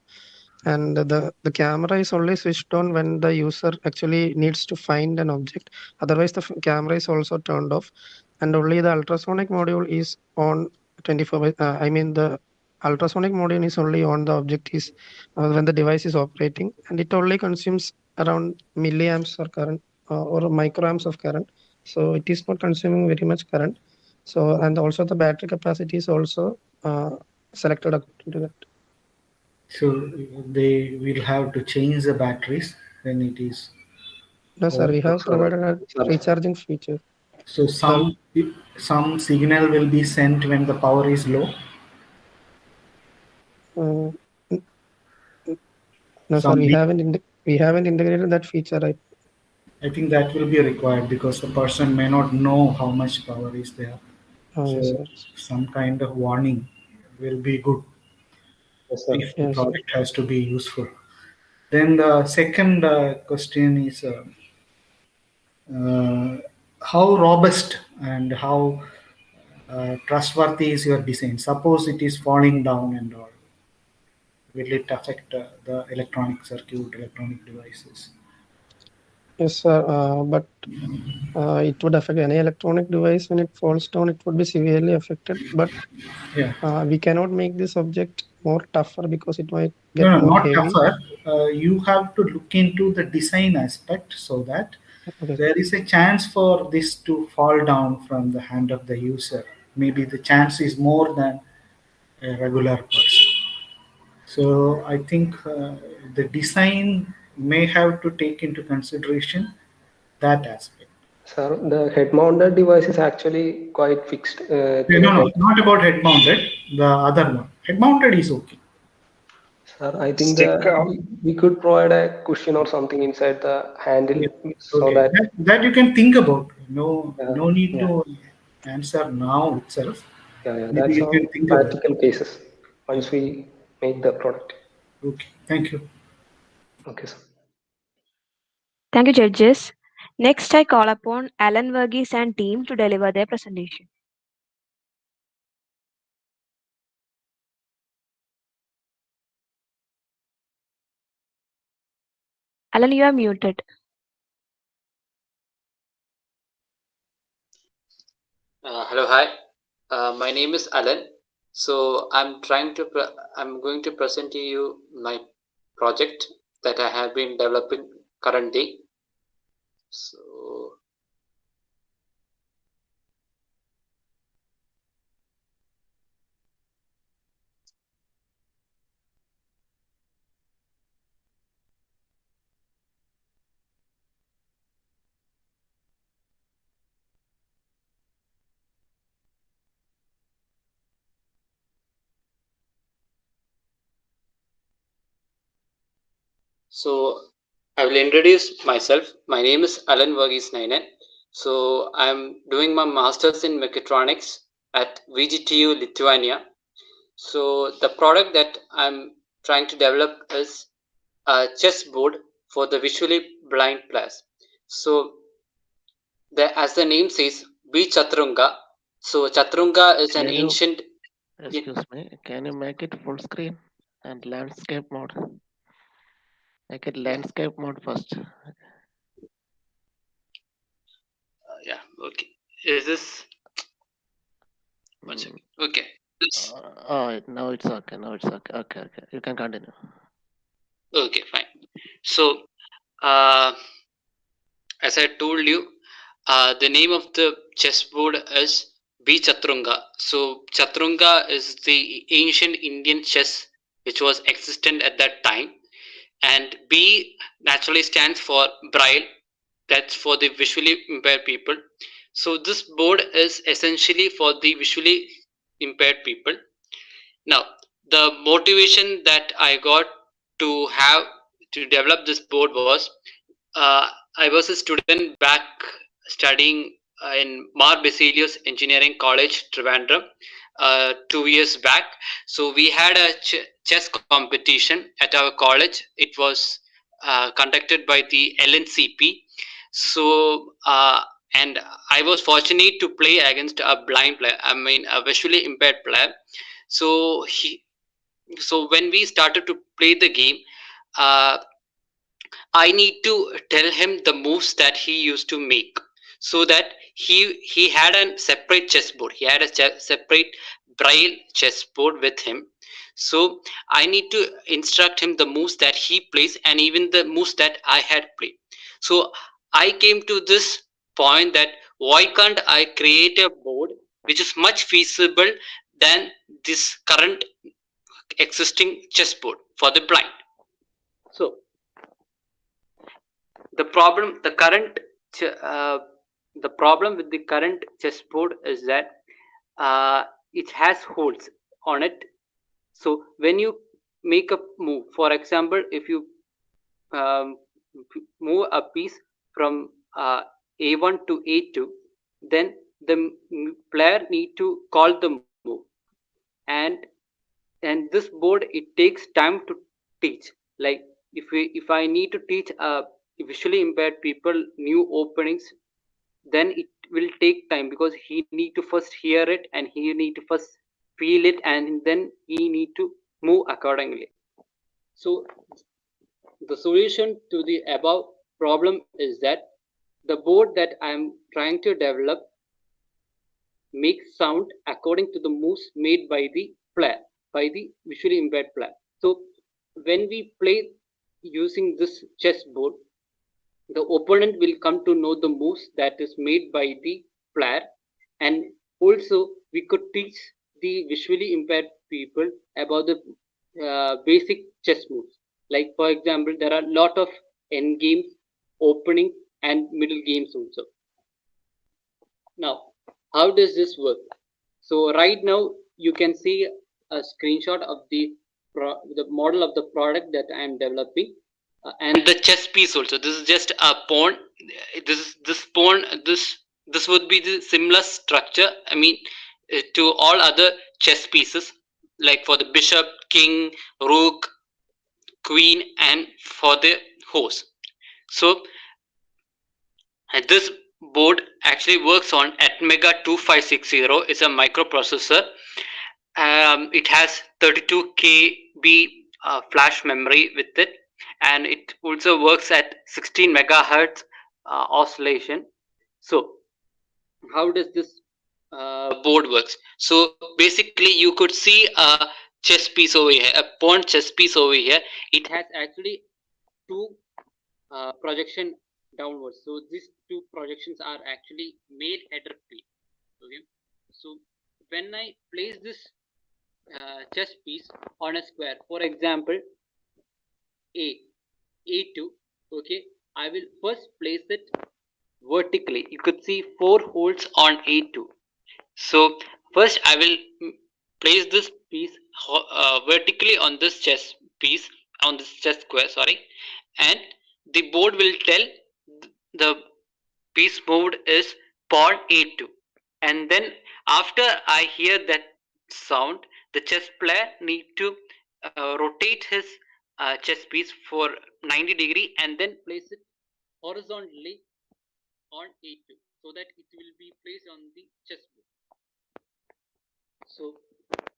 And the camera is only switched on when the user actually needs to find an object. Otherwise, the camera is also turned off. And only the ultrasonic module is on 24 by, I mean, the ultrasonic module is only on the object is when the device is operating. And it only consumes around milliamps or current or microamps of current. So it is not consuming very much current. So, and also the battery capacity is also selected according to that. So they will have to change the batteries when it is. No, sir, we have provided a recharging feature. So some signal will be sent when the power is low. No, sir, we haven't integrated that feature. Right? I think that will be required because the person may not know how much power is there. Yes, So some kind of warning will be good if the product has to be useful. Then the second question is how robust and how trustworthy is your design? Suppose it is falling down and all. Will it affect the electronic circuit, electronic devices? Yes, sir, but it would affect any electronic device when it falls down. It would be severely affected, but we cannot make this object more tougher because it might get more not heavy. tougher. You have to look into the design aspect so that there is a chance for this to fall down from the hand of the user. Maybe the chance is more than a regular person. So I think the design may have to take into consideration that aspect. Sir, the head-mounted device is actually quite fixed. No, not about head-mounted. The other one. Head-mounted is okay. Sir, I think we could provide a cushion or something inside the handle so that you can think about. No need to answer now itself. That's you all can think practical cases once we make the product. Okay, thank you. Okay, sir. Thank you, judges. Next, I call upon Alan Verghese and team to deliver their presentation. Alan, you are muted. Hello, hi. My name is Alan. So I'm going to present to you my project that I have been developing currently. So I will introduce myself. My name is Alan Verghese Nainen. So I'm doing my master's in mechatronics at VGTU Lithuania. So the product that I'm trying to develop is a chessboard for the visually blind players. So as the name says, B Chaturanga. So Chaturanga is an ancient. Excuse me, can you make it full screen and landscape mode? Make it landscape mode first. Yeah, okay. Is this? One second. Okay. Now it's okay. Okay. You can continue. Okay, fine. So, as I told you, the name of the chessboard is B Chaturanga. So, Chaturanga is the ancient Indian chess which was existent at that time, and B naturally stands for braille, that's for the visually impaired people. So this board is essentially for the visually impaired people. Now, the motivation that I got to develop this board was, I was a student back studying in Mar Basilius Engineering College, Trivandrum, 2 years back. So we had a chess competition at our college. It was conducted by the LNCP. So and I was fortunate to play against a blind player, I mean a visually impaired player. So when we started to play the game, I need to tell him the moves that he used to make, so that he had a separate chessboard. He had a separate braille chessboard with him. So I need to instruct him the moves that he plays and even the moves that I had played. So I came to this point that why can't I create a board which is much feasible than this current existing chessboard for the blind. So the problem with the current chessboard is that it has holes on it. So when you make a move, for example, if you move a piece from A1 to A2, then the player need to call the move, and this board, it takes time to teach. Like if I need to teach visually impaired people new openings, then it will take time, because he need to first hear it and he need to first feel it, and then he need to move accordingly. So the solution to the above problem is that the board that I am trying to develop makes sound according to the moves made by the player, by the visually impaired player. So when we play using this chessboard, the opponent will come to know the moves that is made by the player, and also we could teach the visually impaired people about the basic chess moves. Like for example, there are a lot of end games, opening and middle games also. Now, how does this work? So right now you can see a screenshot of the model of the product that I am developing, and the chess piece also. This is just a pawn. This would be the similar structure, I mean, to all other chess pieces, like for the bishop, king, rook, queen, and for the horse. So this board actually works on Emg 2560. It's a microprocessor. It has 32 KB flash memory with it, and it also works at 16 megahertz oscillation. So how does this board works? So basically you could see a chess piece over here, a pawn chess piece over here. It has actually two projection downwards. So these two projections are actually made header plane. Okay, so when I place this chess piece on a square, for example A2, okay, I will first place it vertically. You could see 4 holes on A2. So first I will place this piece vertically on this chess piece, on this chess square, sorry, and the board will tell the piece moved is pawn A2, and then after I hear that sound, the chess player need to rotate his chess piece for 90 degree and then place it horizontally on A2, so that it will be placed on the chessboard. So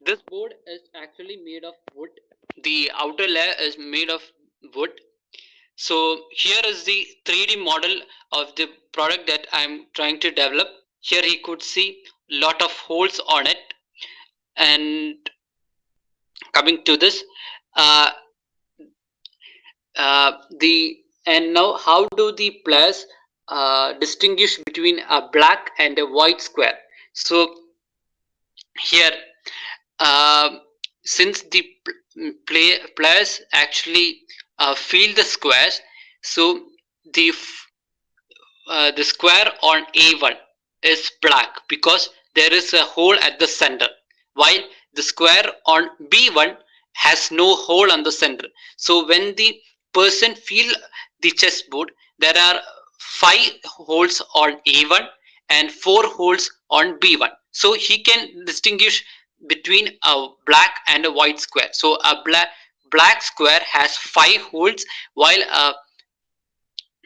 this board is actually made of wood. The outer layer is made of wood. So here is the 3D model of the product that I'm trying to develop. Here you could see a lot of holes on it. And coming to this, and now how do the players distinguish between a black and a white square? So here, since the players actually feel the squares, so the the square on A1 is black because there is a hole at the center, while the square on B1 has no hole on the center. So when the person feel the chessboard, there are 5 holes on A1 and 4 holes on B1. So he can distinguish between a black and a white square. So a black square has 5 holes, while a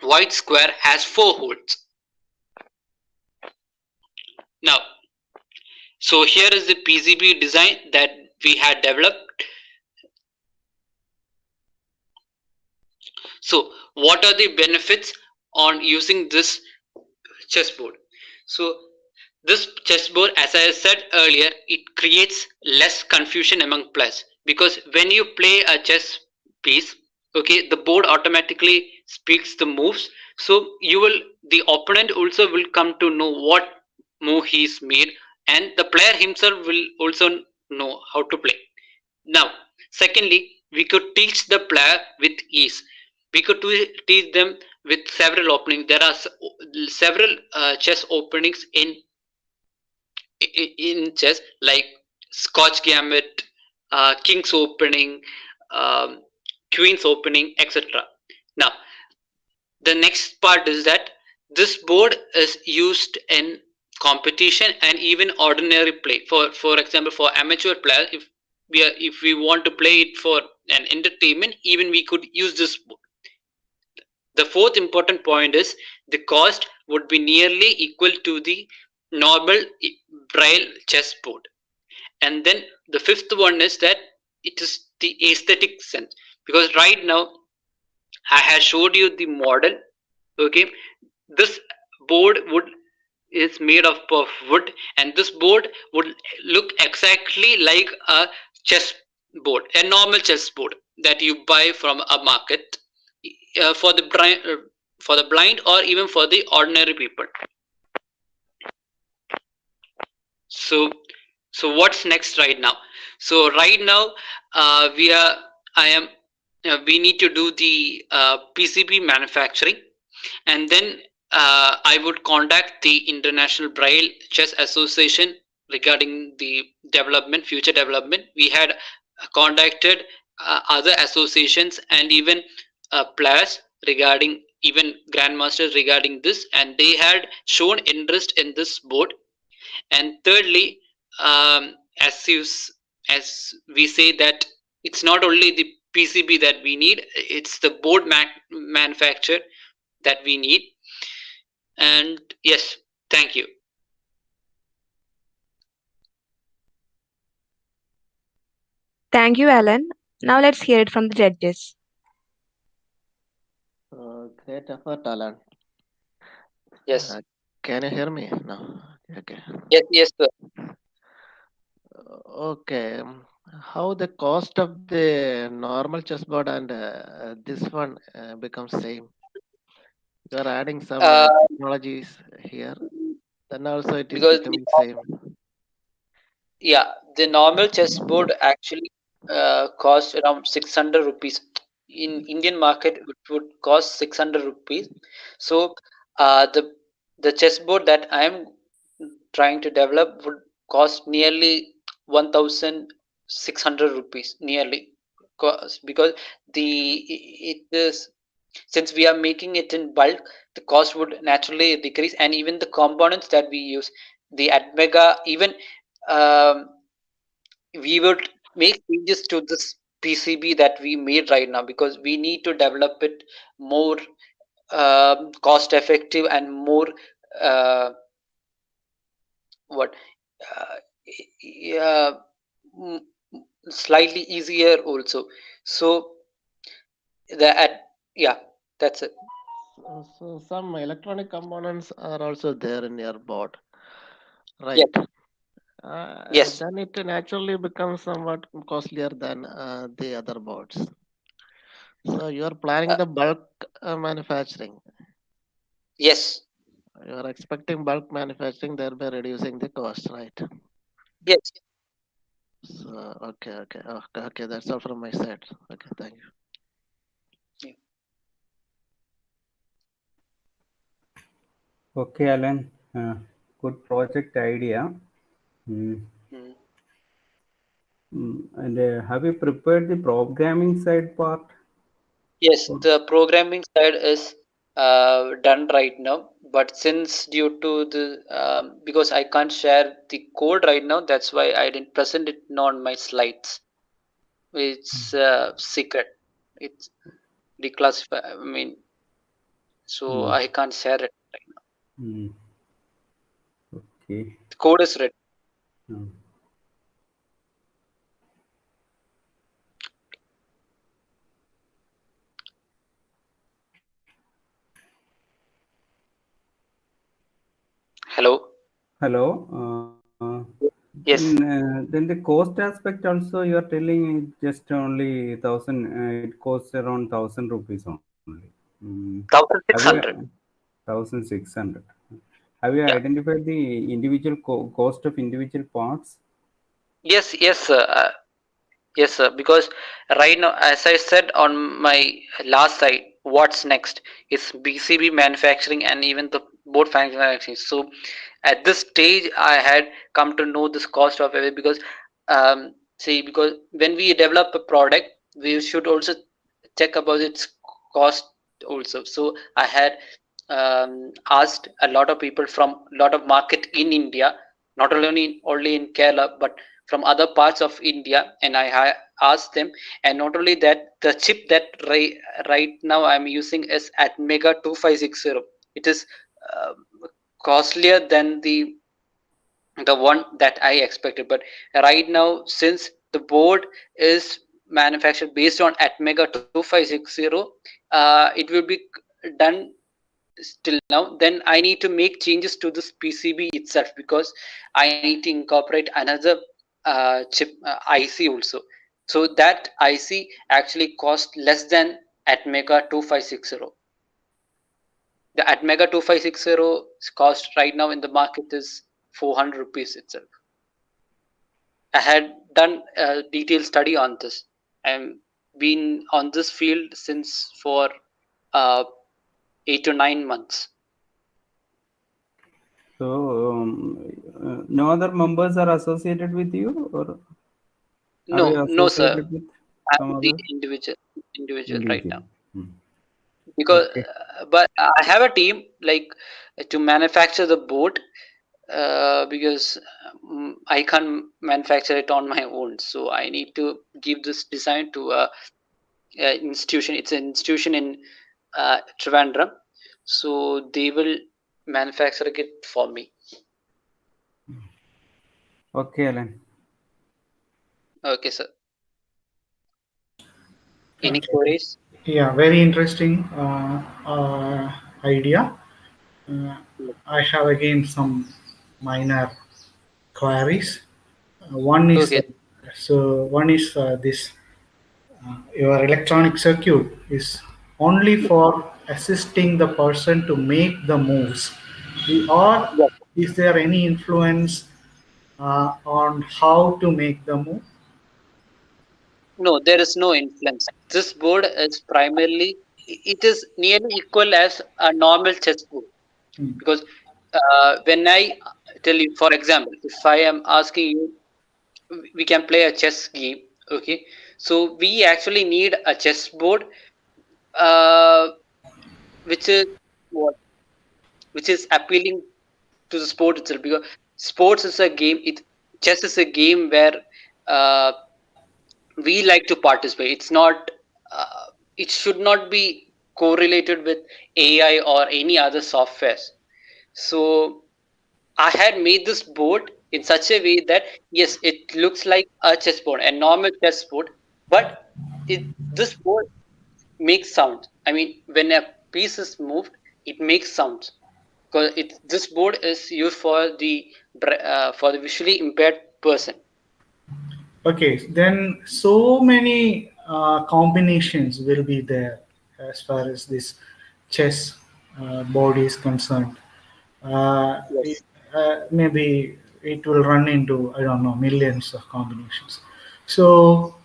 white square has 4 holes. Now, so here is the PCB design that we had developed. So what are the benefits on using this chessboard? So this chessboard, as I said earlier, it creates less confusion among players, because when you play a chess piece, okay, the board automatically speaks the moves. So the opponent also will come to know what move he's made, and the player himself will also know how to play. Now, secondly, we could teach the player with ease. We could teach them with several openings. There are several chess openings in chess, like Scotch Gambit, King's Opening, Queen's Opening, etc. Now, the next part is that this board is used in competition and even ordinary play. For example, for amateur players, if we want to play it for an entertainment, even we could use this board. The fourth important point is the cost would be nearly equal to the normal braille chessboard. And then the fifth one is that it is the aesthetic sense, because right now I have showed you the model. Okay, this board is made of wood, and this board would look exactly like a chess board, a normal chess board that you buy from a market for the blind or even for the ordinary people. So what's next right now? So right now we need to do the PCB manufacturing, and then I would contact the International Braille Chess Association regarding the future development. We had contacted other associations and even players regarding, even grandmasters regarding this, and they had shown interest in this board. And thirdly, as we say that it's not only the PCB that we need, it's the board manufacture that we need. And yes, thank you. Thank you, Alan. Now let's hear it from the judges. Great effort, Alan. Yes. Can you hear me now? Okay. Yes, sir. Okay. How the cost of the normal chessboard and this one becomes same? You are adding some technologies here, then also it is becoming same. Yeah, the normal chessboard actually costs around 600 rupees. In Indian market, it would cost 600 rupees. So the chessboard that I am trying to develop would cost nearly 1,600 rupees, nearly, because it is, since we are making it in bulk, the cost would naturally decrease, and even the components that we use, the Atmega, even we would make changes to this PCB that we made right now, because we need to develop it more cost effective and more slightly easier also. So that's it. So some electronic components are also there in your board, right? Yes. Yes. Then it naturally becomes somewhat costlier than the other boards. So you are planning the bulk manufacturing. Yes. You are expecting bulk manufacturing, thereby reducing the cost, right? Yes. So okay. That's all from my side. Okay, thank you. Okay, Alan. Good project idea. And have you prepared the programming side part? Yes, the programming side is done right now, but since due to the because I can't share the code right now, that's why I didn't present it on my slides. It's secret. It's declassified. I mean, so I can't share it right now. Okay. The code is ready. Hello. Hello. Yes. Then the cost aspect also you are telling it just only 1,000. It costs around 1,000 rupees only. 1,600. 1,600. Have you Yeah. identified the individual cost of individual parts? Yes, yes, sir. Yes, sir. Because right now, as I said on my last slide, what's next is BCB manufacturing and even the board manufacturing. So at this stage, I had come to know this cost of it because, see, because when we develop a product, we should also check about its cost also. So I had asked a lot of people from a lot of market in India, not only in Kerala, but from other parts of India, and I asked them. And not only that, the chip that right now I'm using is at Mega 2560. It is uh, costlier than the one that I expected. But right now, since the board is manufactured based on Atmega 2560, it will be done still now. Then I need to make changes to this PCB itself because I need to incorporate another chip IC also. So that IC actually cost less than Atmega 2560. The Atmega 2560 cost right now in the market is 400 rupees itself. I had done a detailed study on this. I've been on this field since for 8 to 9 months. So no other members are associated with you, or are you No, sir. associated with some I'm the other individual right individual? now. Because, Okay. but I have a team like to manufacture the board because I can't manufacture it on my own. So I need to give this design to a institution. It's an institution in Trivandrum. So they will manufacture it for me. Okay, Alan. Okay, sir. Any queries? Yeah, very interesting idea. I have again some minor queries. One is Okay. this your electronic circuit is only for assisting the person to make the moves, or is there any influence on how to make the move? No, there is no influence. This board is primarily, it is nearly equal as a normal chessboard. Because when I tell you, for example, if I am asking you, we can play a chess game, okay? So we actually need a chessboard, uh, which is what, which is appealing to the sport itself. Because sports is a game. Chess is a game where uh, we like to participate. It's not. It should not be correlated with AI or any other softwares. So I had made this board in such a way that yes, it looks like a chessboard, a normal chessboard, but this board makes sound. I mean, when a piece is moved, it makes sounds because this board is used for the visually impaired person. Okay, then so many combinations will be there as far as this chess board is concerned. Maybe it will run into, I don't know, millions of combinations. So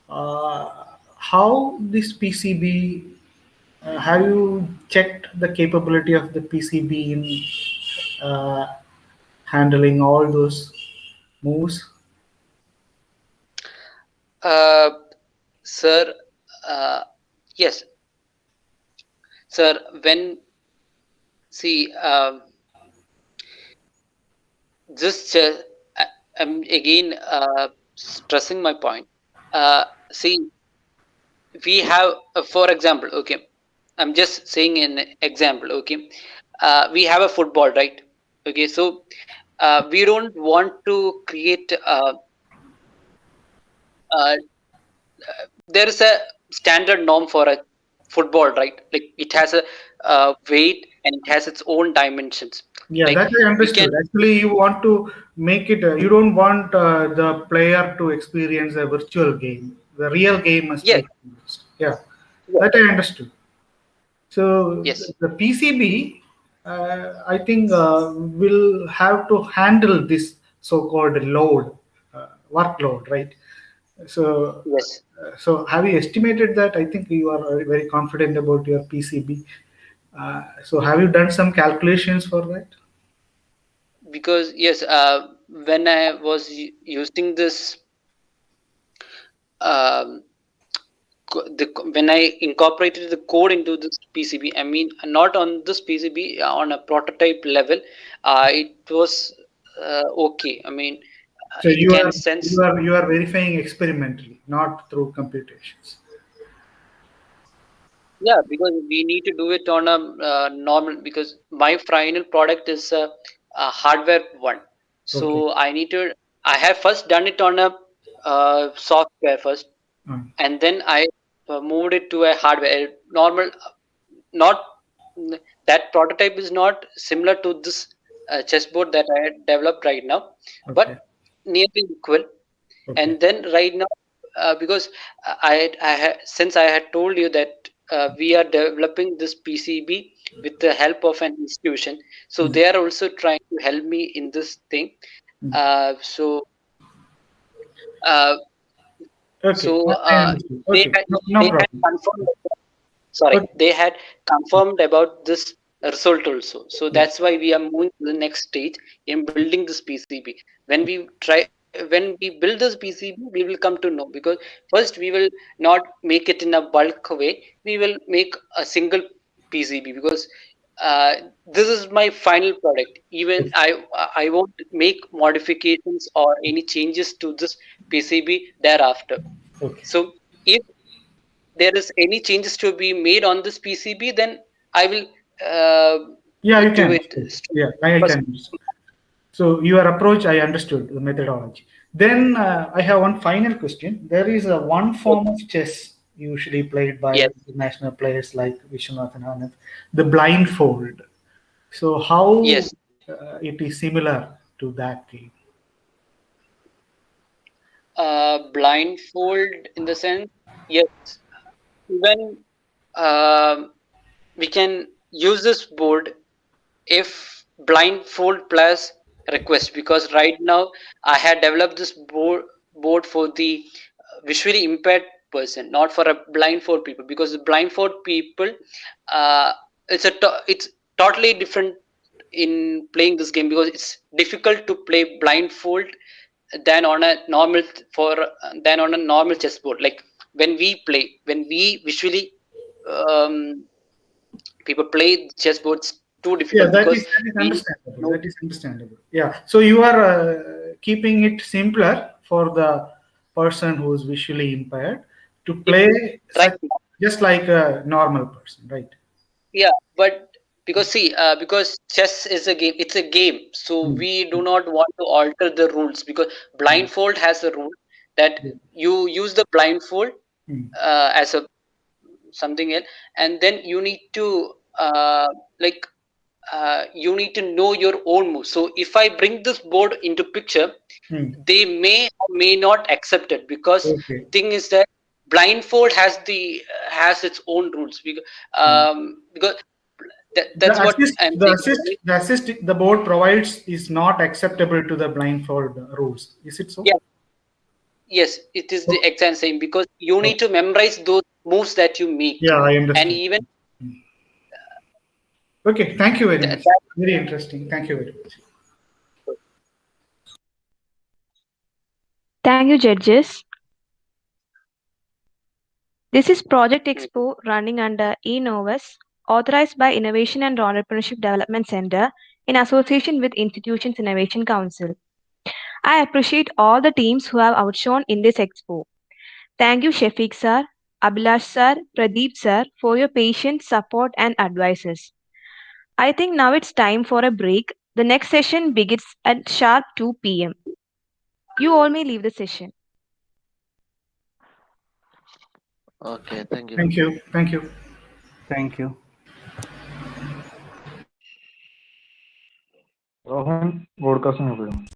how this PCB Have you checked the capability of the PCB in handling all those moves? Sir, yes, sir. When see, just I'm again stressing my point. See, we have, for example, okay, I'm just saying an example, okay. We have a football, right? Okay, so we don't want to create. There is a standard norm for a football, right? Like it has a weight and it has its own dimensions. Yeah, like that I understood. Actually, you want to make it. You don't want the player to experience a virtual game. The real game must be experienced. Yeah, that I understood. So the PCB, I think, will have to handle this so-called load, workload, right? So, so have you estimated that? I think you are very confident about your PCB. So have you done some calculations for that? Because yes, when I was using this, when I incorporated the code into this PCB, I mean not on this PCB, on a prototype level, it was okay. I mean, So it can sense. you are verifying experimentally, not through computations. Yeah, because we need to do it on a normal. Because my final product is a hardware one, so I need to. I have first done it on a software first, and then I moved it to a hardware. Normal, not that prototype is not similar to this chessboard that I had developed right now, but nearly equal. And then right now, because since I had told you that we are developing this PCB with the help of an institution, so they are also trying to help me in this thing. So they had confirmed. Sorry, they had confirmed about this result also. So that's why we are moving to the next stage in building this PCB. When we build this PCB, we will come to know, because first we will not make it in a bulk way. We will make a single PCB, because this is my final product. Even I won't make modifications or any changes to this PCB thereafter. So if there is any changes to be made on this PCB, then I will you do can. it. Yeah, I can. So your approach, I understood the methodology. Then I have one final question. There is one form of chess usually played by international players like Vishwanath and Anand, the blindfold. So how it is similar to that game? Blindfold in the sense, yes. Even we can use this board if blindfold plus request, because right now I had developed this board for the visually impaired person, not for a blindfold people, because the blindfold people, it's totally different in playing this game, because it's difficult to play blindfold than on a normal chessboard. Like when we visually people play chessboards too difficult. Yeah, that is understandable. That is understandable. Yeah. So you are keeping it simpler for the person who is visually impaired to play just like a normal person, right? Yeah, but because because chess is a game, it's a game. So we do not want to alter the rules, because blindfold has a rule that you use the blindfold as a something else, and then you need to you need to know your own moves. So if I bring this board into picture, they may or may not accept it, because thing is that blindfold has its own rules, because that's what I'm thinking. The board provides is not acceptable to the blindfold rules. Is it so? Yeah. Yes, it is the exact same, because you need to memorize those moves that you make. Yeah, I understand. And even Okay, thank you very much. Very interesting. Thank you very much. Thank you, judges. This is Project Expo running under E-Novus, authorized by Innovation and Entrepreneurship Development Center in association with Institutions Innovation Council. I appreciate all the teams who have outshone in this expo. Thank you, Shafiq sir, Abhilash sir, Pradeep sir, for your patience, support, and advices. I think now it's time for a break. The next session begins at sharp 2 p.m. You all may leave the session. Okay, thank you. Thank you. Thank you. Thank you. Rohan, broadcasting.